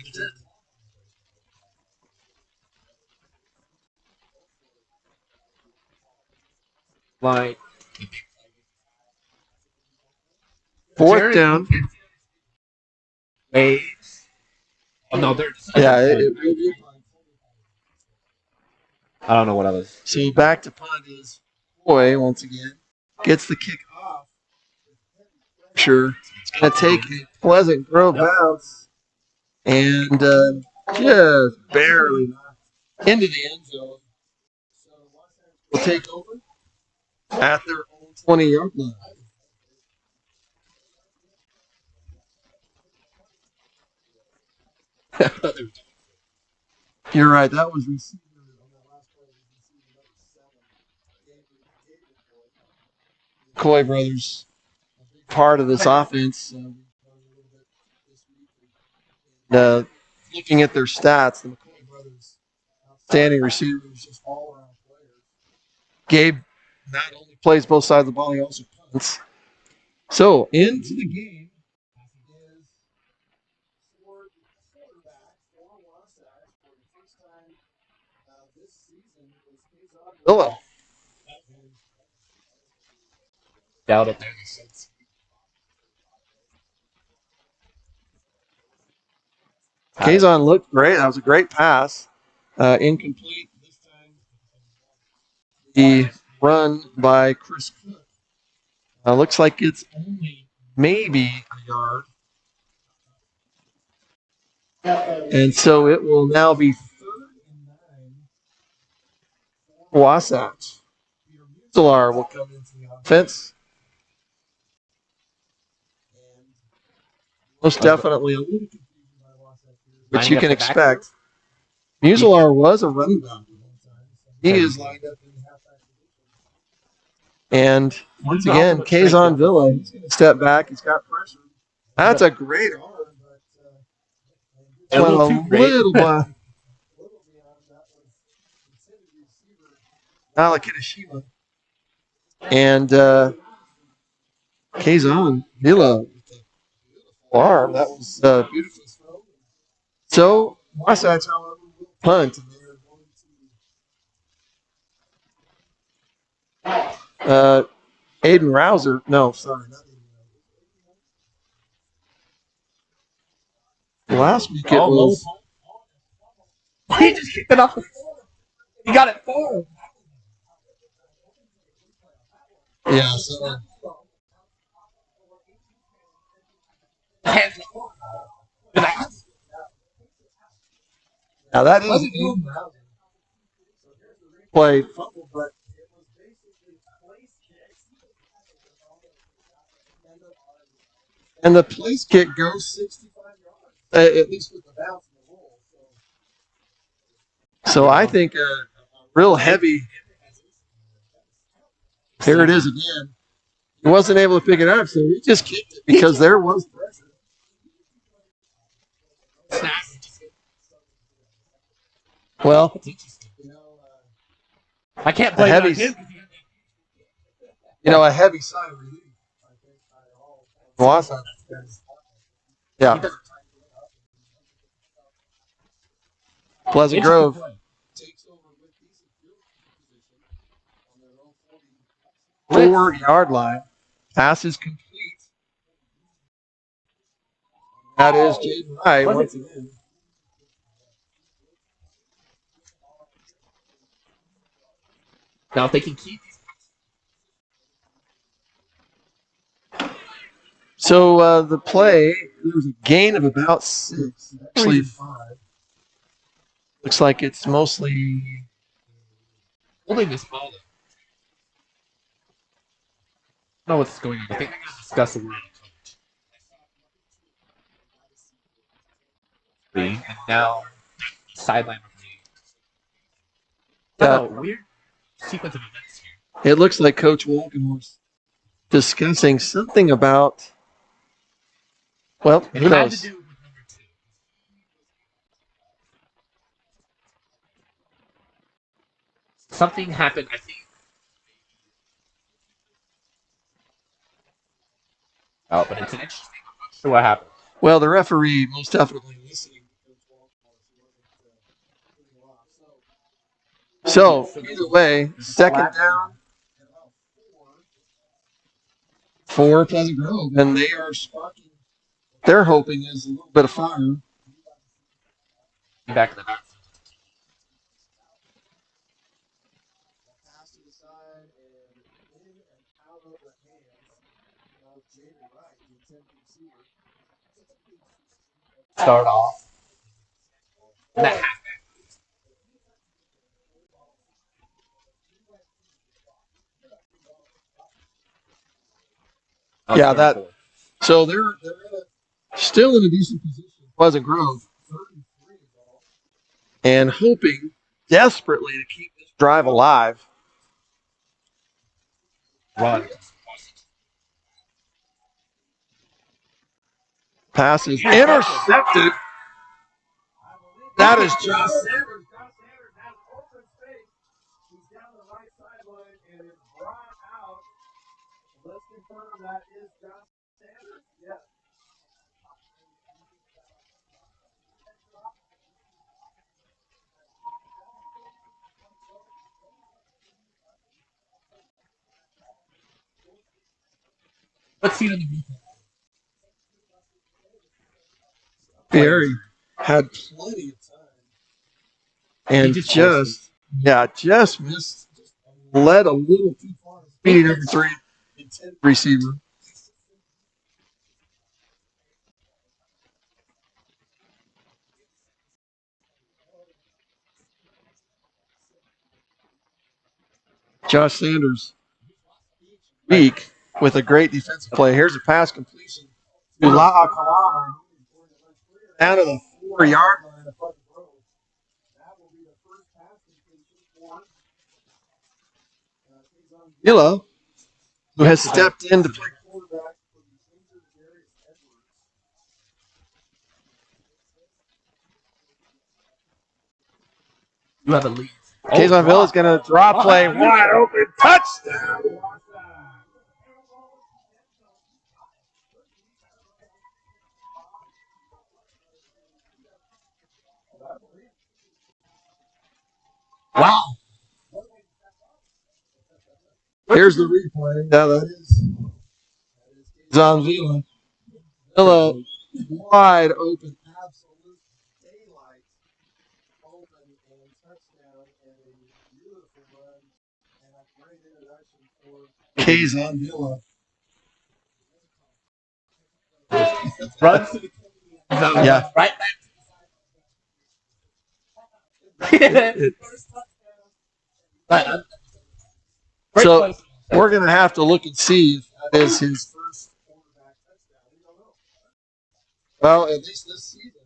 Like 4th down. Wait. Oh no, they're I don't know what I was. So back to punt is Boy once again. Gets the kick off. Sure. It's going to take a Pleasant Grove bounce and just barely into the end zone. So we'll take over at their own 20-yard line. You're right. That was receiver on that last play. Receiver number 7. Coy brothers, a big part of this offense. Looking at their stats, the McCoy brothers, outstanding receivers, just all-around players. Gabe not only plays both sides of the ball, he also punts. So into the game. Hello. Doubt it. Kazon looked great. That was a great pass. Incomplete this time. The run by Chris Cook. Looks like it's only maybe a yard. And so it will now be 3rd and 9 for Wasatch. Solar will come into the offense. And most definitely a little confusion by Wasatch. which you can expect. Muselar was a running back. He is lined up in the halfback position. And once again, Kazon Villa, he's going to step back. He's got pressure. That's a great arm. A little too great. Alakitashima. And Kazon Villa, arm. That was beautiful. So, Wasatch punt. Aiden Rouser. No, sorry. Last week it was. He just kicked it off. He got it forward. Yeah, so. Now that is Aiden Rouser. Played fumble, but it was basically place kicks. And the place kick goes 65 yards, at least with the bounce and the roll. So I think a real heavy. Here it is again. He wasn't able to pick it up, so he just kicked it because there was pressure. Well, I can't play heavy. A heavy sigh of relief. Wasatch. Yeah. Pleasant Grove takes over with decent field position on their own 4-yard line. Pass is complete. That is Jaden Wright once again. Now if they can keep. So the play, there was a gain of about 6, actually 5. Looks like it's mostly holding this ball. I don't know what's going on. I think they're going to discuss the word. And now sideline referee. Weird sequence of events here. It looks like Coach Walken was discussing something about. Well, who knows? Something happened, I think. Oh, but it's an interesting. I'm not sure what happened. Well, the referee most definitely listening. So, either way, second down for Pleasant Grove, and they are sparking. They're hoping is a little bit of fire. Back in the back. Start off. Yeah, that. So they're still in a decent position. Pleasant Grove, 33, and hoping desperately to keep this drive alive. Run. Pass is intercepted. That is Josh Sanders. Josh Sanders has open space. He's down the right sideline and is brought out. Let's confirm that is Josh Sanders. Yes. Let's see it on the replay. Barry had plenty of time. And just missed. Led a little too far. Speed number 3 receiver. Josh Sanders, weak with a great defensive play. Here's a pass completion to La'a Kalama out of the 4-yard line. That will be the first pass completion for Villa, who has stepped in to play quarterback for the injured Darius Edwards. You have a lead. Kazon Villa is going to drop play wide open. Touchdown. Wow. Here's the replay. Yeah, that is Kazon Villa. Villa wide open. Absolute daylight. Open and touchdown and a beautiful run and a great introduction for Kazon Villa. Runs to the Yeah. right back. So we're going to have to look and see if that is his first quarterback touchdown. We don't know. Well, at least this season.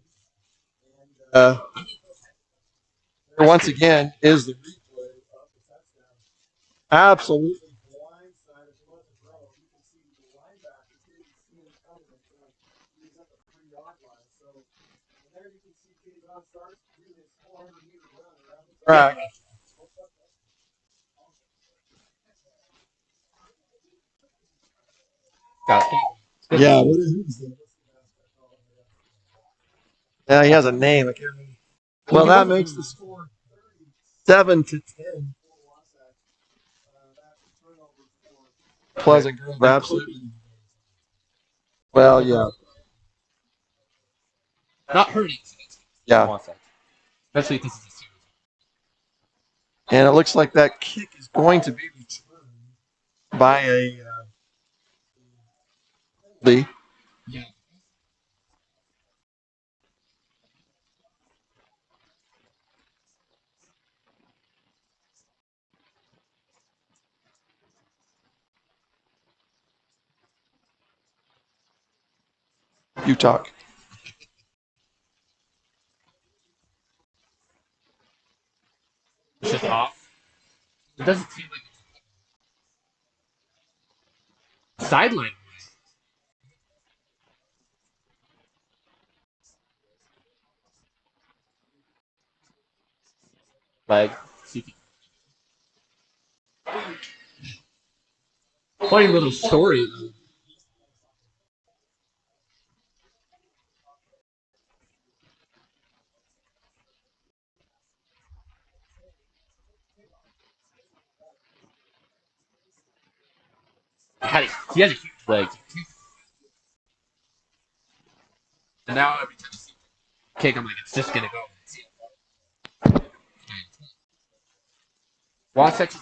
And once again is the replay of the touchdown. Absolutely blindsided from the throw. You can see the linebacker didn't see him coming until he was at the 3-yard line. So, and there you can see Kazon starts to do his 400-meter run around the track. Yeah, what is that? Yeah, he has a name. Well, that makes the score 7-10. Pleasant Grove, absolutely. Well, yeah. Not hurting. Yeah. Especially if this is a series. And it looks like that kick is going to be returned by a Lee. Yeah. You talk. It's just off. It doesn't seem like it's sideline. Like, funny little story. He has a huge leg. And now every time I see him kick, I'm like, it's just going to go. Wasatch is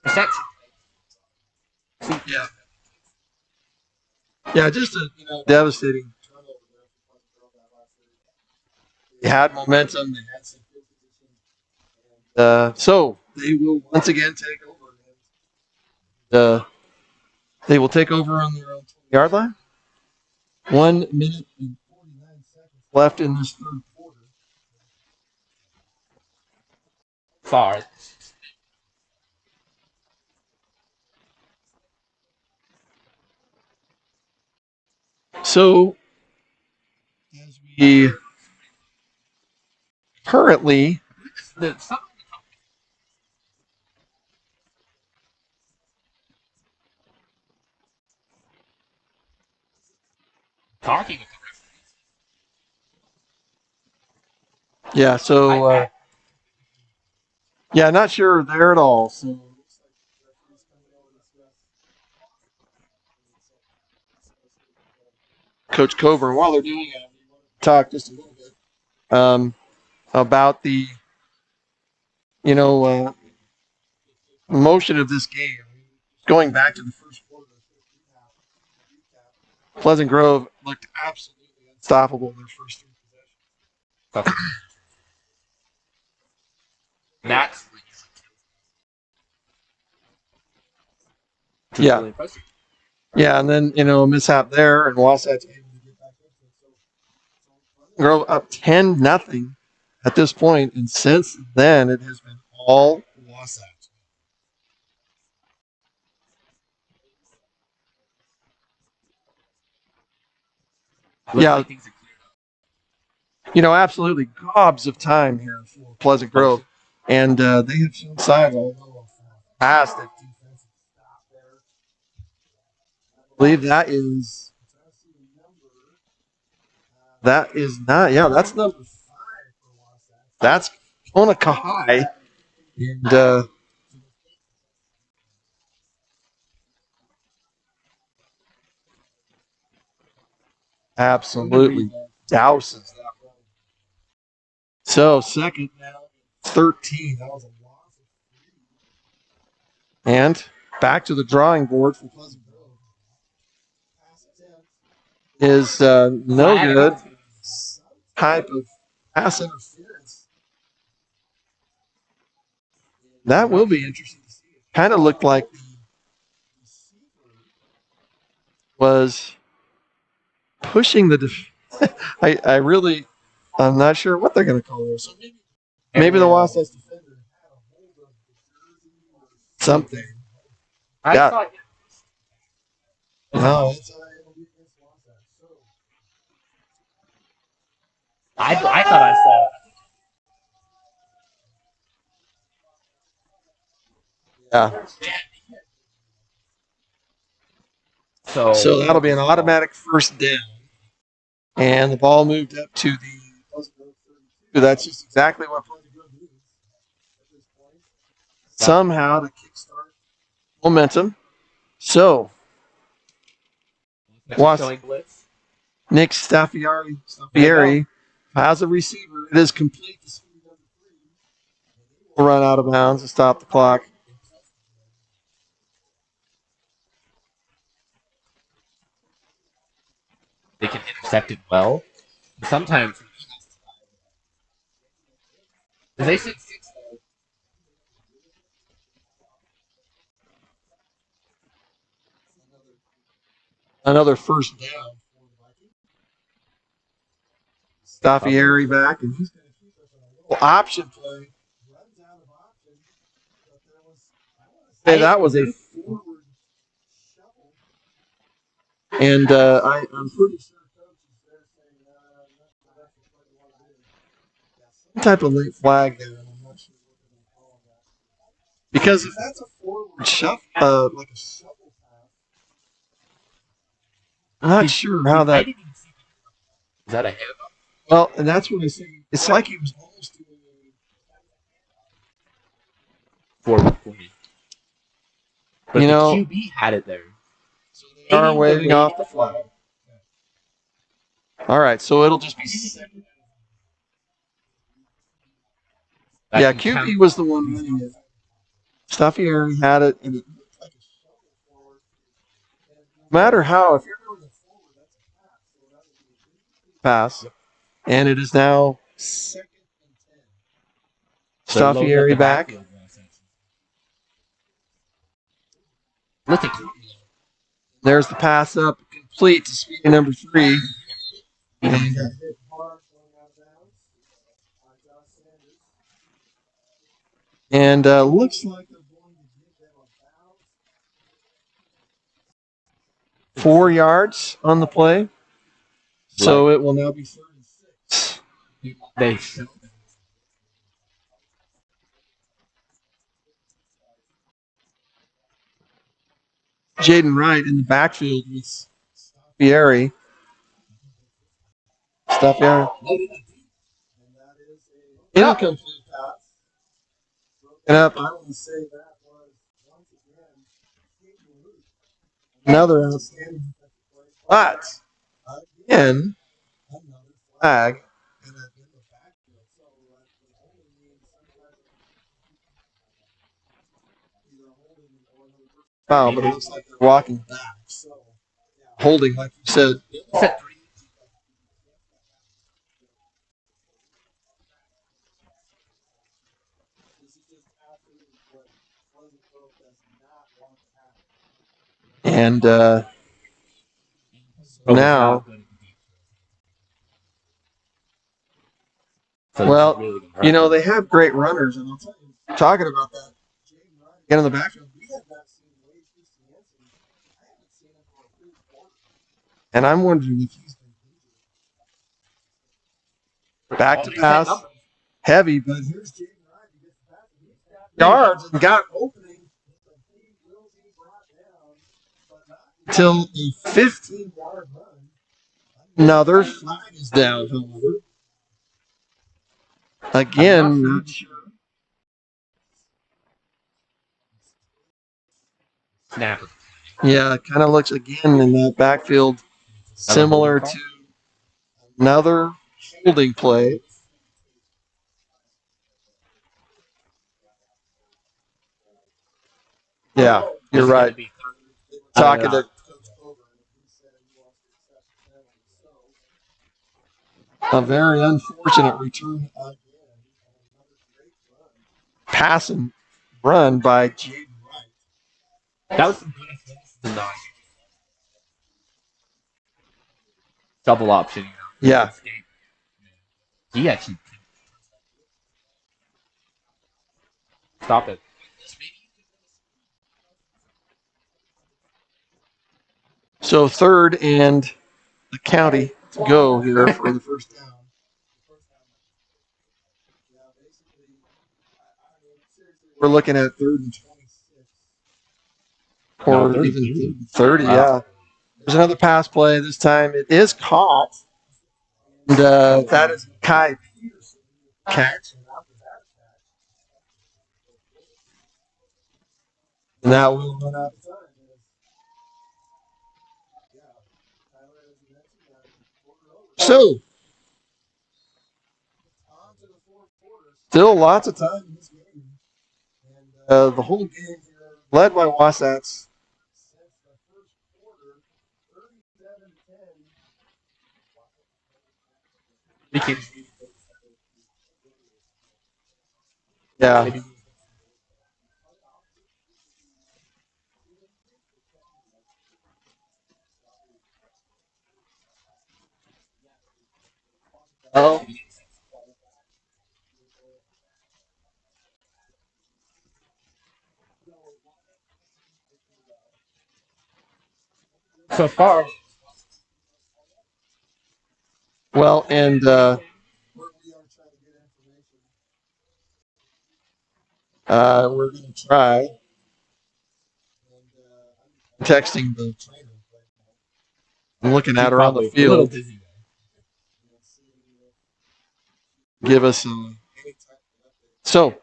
reception. Yeah. Yeah, just a devastating turnover there. They had momentum. They had some good position. So they will once again take over. They will take over on their own 20-yard line. 1 minute and 49 seconds left in this third quarter. Far. So, as we currently talking. Yeah, so yeah, not sure there at all. So Coach Coburn, while they're doing it, talk just a little bit about the motion of this game. Going back to the first quarter, Pleasant Grove looked absolutely unstoppable in their first 3 possessions. That's yeah. really impressive. Yeah, and then, a mishap there, and Wasatch able to get back into it. Girl up 10-0 at this point, and since then it has been all Wasatch. Yeah, absolutely gobs of time here for Pleasant Grove, and they have shown signs all past that defensive stop there. I believe that is not. Yeah, that's number 5 for Wasatch. That's Kona Kahai, and absolutely douses that one. So second now, 13. That was a loss of 3. And back to the drawing board for Pleasant Grove. Is no good. Type of pass interference. That will be interesting to see. Kind of looked like the receiver was pushing the I'm not sure what they're going to call it. So maybe the Wasatch defender had a hold of the jersey or something. I thought. No, it's against Wasatch. So I thought I saw it. Yeah. So that'll be an automatic first down. And the ball moved up to the 32. That's just exactly what Pleasant Grove needs at this point. Somehow to kickstart momentum. So Nick Staffieri has a receiver. It is complete. Will run out of bounds to stop the clock. They can intercept it well. Sometimes they said 6. Another first down. Staffieri back, and he's going to keep us a little option play. Runs out of options, but there was, that was a forward shuffle. And I'm pretty sure coach is there saying that's what they want to do. Some type of late flag there, and I'm not sure what they're going to call that. Because if that's a forward shuffle, like a shuffle pass, I'm not sure how that. Is that a hit? Well, and that's what I say. It's like he was almost doing forward for me. But the QB had it there. So they are waving off the flag. All right, so it'll just be second. Yeah, QB was the one running it. Staffieri had it, and it looked like a shovel forward. No matter how, if you're going forward, that's a pass. So that would be a pass. And it is now 2nd and 10. Staffieri back. There's the pass up, complete to speed number 3. And looks like they're going to give them about 4 yards on the play. So it will now be 36. Jaden Wright in the backfield with Staffieri. Incomplete pass. And up, I want to say that was once again another outstanding play. But again, another flag. And in the backfield. So it only means either holding or another foul, but it looks like they're walking back. So holding, like you said. And now. Well, you know, they have great runners, and I'll tell you, talking about that, again in the backfield, we have not seen Wade Christiansen. I haven't seen him for a full quarter. And I'm wondering if he's been injured. Back to pass, heavy, but here's Jaden Ryan. He gets back yards and got opening. Until a 15-yard run. Another flag is down, however. Again, not sure. Snap. Yeah, it kind of looks again in that backfield similar to another holding play. Yeah, you're right. Talking to a very unfortunate return again. Pass and run by Jaden Wright. That was some good double option. Yeah. He actually stop it. So 3rd and the county to go here for the first down. We're looking at 3rd and 26. Or no, even 30, wow. Yeah. There's another pass play. This time it is caught. And that is Kai Peterson. Catch. And that will run out of time. So, still lots of time in this game. And the whole game here led by Wasatch. Yeah. Oh. So far. Well, and we're going to try. I'm texting the trainer. I'm looking at her on the field. Give us a. So.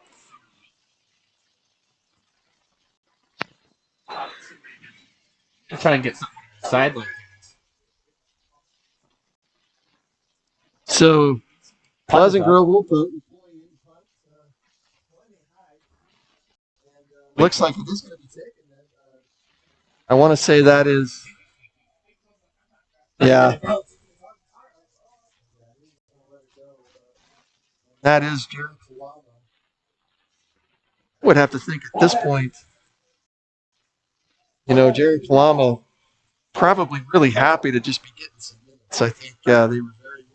Try and get something sideline. So, Pleasant Grove will put. Looks like it is going to be taken. I want to say that is. Yeah. That is Jerry Kalama. I would have to think at this point, you know, Jerry Kalama probably really happy to just be getting some minutes. I think they were very worried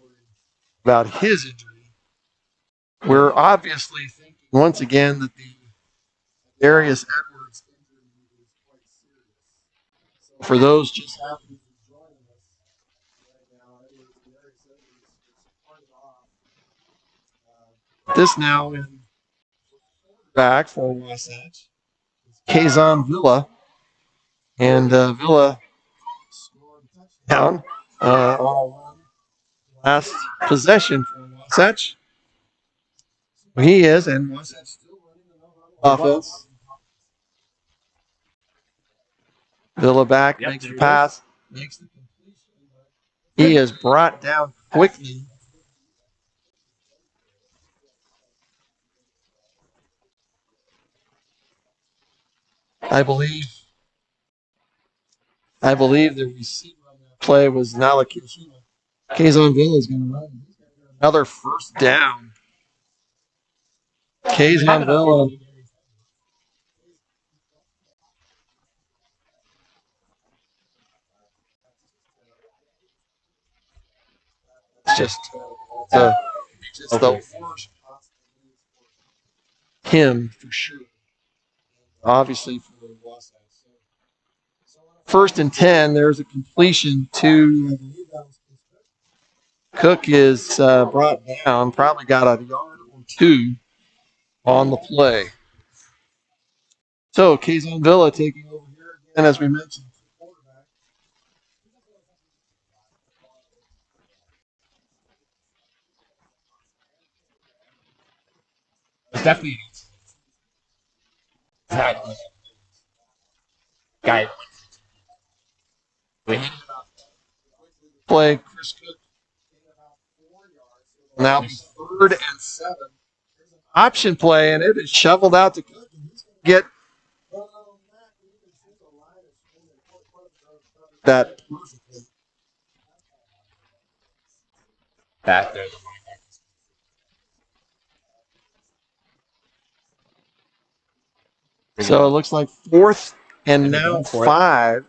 about his injury. We're obviously thinking once again that the Darius Edwards injury is quite serious. So for those just happening to join us right now, Darius Edwards is part off. This now in back for Wasatch. Kazan Villa. And Villa scored a touchdown on last possession for Wasatch. He is, and Wasatch still running offense. Villa back, makes the pass, makes the completion. He is brought down quickly. I believe the receiver on that play was Nala Kishima. Kazan Villa is going to run another first down. Kazan Villa. just the worst him for sure. Obviously for Wasatch. First and 10, there's a completion to Cook is brought down, probably got a yard or two on the play. So Kazan Villa taking over here again, as we mentioned. It's definitely that guy. Play Chris Cook. Now 3rd and 7. Option play, and it is shoveled out to Cook. Get that. Back there. So it looks like 4th and now 5.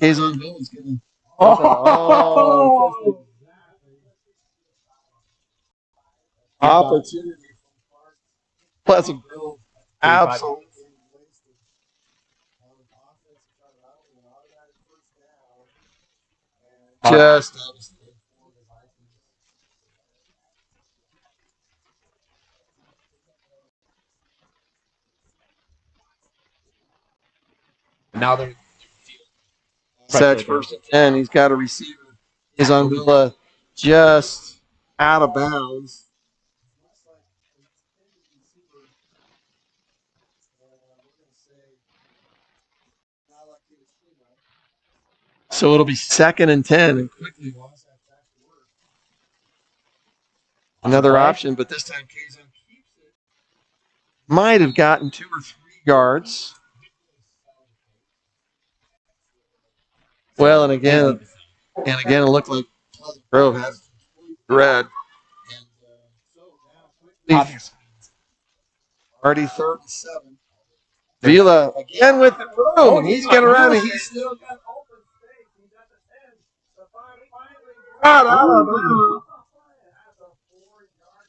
Kazan Villa's getting. Oh! Opportunity. Pleasant Grove. Absolutely. Just. Now they're Wasatch 1st and 10. He's got a receiver. Is on Villa just out of bounds. So it'll be 2nd and 10. And quickly, another option, but this time Kazan keeps it. Might have gotten 2 or 3 yards. Well, and again, it looked like Grove has red. Already 3rd and 7. Vila again with the room, and he's going to run, and he's still got open space. He's at the 10. The finally got out of bounds. At the 4-yard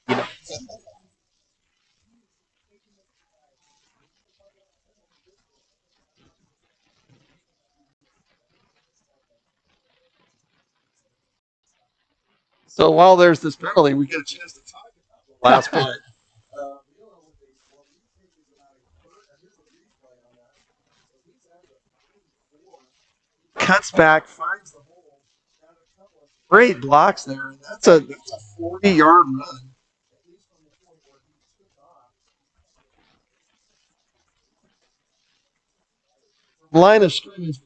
line. Absolutely. So while there's this penalty, we get a chance to talk about the last play. Cuts back, finds the hole. Great blocks there. That's a 40-yard run. Line of scrimmage.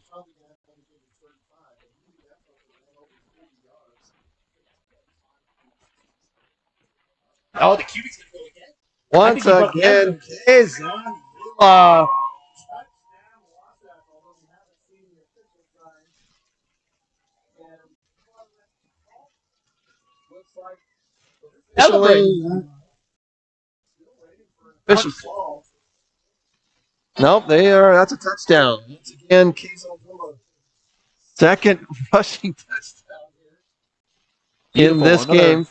Oh, the QB's going to go again. Once again, Kazan. Nope, they are. That's a touchdown. Once again, second rushing touchdown in this game.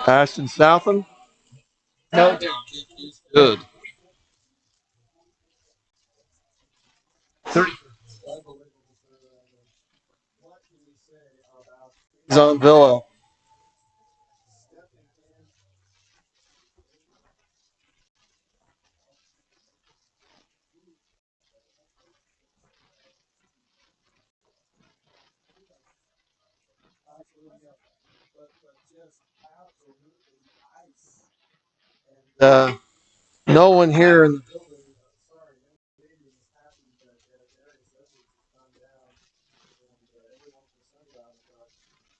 Ashton Southam. No, good. 30. Zone Villa. No one here in the building.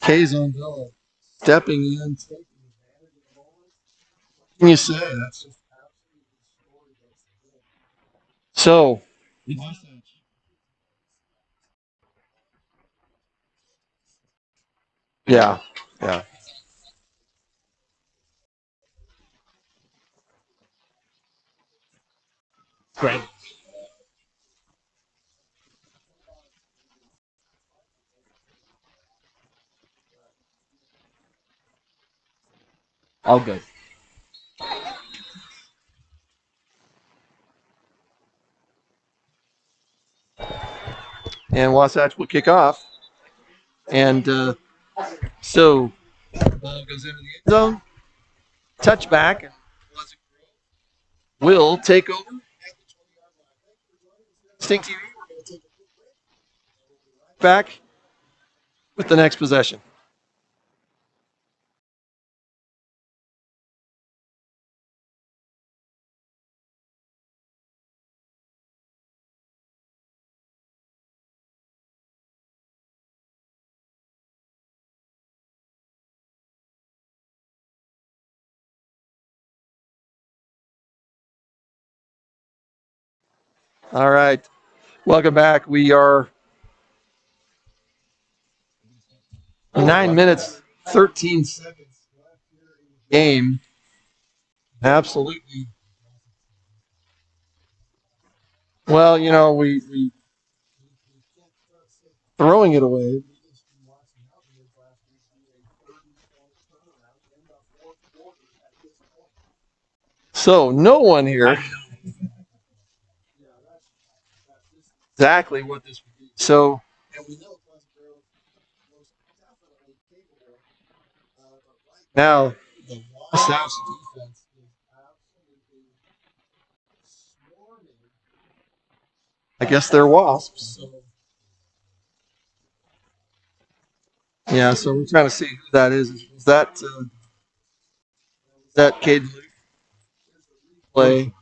Kazan Villa stepping in. Can you say that's just so? Yeah, yeah. Great. All good. And Wasatch will kick off. And so ball goes into the end zone. Touchback. And will take over. Sting TV. Back with the next possession. All right. Welcome back. We are 9 minutes, 13 seconds game. Absolutely. Well, you know, we throwing it away. So no one here. Exactly what this would be. So now the Wasatch defense is absolutely swarming. I guess they're wasps. Yeah, so we're trying to see who that is. Is that Caden Luke play?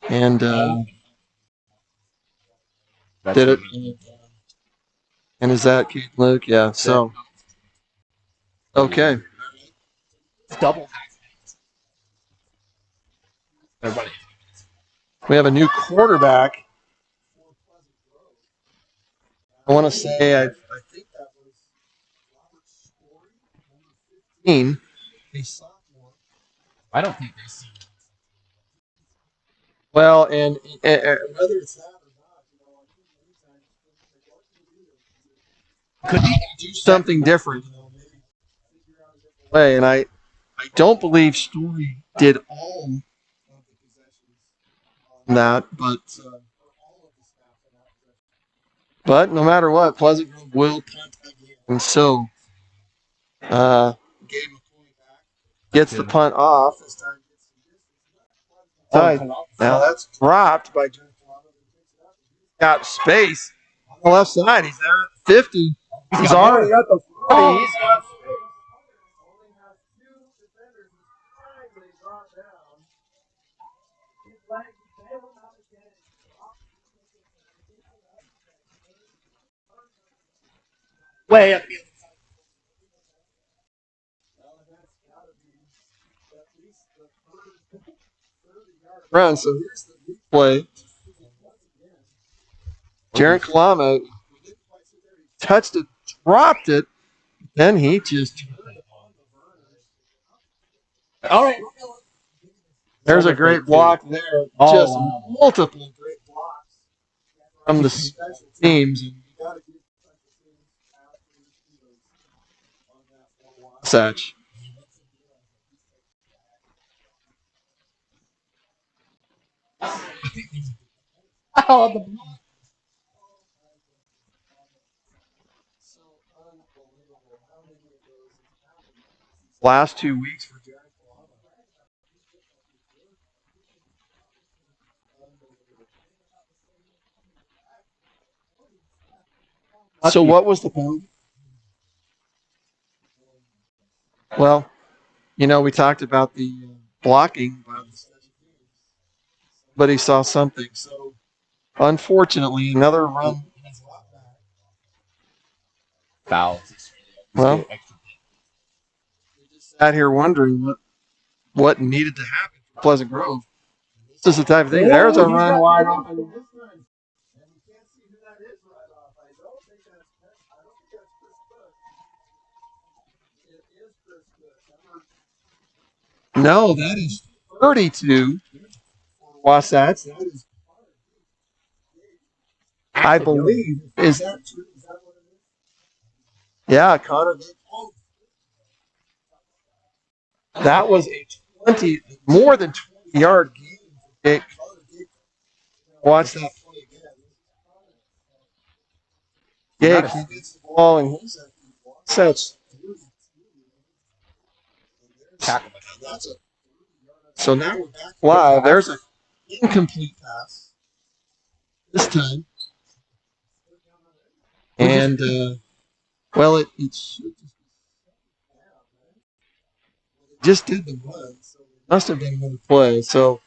And did it? And is that Caden Luke? Yeah. So okay. Double. Everybody. We have a new quarterback. I want to say I think that was Robert Story, number 15, a sophomore. I don't think they see. Well, and whether it's that or not, you know, I think anytime could he do something different? You know, maybe figure out a different way. And I don't believe Story did all of the possessions on that, but no matter what, Pleasant Grove will punt again. And so Gabe McCoy gets the punt off. This time now that's dropped by got space on the left side. He's there at the 50. He's already at the 40. He's got space. Only has two defenders. Way up. Run. So here's the replay. Jaron Kalama touched it, dropped it, then he just. All right. There's a great block there. Just multiple great blocks from the special teams. Wasatch. Last 2 weeks for Jared. So what was the penalty? Well, you know, we talked about the blocking, but he saw something. So unfortunately, another run. Foul. Well, sat here wondering what needed to happen for Pleasant Grove. This is the type of thing. There's a run wide open. No, that is 32 for Wasatch. That is, I believe, is that true? Yeah, Connor. That was a more than 20-yard game. Watch that play again. Gage, he gets the ball and he's Wasatch. So now we're back live. There's an incomplete pass this time. And, well, it just did the run. So it must have been another play. So,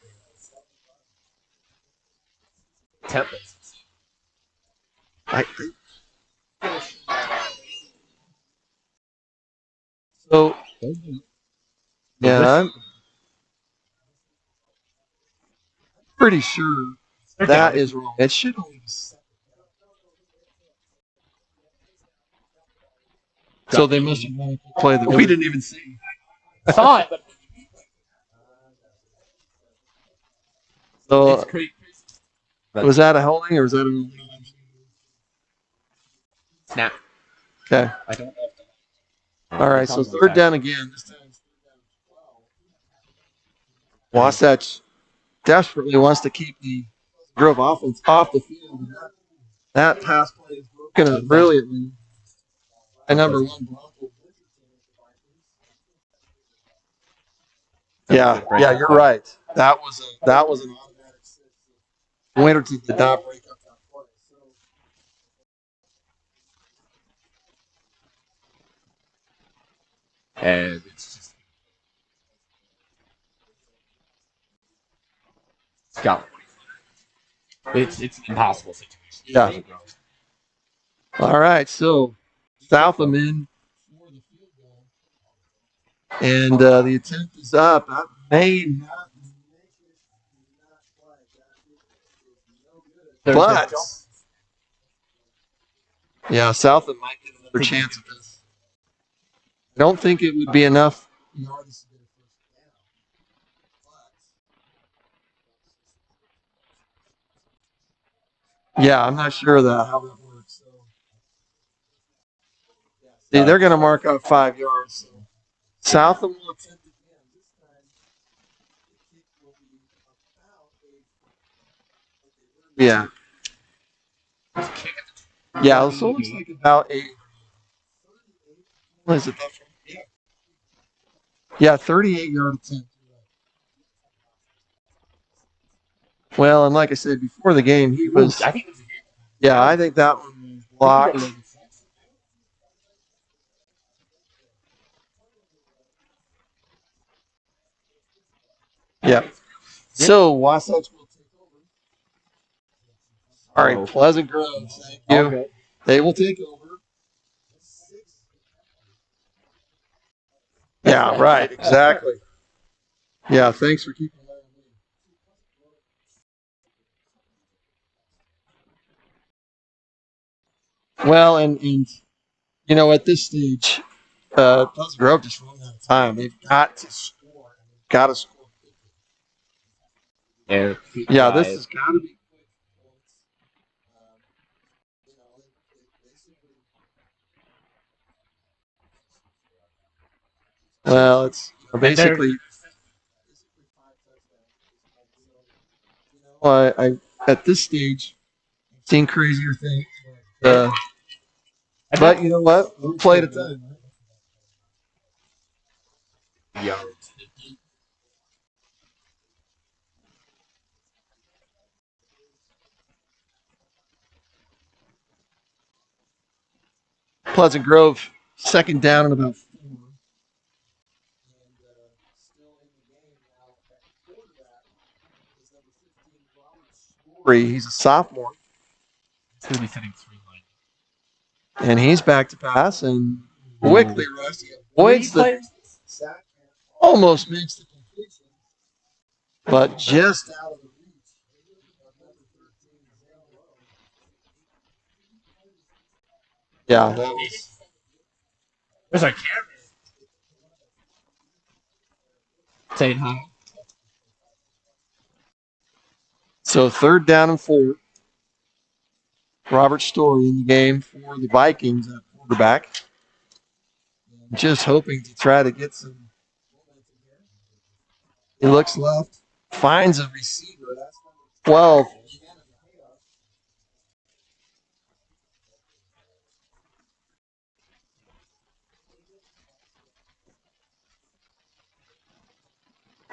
so yeah, I'm pretty sure that is wrong. It should only be 7. So they must have won a play that we didn't even see. Saw it, but So was that a holding or was that a snap? Okay. I don't know. All right, so third down again. This time Wasatch desperately wants to keep the Grove offense off the field. That pass play is broken brilliantly by number 1. Yeah, you're right. That was an automatic 6. Winterton did not break up that play. And it's just got it's an impossible situation. Yeah. All right, so Southam in for the field goal, and the attempt is up. That may not but yeah, Southam might get another chance at this. I don't think it would be enough yards to get a first down. Yeah, I'm not sure of that, how that works. See, they're going to mark out 5 yards. So Southam will attempt again. This time, the kick will be about Yeah, so it looks like about a. What is it? Yeah, 38-yard attempt. Well, and like I said before the game, he was. Yeah, I think that one was blocked. Yeah. So Wasatch will take over. All right, Pleasant Grove. Thank you. Okay. They will take over. Yeah, right. Exactly. Yeah, thanks for keeping that in mind. Well, and you know, at this stage, Pleasant Grove just running out of time. They've got to score. Got to score. Yeah, this has got to be. Well, it's basically. I at this stage, I've seen crazier things. But you know what? We'll play at a time. Yards. Pleasant Grove, second down and about 4. He's a sophomore. It's going to be sitting 3 line. And he's back to pass and quickly avoids the almost makes the completion, but just out of the reach. Yeah, that was. There's our camera. Saying hi. So 3rd down and 4. Robert Story in the game for the Vikings at quarterback. Just hoping to try to get some. He looks left, finds a receiver. 12.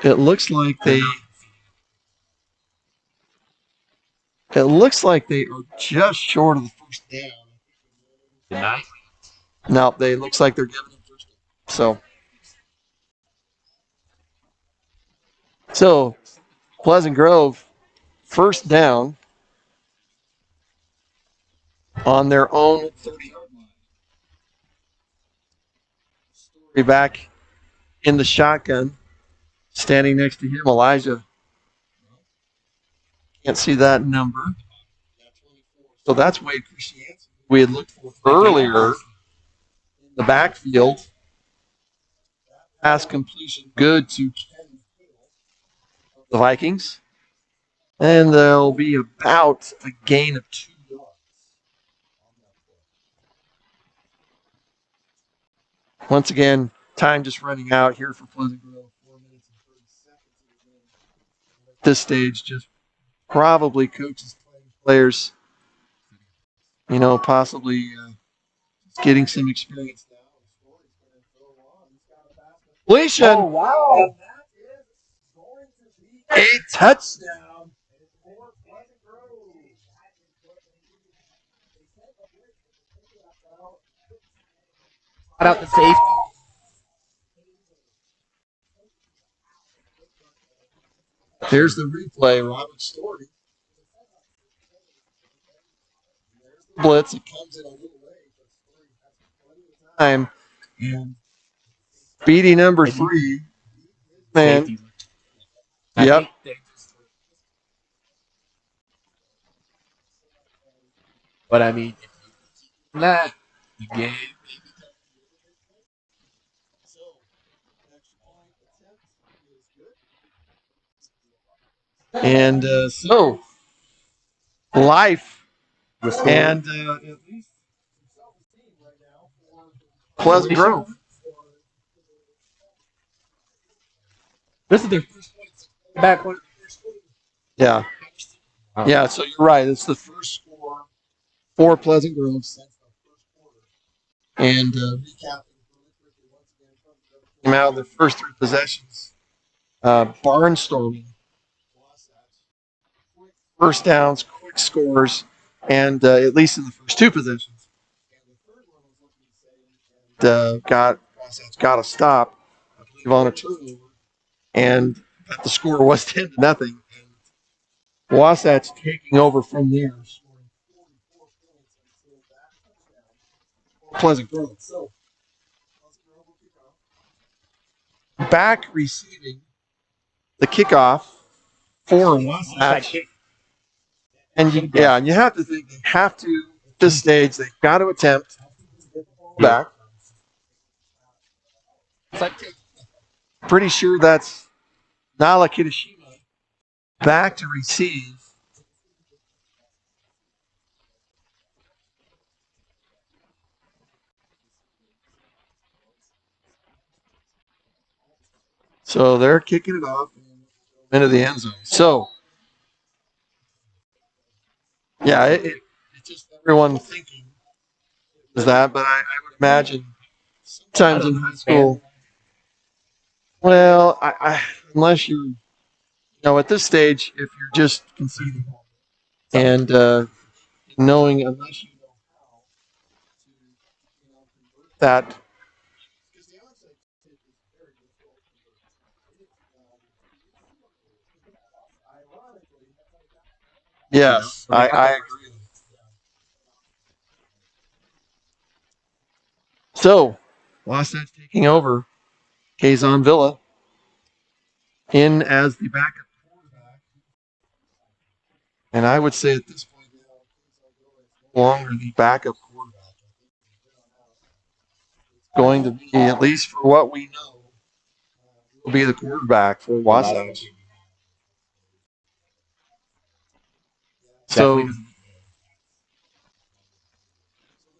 It looks like they are just short of the first down. No, they looks like they're giving them first down. So Pleasant Grove, first down on their own 30-yard line. Story back in the shotgun, standing next to him, Elijah. Can't see that number. So that's Wade Christiansen. We had looked for earlier in the backfield. Pass completion good to the Vikings. And there'll be about a gain of 2 yards. Once again, time just running out here for Pleasant Grove. 4 minutes and 30 seconds. At this stage, just probably coaches, players, possibly getting some experience now. Completion. Oh, wow. A touchdown. Out the safety. Here's the replay. Robert Story. Blitz. It comes in a little late. Time. And Beatty number 3. Man. Yep. But I mean, that game. And so, life and at least Pleasant Grove. This is their first back one. Yeah. Yeah, so you're right. It's the first score for Pleasant Grove since the first quarter. And recapping came out of their first 3 possessions. Barnstorming. First downs, quick scores, and at least in the first 2 possessions. Got a stop, I believe, on a turnover, and the score was 10-0. Wasatch taking over from there. Pleasant Grove. So, back receiving the kickoff for Wasatch. And you have to think they have to, at this stage, they've got to attempt back. Pretty sure that's Nala Kitashima back to receive. So they're kicking it off into the end zone. So, yeah, it's just everyone thinking is that, but I would imagine sometimes in high school, well, I unless you're, at this stage, if you're just conceding and knowing, unless you know how to convert that. Yes, I agree. So, Wasatch taking over. Kazan Villa in as the backup quarterback. And I would say at this point, no longer the backup quarterback. It's going to be, at least for what we know, will be the quarterback for Wasatch. So,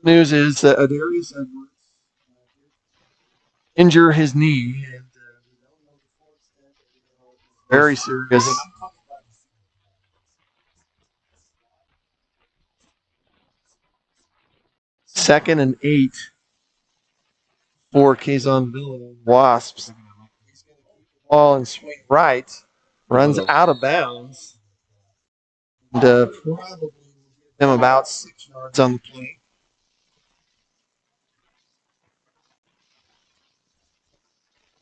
news is that Adarius Edwards injured his knee. And, very serious. Second and 8 for Kazonville Wasps. Ball and swing right. Runs out of bounds. And probably them about 6 yards on the play.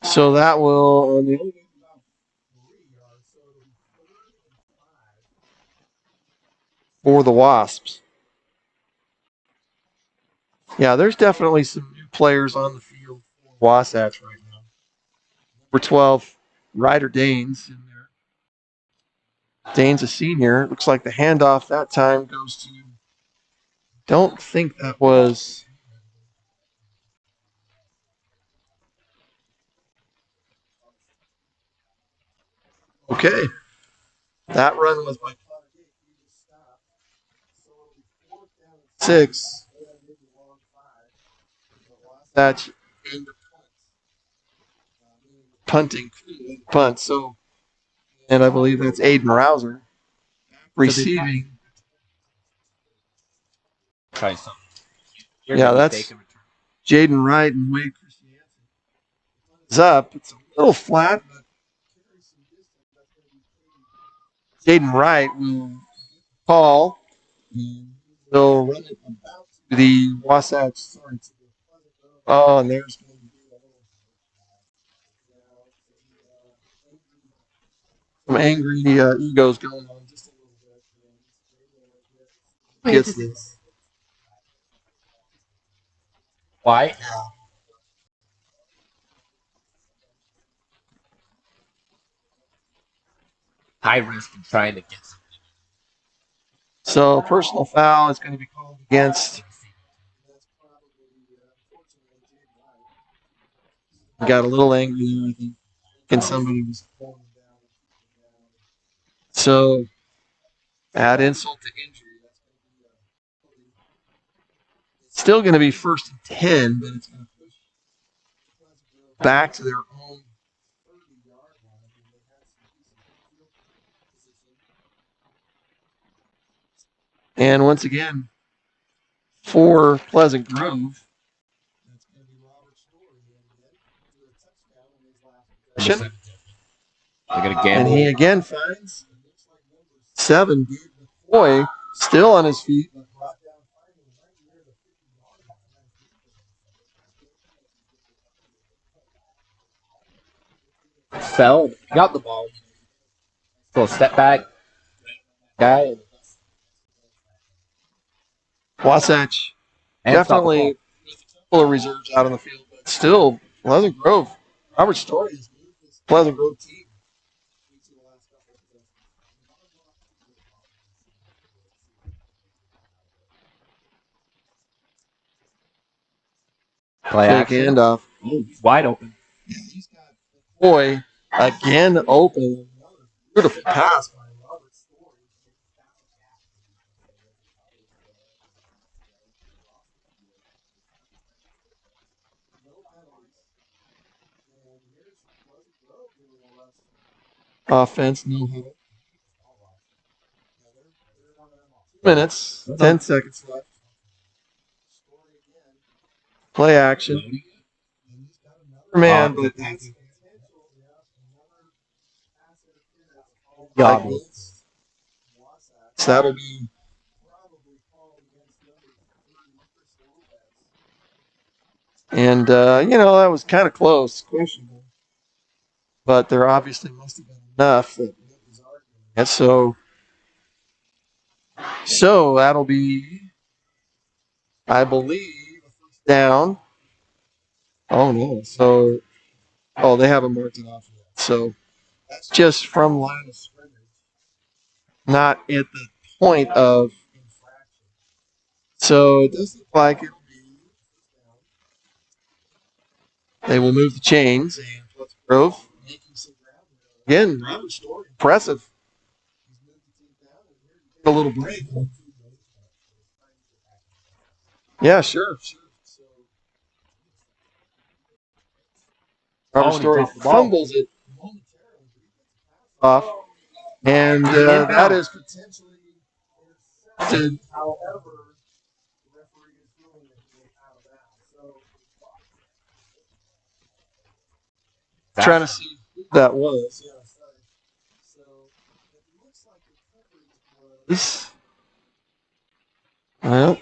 So that will on the for the Wasps. Yeah, there's definitely some new players on the field for Wasatch right now. Number 12, Ryder Danes in there. Dane's a senior. Looks like the handoff that time goes to. Don't think that was. Okay. That run was by 6. That's punting punt. So, and I believe that's Aiden Rouser receiving. Try something. Yeah, that's Jaden Wright and Wade Christiansen. It's up. It's a little flat, but Jaden Wright will call. They'll run it to the Wasatch. Oh, and there's some angry egos going on just a little bit. Gets this. Why? High risk in trying to get something. So personal foul is going to be called against. Got a little angry, I think, and somebody was pulling him down. So add insult to injury. Still going to be 1st and 10, but it's going to push back to their own 30-yard line. And once again, for Pleasant Grove, that's going to be Robert Story. And he again finds 7. Boy, still on his feet. Fell, got the ball. So step back, guy. Wasatch definitely full of reserves out on the field, but still Pleasant Grove. Robert Story is Pleasant Grove team. Play action. Handoff. He's wide open. Boy, again open. Beautiful pass by Robert Story. Offense, no hit. 2 minutes, 10 seconds left. Play action. Man, but so that'll be and that was kind of close, questionable, but there obviously must have been enough that and so that'll be, I believe, down. Oh no, so they haven't marked it off yet. So that's just from line of scrimmage, not at the point of infraction. So it does look like it'll be. They will move the chains and Pleasant Grove make Again, impressive. A little break. Yeah, sure. Robert Story fumbles it off, and that is potentially intercepted. However, the referee is ruling it out of bounds. So, trying to see who that was. Yeah, sorry. So it looks like the coverage was. Well,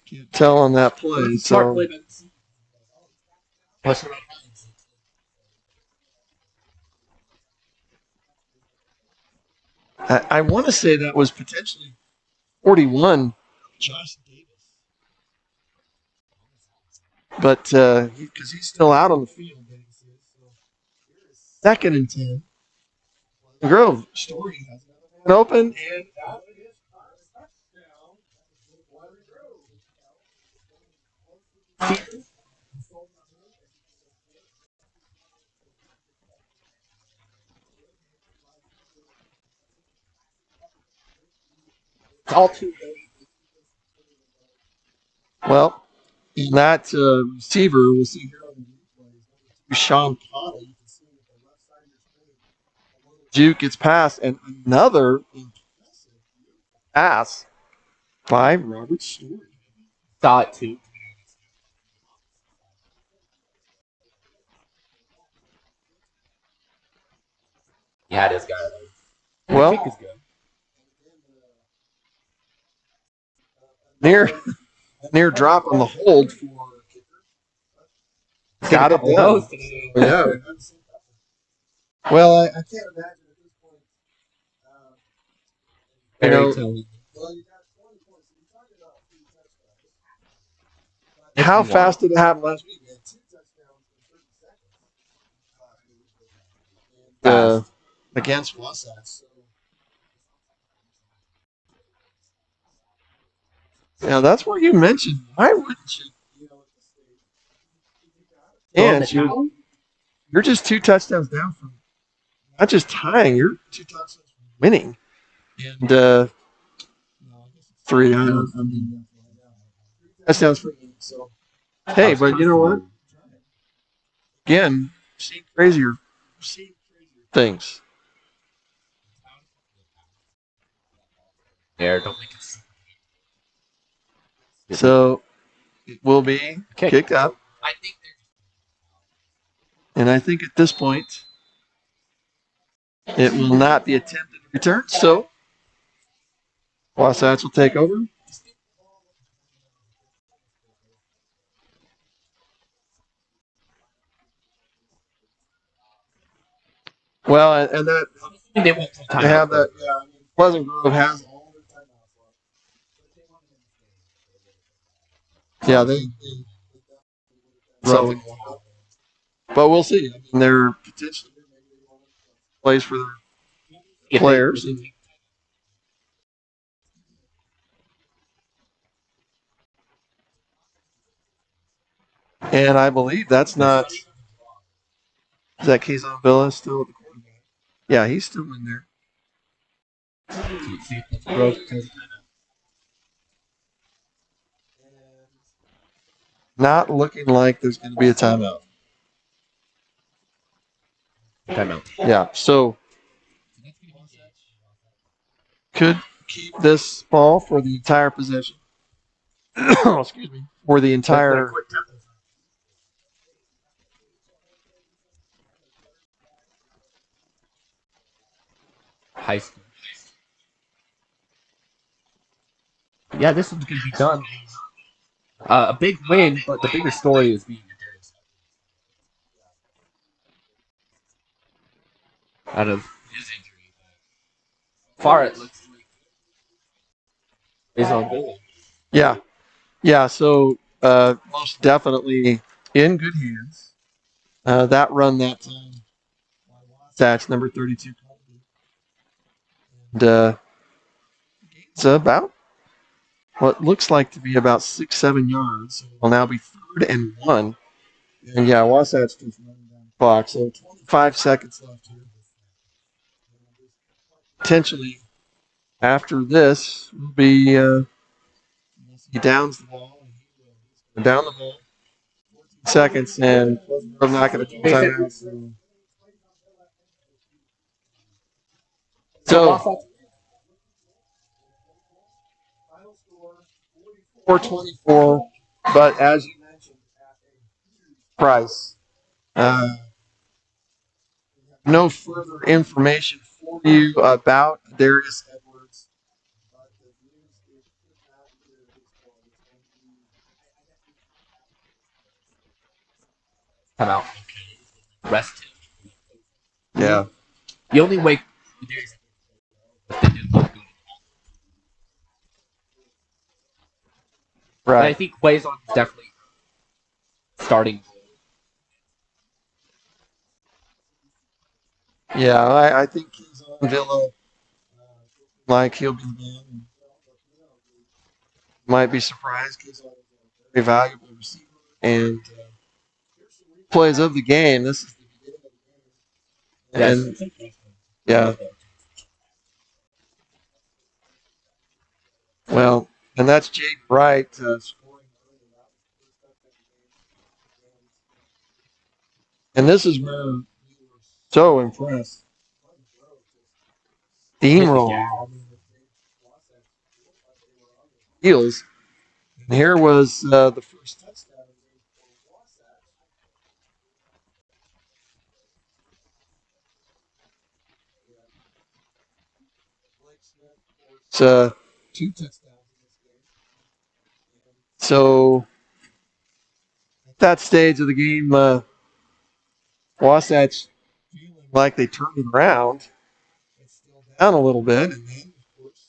can't tell on that play. So. I want to say that was potentially 41, Josh Davis. But because he's still out on the field. Second and 10. Grove Story has an open and out it is. It's all too late. Well, that receiver we'll see here on the replay. Sean Cottle. You can see it the left side of your screen. Juke gets past, and another impressive pass by Robert Stewart. Saw it too. He had his guy. Well, kick is good. Near drop on the hold for got it done. Yeah. Well, I can't imagine at this point. You know, how fast did it happen last week? We had 2 touchdowns in 30 seconds. Against Wasatch. Yeah, that's where you mentioned. Why wouldn't you? And you're just 2 touchdowns down from not just tying, you're 2 touchdowns from winning. And 3 touchdowns for you. So hey, but you know what? Again, seen crazier things. Yeah, don't make it. So it will be kicked up. And I think at this point, it will not be attempted return. So Wasatch will take over. Well, and that they have that. Yeah, Pleasant Grove has all their timeouts left. Yeah, they so, but we'll see. I mean, they're potentially plays for their players. And I believe that's not. Is that Kazon Villa still at the quarterback? Yeah, he's still in there. Not looking like there's going to be a timeout. Yeah, so could keep this ball for the entire possession. Excuse me. For the entire. High school. Yeah, this one's going to be done. A big win, but the bigger story is being out of his injury. Far it looks like is on goal. Yeah. So most definitely in good hands. That run that time. That's number 32. And it's about what looks like to be about 6-7 yards. Will now be 3rd and 1. And yeah, Wasatch just running down the clock. So 25 seconds left here. potentially after this will be he downs the ball, down the ball, 14 seconds, and I'm not going to timeout. So 424, but as you mentioned, Price. No further information for you about Darius Edwards. Come out. Rest him. Yeah. The only way Darius didn't look good. But I Right. think Quaison is definitely starting. Yeah, I think he's on Villa. Like he'll be the man. Might be surprised because he's a very valuable receiver and plays of the game. This is the beginning of the game. And yeah. Well, and that's Jake Wright scoring. And this is where we were so impressed. Steamroll. Heels. And here was the first touchdown. It's 2 touchdowns in this game. So at that stage of the game, Wasatch feeling like they turned it around. It's still down a little bit, and then of course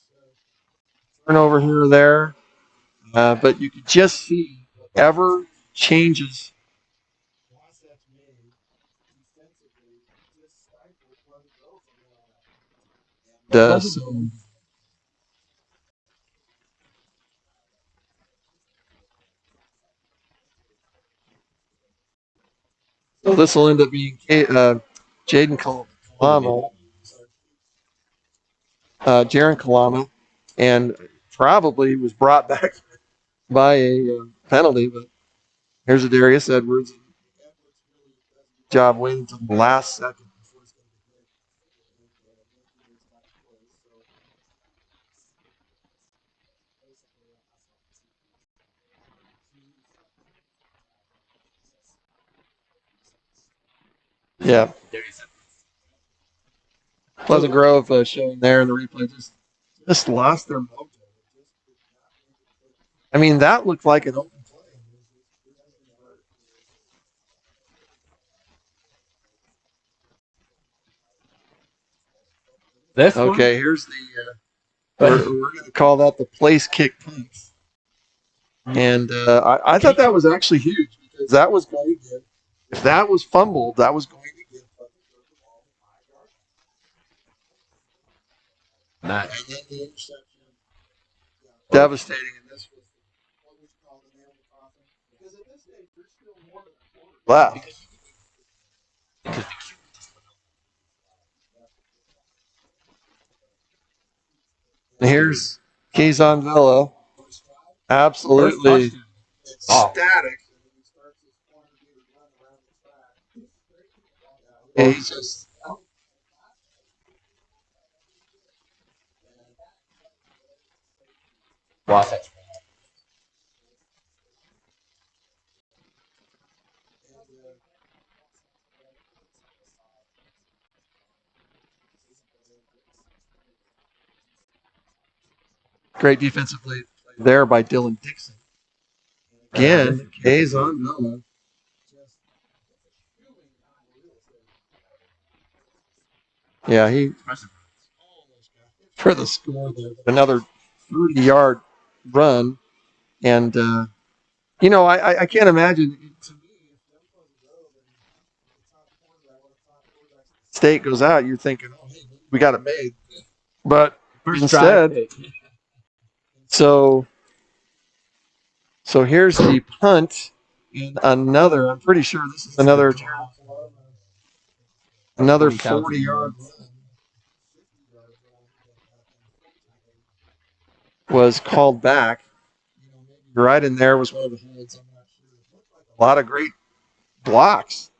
turnover here or there, but you could just see whatever changes Wasatch made defensively just stifled further growth from there on out. So this will end up being Jaden Kalama, Jaron Kalama, and probably was brought back by a penalty. But here's a Darius Edwards. Job waiting until the last second. Yeah. Pleasant Grove showing there in the replay just lost their mojo. I mean, that looked like an open play. Okay, here's the we're going to call that the place kick punts. And I thought that was actually huge because that was going to give, if that was fumbled, that was going to give Not. And then the interception. Devastating. And this was what was called the nail in the coffin. Because at this stage, there's still more than a quarter left. Here's Kazon Villa. Absolutely ecstatic. He's just Wasatch. Great defensive play there by Dylan Dixon. Again, Kazon Villa. Yeah, he for the score there. Another 30-yard run. And, I can't imagine. To me, if State goes out, you're thinking, oh, hey, we got it made. But instead, so here's the punt. And another, I'm pretty sure this is another 40-yard run. was called back. Right in there was one of the holds. I'm not sure. A lot of great blocks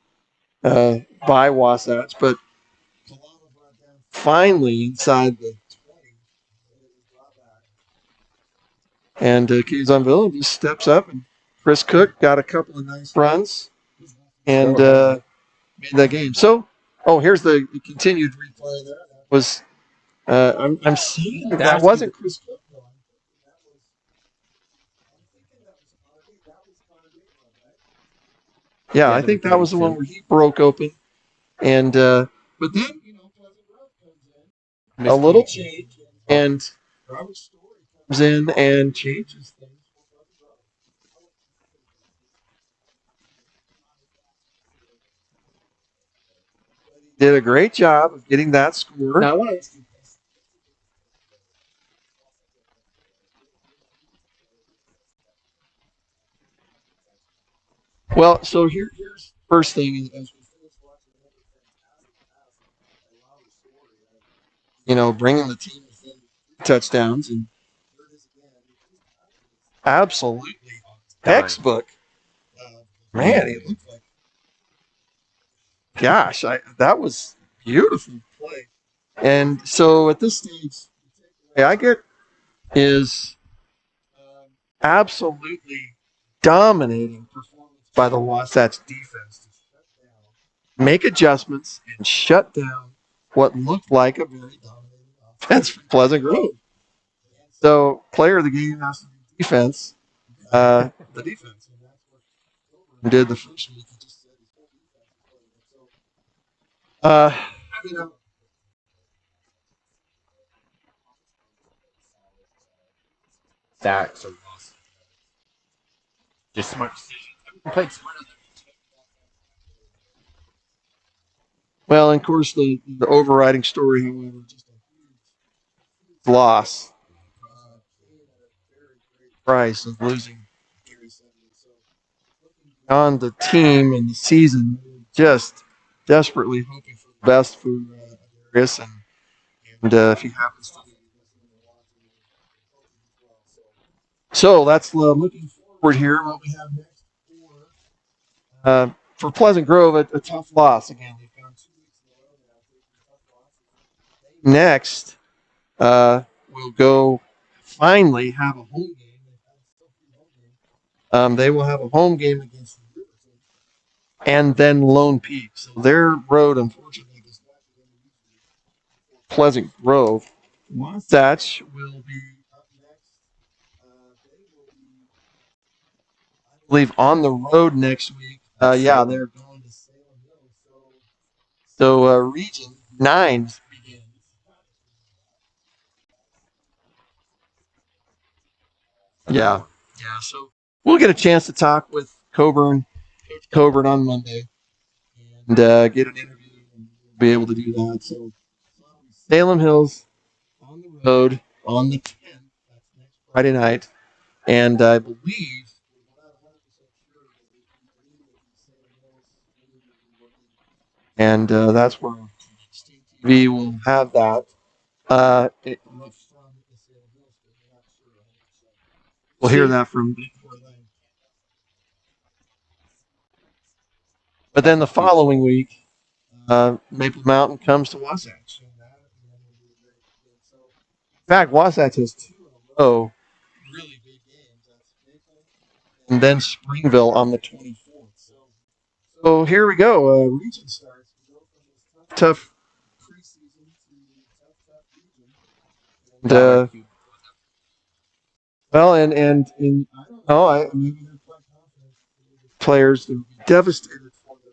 by Wasatch, but finally inside the 20. And Keyes-on-Ville just steps up, and Chris Cook got a couple of nice runs and made that game. So, here's the continued replay there. Was I'm seeing that wasn't Chris Cook. Yeah, I think that was the one where he broke open. And but then, a little change, and Robert Story comes in and changes things. Did a great job of getting that score. Now, well, so here's first thing as we finish watching bringing the team within touchdowns, and absolutely textbook. Man, he looked like, gosh, that was beautiful play. And so at this stage, the I get is absolutely dominating performance by the Wasatch defense. Make adjustments and shut down what looked like a very dominating offense for Pleasant Grove. So, player of the game has to be defense. The defense. Did the first week. Stacks or lost. Just smart decisions. I played smarter than well, and of course, the overriding story, however, just a loss. Price of losing on the team and the season, just desperately hoping for the best for Chris, and if he happens to. So that's looking forward here. What we have next for Pleasant Grove, a tough loss again. They've gone 2 weeks in a row now. Next, we'll go finally have a home game. They will have a home game against the Riverton and then Lone Peak. So their road, unfortunately, is not Pleasant Grove. Wasatch will be up next. They will be, I believe, on the road next week. Yeah, they're going to Salem Hill. So Region 9 begins. Yeah. So we'll get a chance to talk with Coburn on Monday and get an interview and be able to do that. So Salem Hills on the road on the 10th. That's next Friday night. And I believe and that's where TV will have that. We'll hear that from. But then the following week, Maple Mountain comes to Wasatch. In fact, Wasatch has 2 in a row, really big games. That's Maple and then Springville on the 24th. So here we go. Region starts. We go from this tough preseason to tough region. Well, and I don't know. I maybe they're quite confident. Players will be devastated for their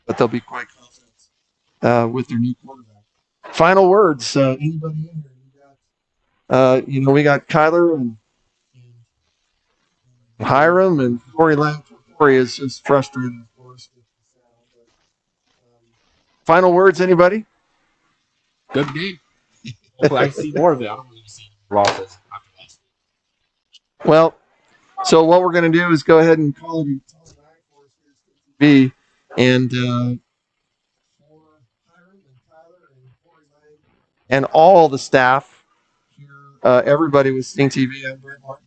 but they'll be quite confident with their new quarterback. Final words. Anybody in here? We got Kyler and Hiram and Corey Lang. Corey is just frustrated, of course. Final words, anybody? good game. Hopefully, I see more of it. I don't really see losses. Well, so what we're going to do is go ahead and call it B, and and all the staff here everybody with Sting TV. I'm Brent Martin.